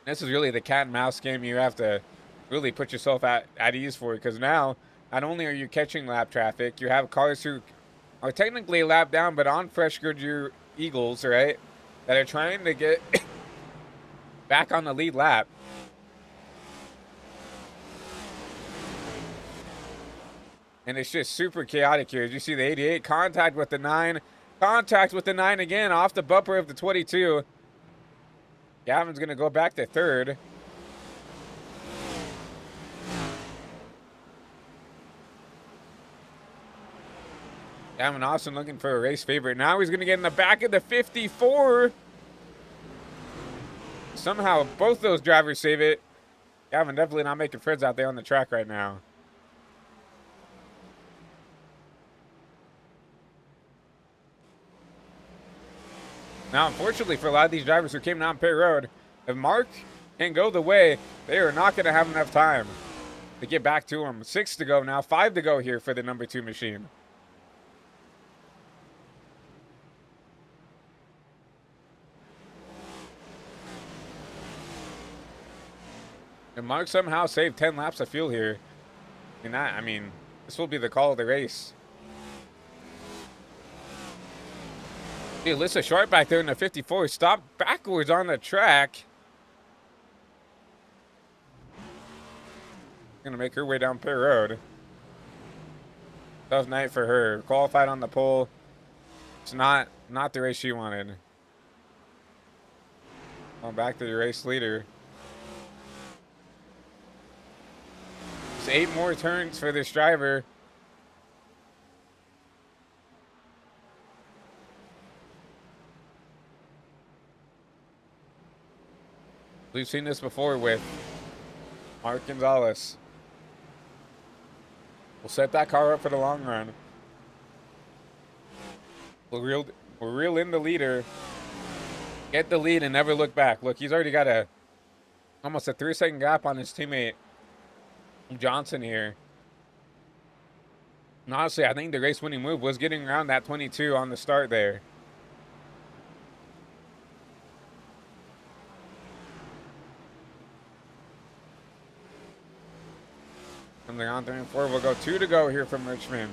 This is really the cat and mouse game you have to really put yourself at ease for, because now not only are you catching lap traffic, you have cars who are technically a lap down, but on fresh Goodyear Eagles, right, that are trying to get back on the lead lap. And it's just super chaotic here. As you see the 88 contact with the 9, contact with the 9 again off the bumper of the 22. Gavin's going to go back to third. Gavin Austin looking for a race favorite. Now he's going to get in the back of the 54. Somehow both those drivers save it. Gavin definitely not making friends out there on the track right now. Now, unfortunately for a lot of these drivers who came down pit road, if Mark can go the way, they are not going to have enough time to get back to him. 6 to go now, 5 to go here for the number 2 machine. And Mark somehow saved 10 laps of fuel here. I mean, this will be the call of the race. Alyssa Sharp back there in the 54 stopped backwards on the track. Gonna make her way down pit road. Tough night for her. Qualified on the pole. It's not the race she wanted. Going back to the race leader. It's 8 more turns for this driver. We've seen this before with Mark Gonzalez. We'll set that car up for the long run. We'll reel in the leader. Get the lead and never look back. Look, he's already got almost a 3-second gap on his teammate Johnson here. And honestly, I think the race-winning move was getting around that 22 on the start there. Coming on 3 and 4, we'll go 2 to go here from Richmond.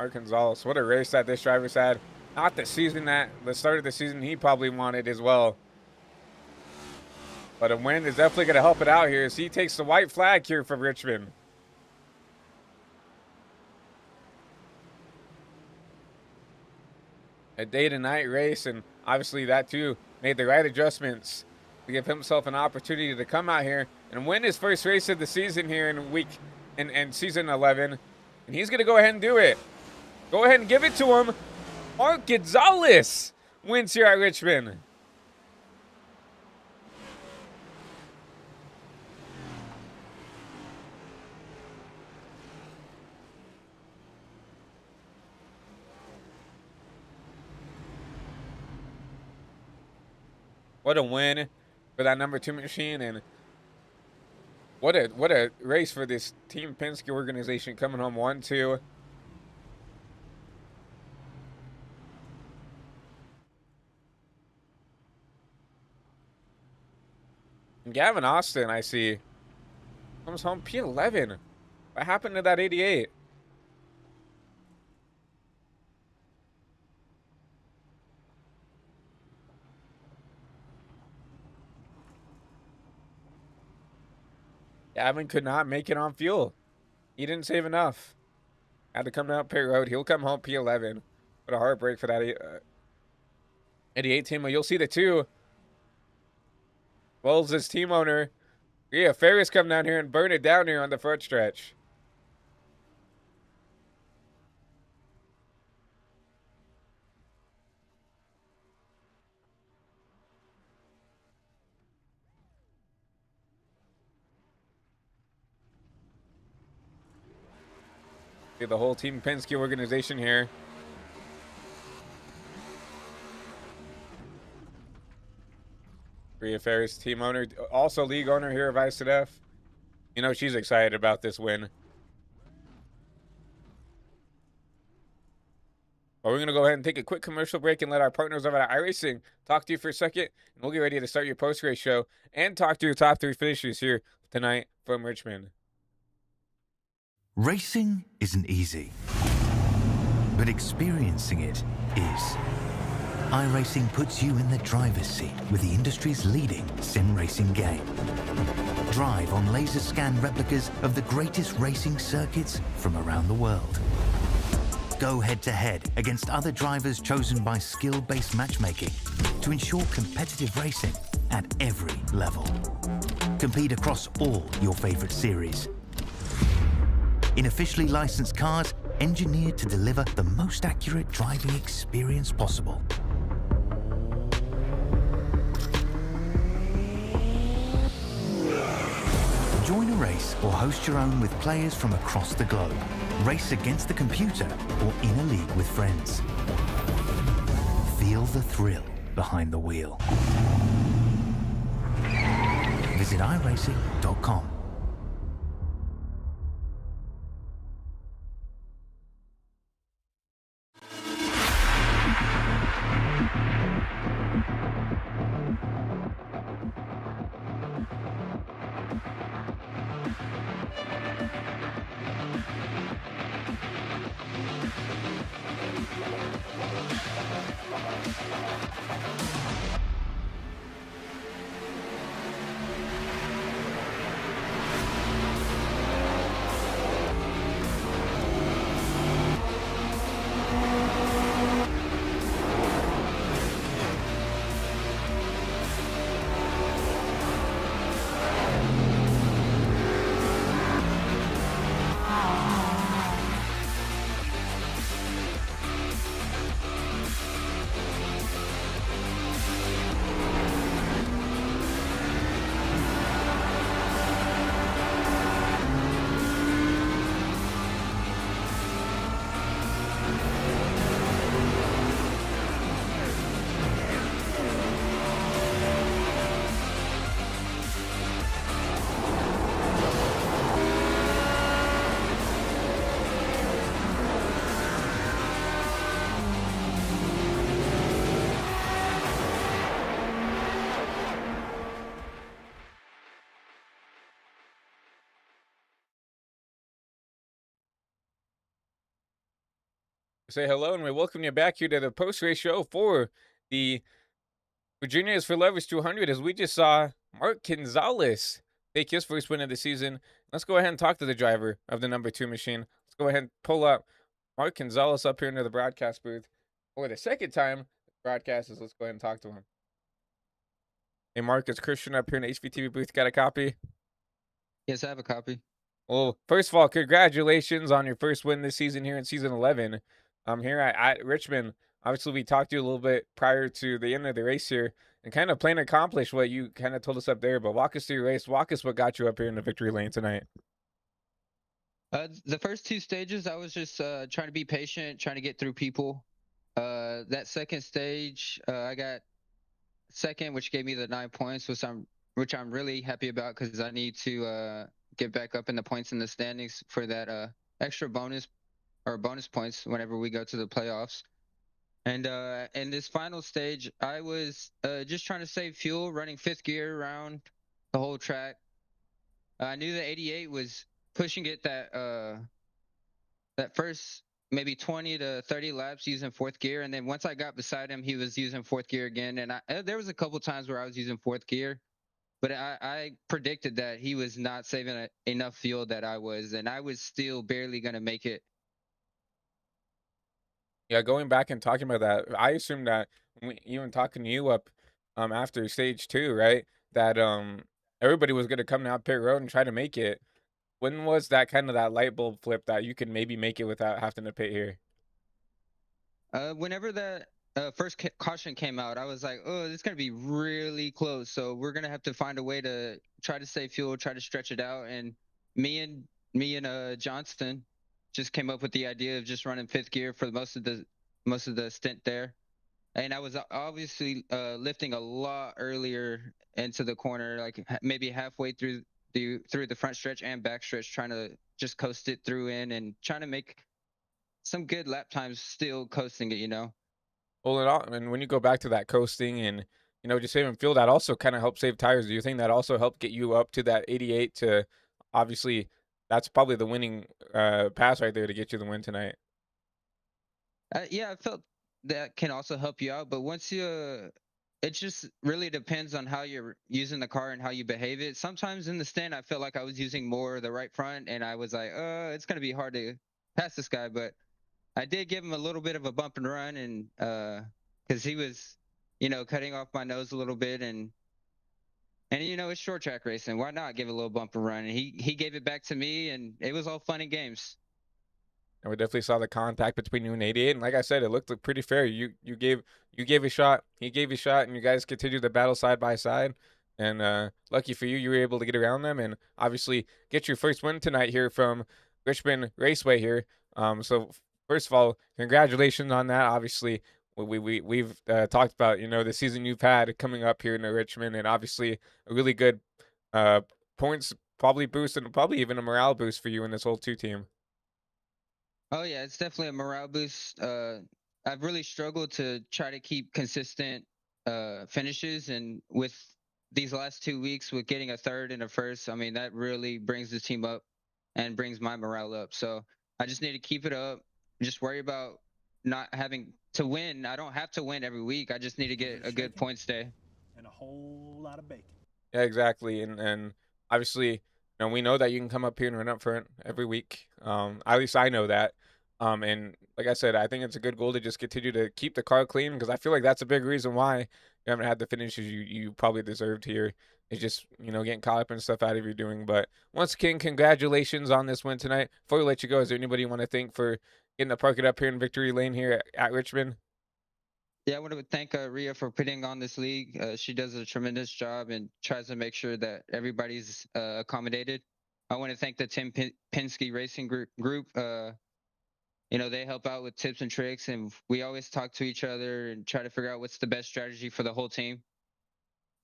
Mark Gonzalez. What a race that this driver's had. Not the start of the season he probably wanted as well. But a win is definitely going to help it out here as he takes the white flag here for Richmond. A day to night race, and obviously that too made the right adjustments to give himself an opportunity to come out here and win his first race of the season here in season 11. And he's going to go ahead and do it. Go ahead and give it to him. Mark Gonzalez wins here at Richmond. What a win for that number 2 machine, and what a race for this Team Penske organization, coming home 1-2. And Gavin Austin, I see, comes home P11. What happened to that 88? Gavin could not make it on fuel. He didn't save enough. Had to come down pit road. He'll come home P11. What a heartbreak for that 88 team. You'll see the 2. Wells, his team owner. Yeah, Ferris come down here and burn it down here on the front stretch. See the whole Team Penske organization here. Rhea Ferris, team owner, also league owner here of iSNF. You know, she's excited about this win. Well, we're going to go ahead and take a quick commercial break and let our partners over at iRacing talk to you for a second. And we'll get ready to start your post-race show and talk to your top 3 finishers here tonight from Richmond. Racing isn't easy, but experiencing it is. iRacing puts you in the driver's seat with the industry's leading sim racing game. Drive on laser scan replicas of the greatest racing circuits from around the world. Go head-to-head against other drivers chosen by skill-based matchmaking to ensure competitive racing at every level. Compete across all your favorite series. In officially licensed cars, engineered to deliver the most accurate driving experience possible. Join a race or host your own with players from across the globe. Race against the computer or in a league with friends. Feel the thrill behind the wheel. Visit iRacing.com. Say hello, and we welcome you back here to the post-race show for the Virginia is for Lovers 200 as we just saw Mark Gonzalez take his first win of the season. Let's go ahead and talk to the driver of the number 2 machine. Let's go ahead and pull up Mark Gonzalez up here into the broadcast booth for the second time. Broadcast is let's go ahead and talk to him. Hey, Mark, it's Christian up here in the HVTV booth. Got a copy? Yes, I have a copy. Well, first of all, congratulations on your first win this season here in season 11. Here at Richmond. Obviously, we talked to you a little bit prior to the end of the race here and kind of plan to accomplish what you kind of told us up there. But walk us through your race. Walk us what got you up here in the victory lane tonight. The first two stages, I was just trying to be patient, trying to get through people. That second stage, I got second, which gave me the 9 points, which I'm really happy about because I need to get back up in the points in the standings for that extra bonus points whenever we go to the playoffs. And in this final stage, I was just trying to save fuel, running fifth gear around the whole track. I knew the 88 was pushing it that first maybe 20 to 30 laps using fourth gear, and then once I got beside him, he was using fourth gear again. And there was a couple times where I was using fourth gear, but I predicted that he was not saving enough fuel that I was, and I was still barely gonna make it. Yeah, going back and talking about that, I assumed that when even talking to you up after stage 2, right? That everybody was gonna come down pit road and try to make it. When was that kind of that light bulb flip that you can maybe make it without having to pit here? Whenever that first caution came out, I was like, oh, this is going to be really close. So we're going to have to find a way to try to save fuel, try to stretch it out. And me and Johnston just came up with the idea of just running fifth gear for most of the stint there. And I was obviously lifting a lot earlier into the corner, like maybe halfway through the front stretch and back stretch, trying to just coast it through in and trying to make some good lap times, still coasting it. Well, it all, and when you go back to that coasting and just saving fuel, that also kind of helps save tires. Do you think that also helped get you up to that 88 to obviously that's probably the winning pass right there to get you the win tonight? Yeah, I felt that can also help you out, but once it just really depends on how you're using the car and how you behave it. Sometimes in the stand, I felt like I was using more the right front, and I was like, it's gonna be hard to pass this guy, but I did give him a little bit of a bump and run, and because he was, cutting off my nose a little bit, and it's short track racing. Why not give a little bump and run? And he gave it back to me, and it was all fun and games. And we definitely saw the contact between you and 88. And like I said, it looked like pretty fair. You gave a shot, he gave a shot, and you guys continued the battle side by side. And lucky for you, you were able to get around them and obviously get your first win tonight here from Richmond Raceway here. So first of all, congratulations on that. Obviously, we've talked about the season you've had coming up here in Richmond, and obviously a really good uh points probably boost and probably even a morale boost for you and this whole 2 team. Oh yeah, it's definitely a morale boost. I've really struggled to try to keep consistent finishes, and with these last 2 weeks, with getting a third and a first, I mean that really brings the team up and brings my morale up. So I just need to keep it up. Just worry about not having to win. I don't have to win every week. I just need to get a good points day. And a whole lot of bacon. Yeah, exactly. And obviously, we know that you can come up here and run up front every week. At least I know that. And like I said, I think it's a good goal to just continue to keep the car clean because I feel like that's a big reason why you haven't had the finishes you probably deserved here. It's just, getting caught up in stuff out of your doing. But once again, congratulations on this win tonight. Before we let you go, is there anybody you want to thank for getting to park it up here in Victory Lane here at Richmond? Yeah, I want to thank Ria for putting on this league. She does a tremendous job and tries to make sure that everybody's accommodated. I want to thank the Tim Penske Racing Group. They help out with tips and tricks, and we always talk to each other and try to figure out what's the best strategy for the whole team.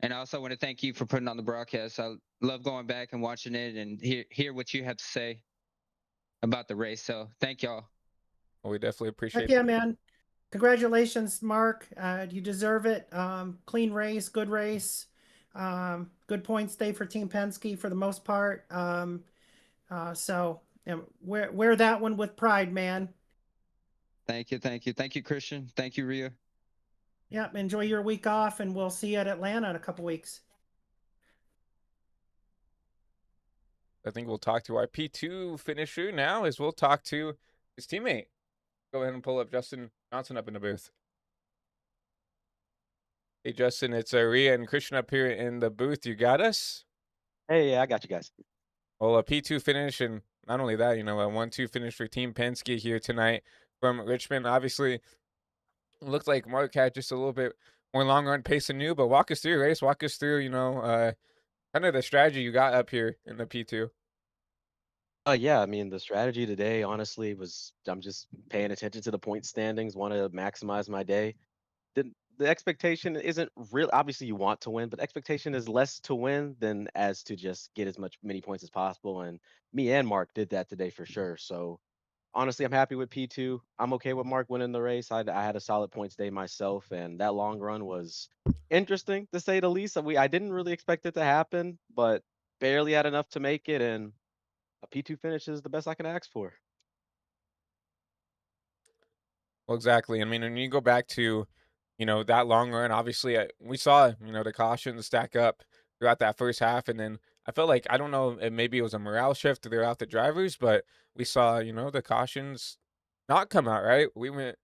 And I also want to thank you for putting on the broadcast. I love going back and watching it and hear what you have to say about the race. So thank y'all. Well, we definitely appreciate Heck it. yeah, man. Congratulations, Mark. You deserve it. Clean race, good race. Good points day for Team Penske for the most part. So wear that one with pride, man. Thank you, thank you, thank you, Christian. Thank you, Ria. Yep. Enjoy your week off, and we'll see you at Atlanta in a couple weeks. I think we'll talk to our P2 finisher now, as we'll talk to his teammate. Go ahead and pull up Justin Johnson up in the booth. Hey, Justin, it's Rhea and Christian up here in the booth. You got us? Hey, yeah, I got you guys. Well, a P2 finish, and not only that, a 1-2 finish for Team Penske here tonight from Richmond. Obviously, it looked like Mark had just a little bit more long run pace than you, but walk us through your race. Walk us through, kind of the strategy you got up here in the P2. Yeah, I mean, the strategy today, honestly, was I'm just paying attention to the point standings, want to maximize my day. The expectation isn't real. Obviously, you want to win, but expectation is less to win than as to just get as many points as possible. And me and Mark did that today for sure. So honestly, I'm happy with P2. I'm okay with Mark winning the race. I had a solid points day myself, and that long run was interesting to say the least. I didn't really expect it to happen, but barely had enough to make it, and a P2 finish is the best I can ask for. Well, exactly. I mean, when you go back to, that long run, obviously, we saw, the cautions stack up throughout that first half. And then I felt like, I don't know, maybe it was a morale shift throughout the drivers, but we saw, the cautions not come out, right? We went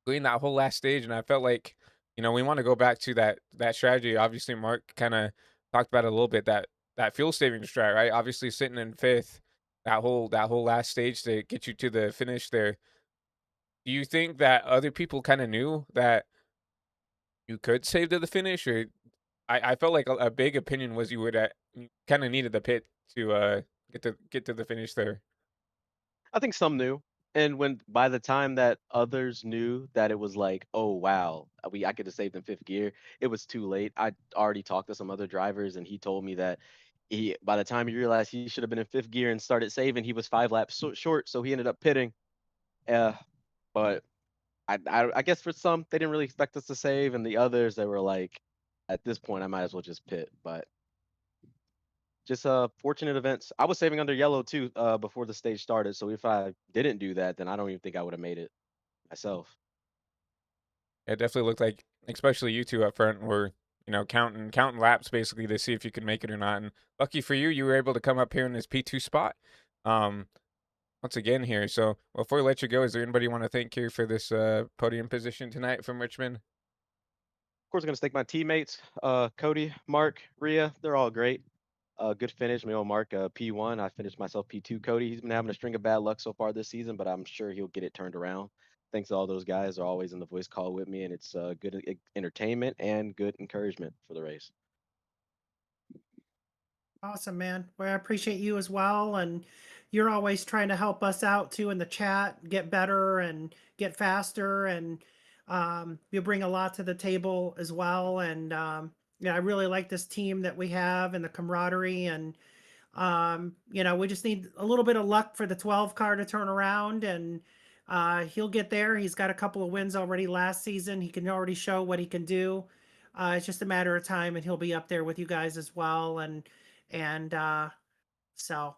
clean that whole last stage. And I felt like, we want to go back to that strategy. Obviously, Mark kind of talked about it a little bit, that fuel saving strat, right? Obviously, sitting in fifth, that whole last stage to get you to the finish there. Do you think that other people kinda knew that you could save to the finish? Or I felt like a big opinion was you kinda needed the pit to, get to the finish there. I think some knew. And when by the time that others knew that it was like, oh wow, I could have saved in fifth gear, it was too late. I already talked to some other drivers, and he told me that by the time he realized he should have been in fifth gear and started saving, he was 5 laps short, so he ended up pitting. Uh, but I guess for some they didn't really expect us to save, and the others they were like, at this point I might as well just pit. But just fortunate events. I was saving under yellow too before the stage started, so if I didn't do that, then I don't even think I would have made it myself. It definitely looked like, especially you 2 up front were, counting laps basically to see if you could make it or not, and lucky for you, you were able to come up here in this P2 spot, um, once again here. So before we let you go, is there anybody you wanna thank here for this, podium position tonight from Richmond? Of course, I'm gonna thank my teammates, Cody, Mark, Ria. They're all great. Good finish. My old Mark, P1. I finished myself P2. Cody, he's been having a string of bad luck so far this season, but I'm sure he'll get it turned around. Thanks to all those guys. They're always in the voice call with me, and it's good entertainment and good encouragement for the race. Awesome, man. Well, I appreciate you as well. And you're always trying to help us out too in the chat, get better and get faster. And you bring a lot to the table as well. And yeah, I really like this team that we have and the camaraderie. And we just need a little bit of luck for the 12 car to turn around. And he'll get there. He's got a couple of wins already last season. He can already show what he can do. It's just a matter of time, and he'll be up there with you guys as well. And so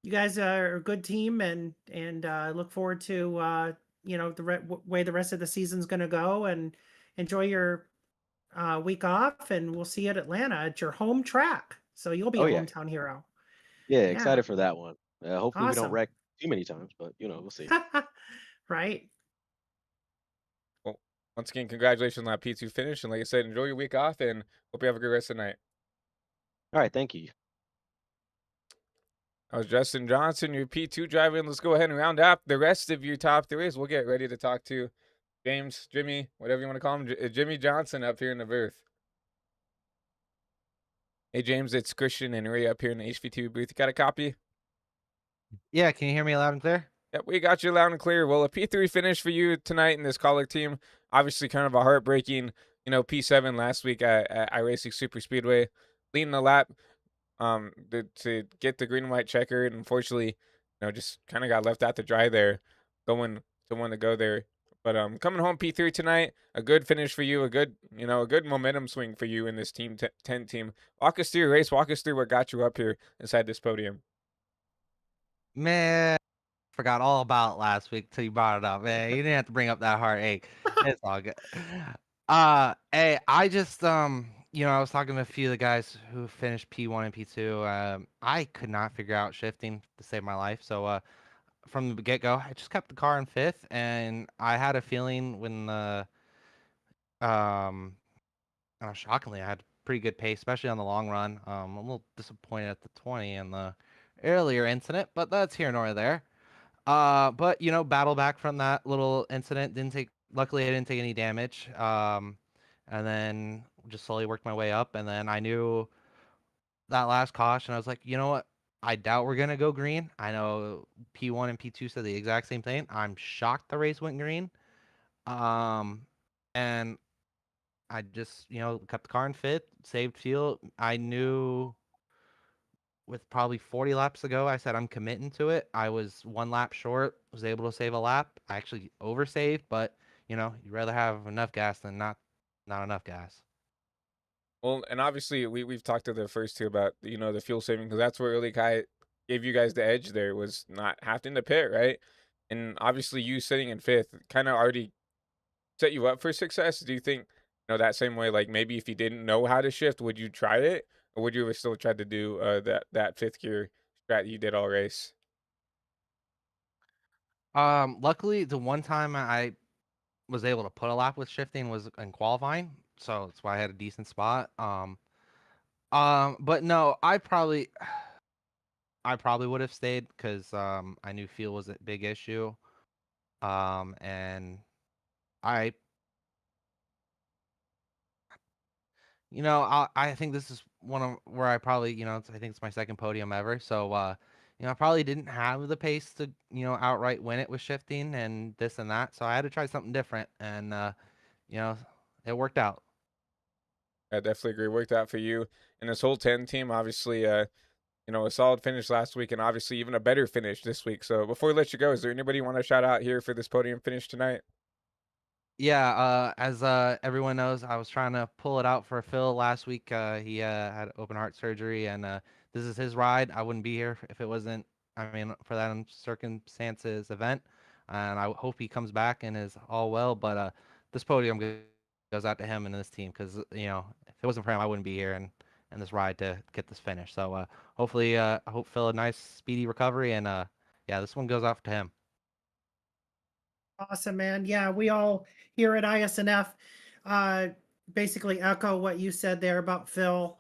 you guys are a good team, and I look forward to way the rest of the season's going to go. And enjoy your week off, and we'll see you at Atlanta at your home track. So you'll be Oh a yeah, hometown hero. yeah, Yeah, excited for that one. Hopefully we don't awesome. wreck too many times, but we'll see. Right. Well, once again, congratulations on that P2 finish, and like I said, enjoy your week off, and hope you have a good rest of the night. All right, thank you. I was Justin Johnson, your P2 driver, and let's go ahead and round up the rest of your top threes. We'll get ready to talk to James, Jimmy, whatever you want to call him, Jimmy Johnson up here in the booth. Hey, James, it's Christian and Ray up here in the HV2 booth. You got a copy? Yeah, can you hear me loud and clear? Yep, we got you loud and clear. Well, a P3 finish for you tonight in this collar team. Obviously, kind of a heartbreaking, P7 last week at iRacing Super Speedway. Leading the lap, to get the green and white checker, and unfortunately, just kind of got left out to dry there, going to want to go there. But coming home P3 tonight, a good finish for you, a good momentum swing for you in this team 10 team. Walk us through your race. Walk us through what got you up here inside this podium. Man, forgot all about last week till you brought it up. Man, you didn't have to bring up that heartache. It's all good. Hey, I just I was talking to a few of the guys who finished P1 and P2. I could not figure out shifting to save my life. So from the get-go, I just kept the car in fifth, and I had a feeling when the um shockingly, I had pretty good pace, especially on the long run. I'm a little disappointed at the 20 and the earlier incident, but that's here nor there. But battle back from that little incident. Didn't take. Luckily, I didn't take any damage. And then just slowly worked my way up. And then I knew that last caution. I was like, you know what? I doubt we're gonna go green. I know P1 and P2 said the exact same thing. I'm shocked the race went green. Um, and I just, kept the car in fifth, saved fuel. I knew with probably 40 laps ago, I said I'm committing to it. I was one lap short, was able to save a lap. I actually oversaved, but you'd rather have enough gas than not enough gas. Well, and obviously we've talked to the first two about the fuel saving because that's what really gave you guys the edge there was not having to pit, right? And obviously you sitting in fifth kind of already set you up for success. Do you think that same way? Like maybe if you didn't know how to shift, would you try it, or would you have still tried to do that fifth gear strat you did all race? Luckily, the one time I was able to put a lap with shifting was in qualifying, so that's why I had a decent spot. But no, I probably would have stayed because I knew fuel was a big issue. And I I think this is one of where I probably, I think it's my second podium ever. So, I probably didn't have the pace to, outright win it with shifting and this and that. So I had to try something different, and you know, it worked out. I definitely agree. Worked out for you and this whole 10 team. Obviously, a solid finish last week, and obviously even a better finish this week. So before we let you go, is there anybody you want to shout out here for this podium finish tonight? Yeah, as everyone knows, I was trying to pull it out for Phil last week. He had open heart surgery, and this is his ride. I wouldn't be here if it wasn't, I mean, for that circumstances event. And I hope he comes back and is all well. But this podium goes out to him and this team because if it wasn't for him, I wouldn't be here and this ride to get this finish. So hopefully, I hope Phil a nice speedy recovery, and yeah, this one goes off to him. Awesome, man. Yeah, we all here at iSNF uh, basically echo what you said there about Phil.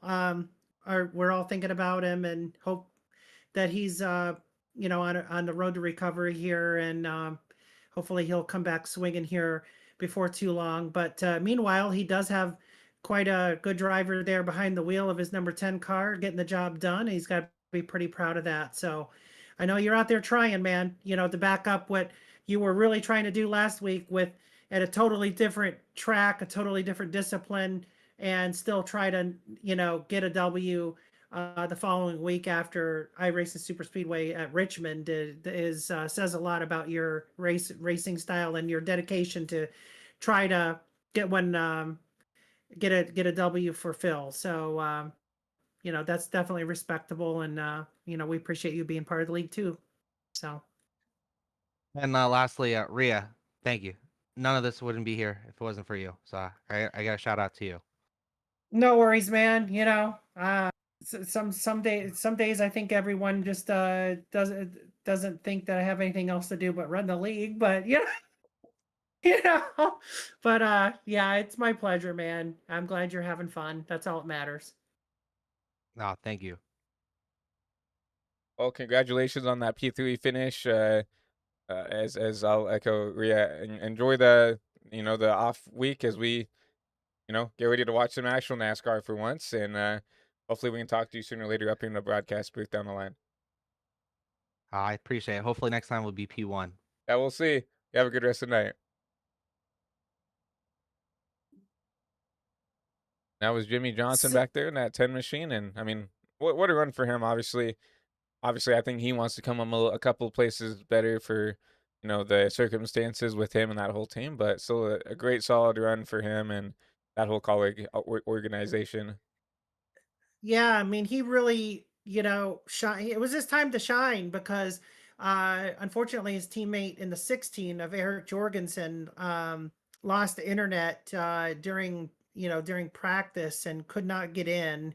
We're all thinking about him and hope that he's on the road to recovery here, and hopefully he'll come back swinging here before too long. But meanwhile, he does have quite a good driver there behind the wheel of his number 10 car, getting the job done. He's got to be pretty proud of that. So I know you're out there trying, man. To back up what you were really trying to do last week with at a totally different track, a totally different discipline, and still try to get a W the following week after I raced the super speedway at Richmond is says a lot about your racing style and your dedication to try to get one get a W for Phil. So that's definitely respectable, and we appreciate you being part of the league too. So And lastly, Ria, thank you. None of this wouldn't be here if it wasn't for you. So I got a shout out to you. no worries, man. Some days I think everyone just doesn't think that I have anything else to do but run the league. But you know. But yeah, it's my pleasure, man. I'm glad you're having fun. That's all that matters. No, thank you. Well, congratulations on that P3 finish. As I'll echo Ria, enjoy the off week as we get ready to watch some actual NASCAR for once, and hopefully we can talk to you sooner or later up in the broadcast booth down the line. I appreciate it. Hopefully next time will be P1. Yeah, we'll see. You have a good rest of the night. That was Jimmy Johnson back there in that 10 machine, and I mean, what a run for him. Obviously, I think he wants to come a couple of places better for the circumstances with him and that whole team, but still a great solid run for him and that whole colleague organization. Yeah, I mean, he really, shine. It was his time to shine because Unfortunately, his teammate in the 16 of Eric Jorgensen lost the internet during practice and could not get in.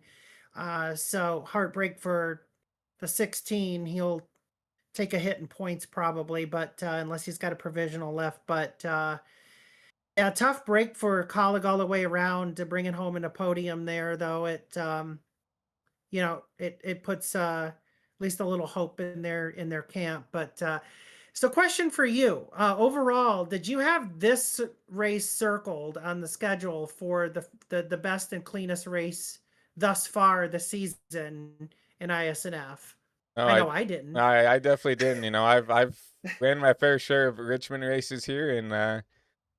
So heartbreak for the 16. He'll take a hit in points probably, but unless he's got a provisional left. But yeah, tough break for Colleague all the way around to bring it home in a podium there, though. It puts at least a little hope in their camp. But so question for you. Overall, did you have this race circled on the schedule for the best and cleanest race thus far this season in ISNF? No, I know I didn't. I definitely didn't. I've ran my fair share of Richmond races here, and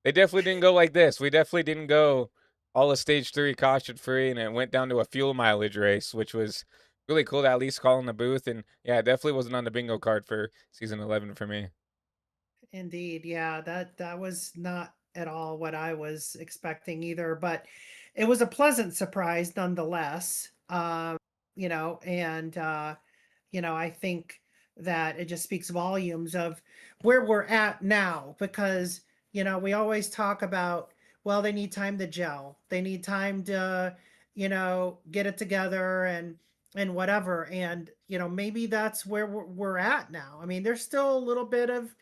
they definitely didn't go like this. We definitely didn't go all of stage 3 caution free, and it went down to a fuel mileage race, which was really cool to at least call in the booth. And yeah, it definitely wasn't on the bingo card for season 11 for me. Indeed, yeah, that was not at all what I was expecting either, but it was a pleasant surprise nonetheless. And I think that it just speaks volumes of where we're at now because, we always talk about, well, they need time to gel. They need time to, get it together and whatever. And, maybe that's where we're at now. I mean, there's still a little bit of,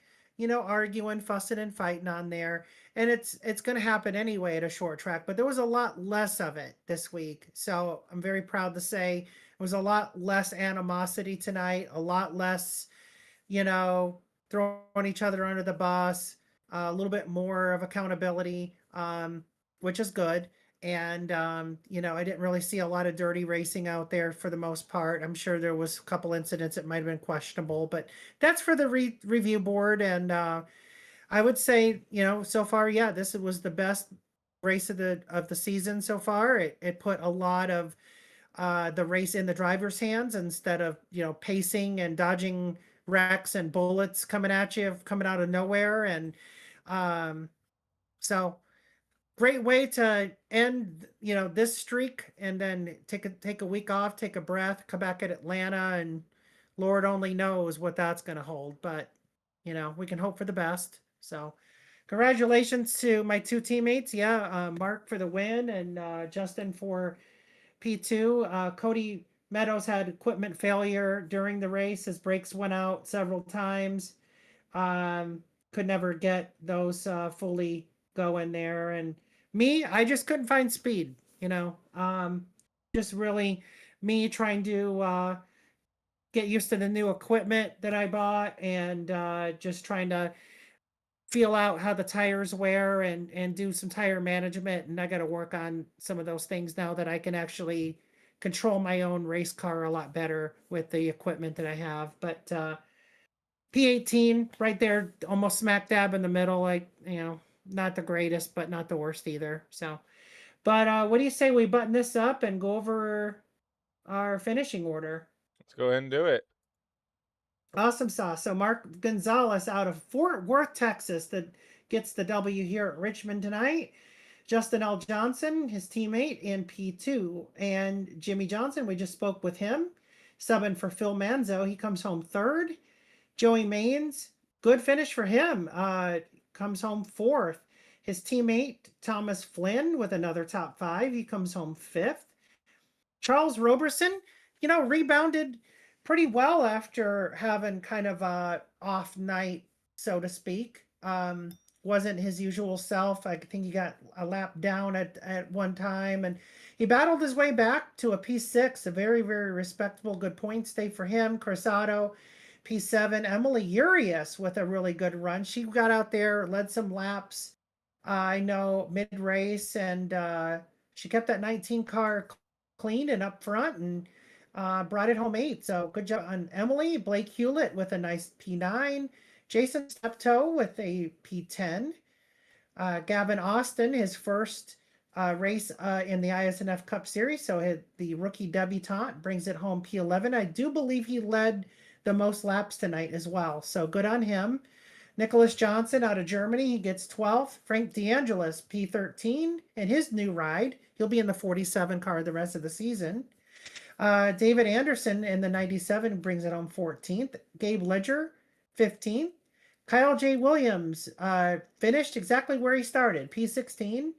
arguing, fussing and fighting on there. And it's going to happen anyway at a short track, but there was a lot less of it this week. So I'm very proud to say it was a lot less animosity tonight, a lot less, throwing each other under the bus, a little bit more of accountability, which is good. And, I didn't really see a lot of dirty racing out there for the most part. I'm sure there was a couple incidents that might have been questionable, but that's for the review board. And I would say, so far, yeah, this was the best race of the season so far. It put a lot of the race in the driver's hands instead of pacing and dodging wrecks and bullets coming at you, coming out of nowhere. And so great way to end this streak and then take a week off, take a breath, come back at Atlanta, and Lord only knows what that's going to hold, but we can hope for the best. So congratulations to my two teammates. Yeah, Mark for the win and Justin for P2. Cody Meadows had equipment failure during the race. His brakes went out several times. Could never get those fully going there. And me, I just couldn't find speed, just really me trying to get used to the new equipment that I bought and just trying to feel out how the tires wear and do some tire management. And I got to work on some of those things now that I can actually control my own race car a lot better with the equipment that I have. But P18 right there, almost smack dab in the middle, like, not the greatest, but not the worst either. So, but what do you say we button this up and go over our finishing order? Let's go ahead and do it. Awesome sauce. So Mark Gonzalez out of Fort Worth, Texas, that gets the W here at Richmond tonight. Justin L. Johnson, his teammate in P2, and Jimmy Johnson, we just spoke with him, subbing for Phil Manzo. He comes home third. Joey Maines, good finish for him. Comes home fourth. His teammate Thomas Flynn with another top 5. He comes home fifth. Charles Roberson, rebounded pretty well after having kind of a off night, so to speak. Wasn't his usual self. I think he got a lap down at one time, and he battled his way back to a P6, a very, very respectable, good point stay for him. Cruzado, P7. Emily Urias with a really good run. She got out there, led some laps, I know, mid-race, and she kept that 19 car clean and up front and brought it home 8th. So good job on Emily. Blake Hewlett with a nice P9. Jason Steptoe with a P10. Gavin Austin, his first race in the ISNF Cup Series. So the rookie debutante brings it home P11. I do believe he led the most laps tonight as well. So good on him. Nicholas Johnson out of Germany, he gets 12th. Frank DeAngelis, P13, and his new ride. He'll be in the 47 car the rest of the season. David Anderson in the 97 brings it home 14th. Gabe Ledger 15th. Kyle J. Williams finished exactly where he started, P16.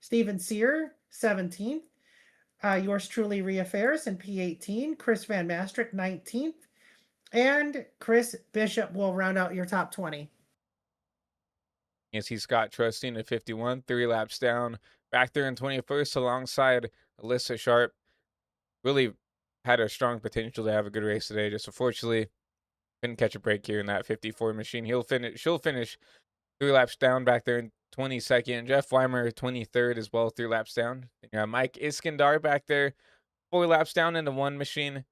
Steven Sear, 17th. Yours truly, Rhea Ferris, in P18. Chris Van Mastrick, 19th. And Chris Bishop will round out your top 20. Yes, he's Scott Trusting at 51, 3 laps down. Back there in 21st alongside Alyssa Sharp. Really had a strong potential to have a good race today. Just unfortunately couldn't catch a break here in that 54 machine. She'll finish 3 laps down back there in 22nd. Jeff Weimer 23rd as well, 3 laps down. Mike Iskandar back there, 4 laps down in the 1 machine.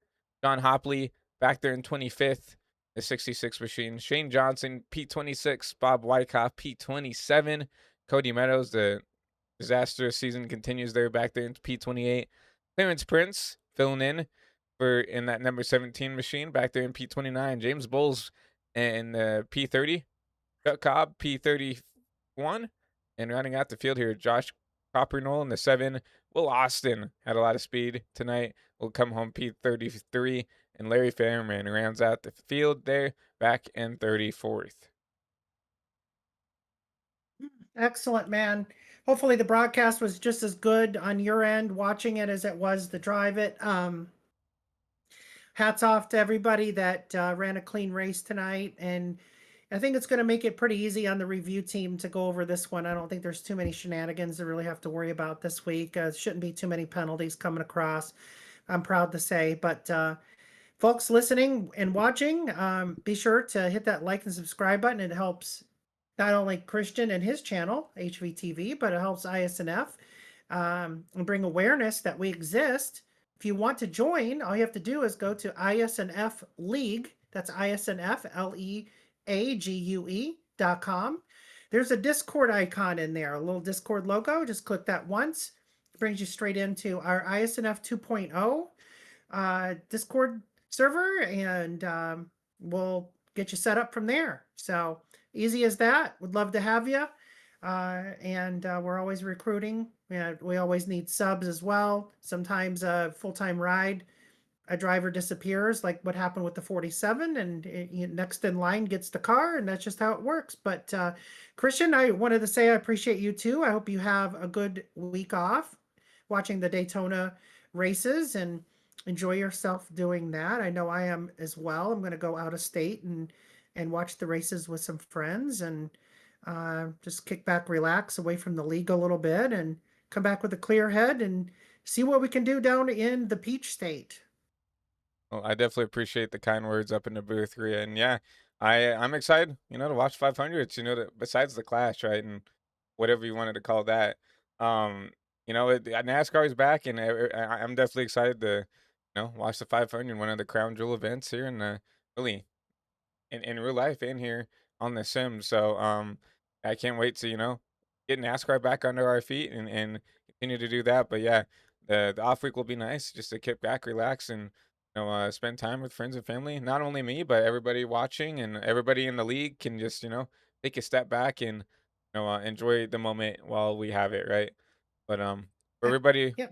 John Hopley back there in 25th, the 66 machine. Shane Johnson P26, Bob Wyckoff P27, Cody Meadows, the disastrous season continues there back there in P28. Clarence Prince filling in in that number 17 machine back there in P29. James Bowles in the P30. Chuck Cobb P31. And rounding out the field here, Josh Coppernol in the 7. Will Austin had a lot of speed tonight. Will come home P33. And Larry Fairman rounds out the field there back in 34th. Excellent, man. Hopefully the broadcast was just as good on your end watching it as it was to drive it. Hats off to everybody that ran a clean race tonight. And I think it's going to make it pretty easy on the review team to go over this one. I don't think there's too many shenanigans to really have to worry about this week. Shouldn't be too many penalties coming across, I'm proud to say. But folks listening and watching, be sure to hit that like and subscribe button. It helps not only Christian and his channel, HVTV, but it helps iSNF and bring awareness that we exist. If you want to join, all you have to do is go to iSNF League. That's ISNFLEAGUE.com. There's a Discord icon in there, a little Discord logo. Just click that once. It brings you straight into our iSNF 2.0 Discord server, and we'll get you set up from there. So easy as that. Would love to have you. And we're always recruiting. We always need subs as well. Sometimes a full-time ride, a driver disappears, like what happened with the 47, and next in line gets the car, and that's just how it works. But Christian, I wanted to say I appreciate you too. I hope you have a good week off watching the Daytona races and enjoy yourself doing that. I know I am as well. I'm going to go out of state and watch the races with some friends and just kick back, relax away from the league a little bit, and come back with a clear head and see what we can do down in the Peach State. Well, I definitely appreciate the kind words up in the booth, Rhea. And yeah, I'm excited, to watch 500s, besides the Clash, right? And whatever you wanted to call that. NASCAR is back, and I'm definitely excited to, watch the 500, one of the crown jewel events here in the really in real life and here on the sim. So I can't wait to, get NASCAR back under our feet and continue to do that. But yeah, the off week will be nice just to kick back, relax, and spend time with friends and family. Not only me, but everybody watching and everybody in the league can just, take a step back and enjoy the moment while we have it, right? But for everybody Yeah.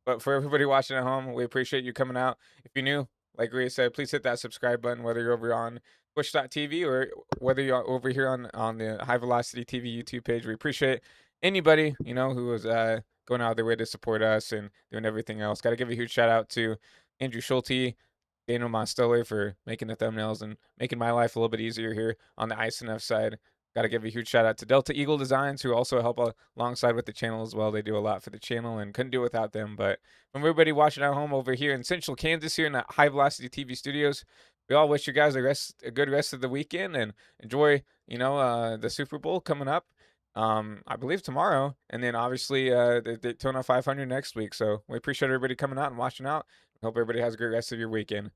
but for everybody watching at home, we appreciate you coming out. If you're new, like Rhea said, please hit that subscribe button, whether you're over on Twitch.tv or whether you're over here on the High Velocity TV YouTube page. We appreciate anybody, who was going out of their way to support us and doing everything else. Got to give a huge shout out to Andrew Schulte, Daniel Mosteller for making the thumbnails and making my life a little bit easier here on the iSNF side. Got to give a huge shout out to Delta Eagle Designs, who also help alongside with the channel as well. They do a lot for the channel and couldn't do it without them. But from everybody watching at home over here in Central Kansas, here in the High Velocity TV studios, we all wish you guys a good rest of the weekend and enjoy, the Super Bowl coming up. I believe tomorrow, and then obviously the Daytona 500 next week. So we appreciate everybody coming out and watching out. Hope everybody has a great rest of your weekend.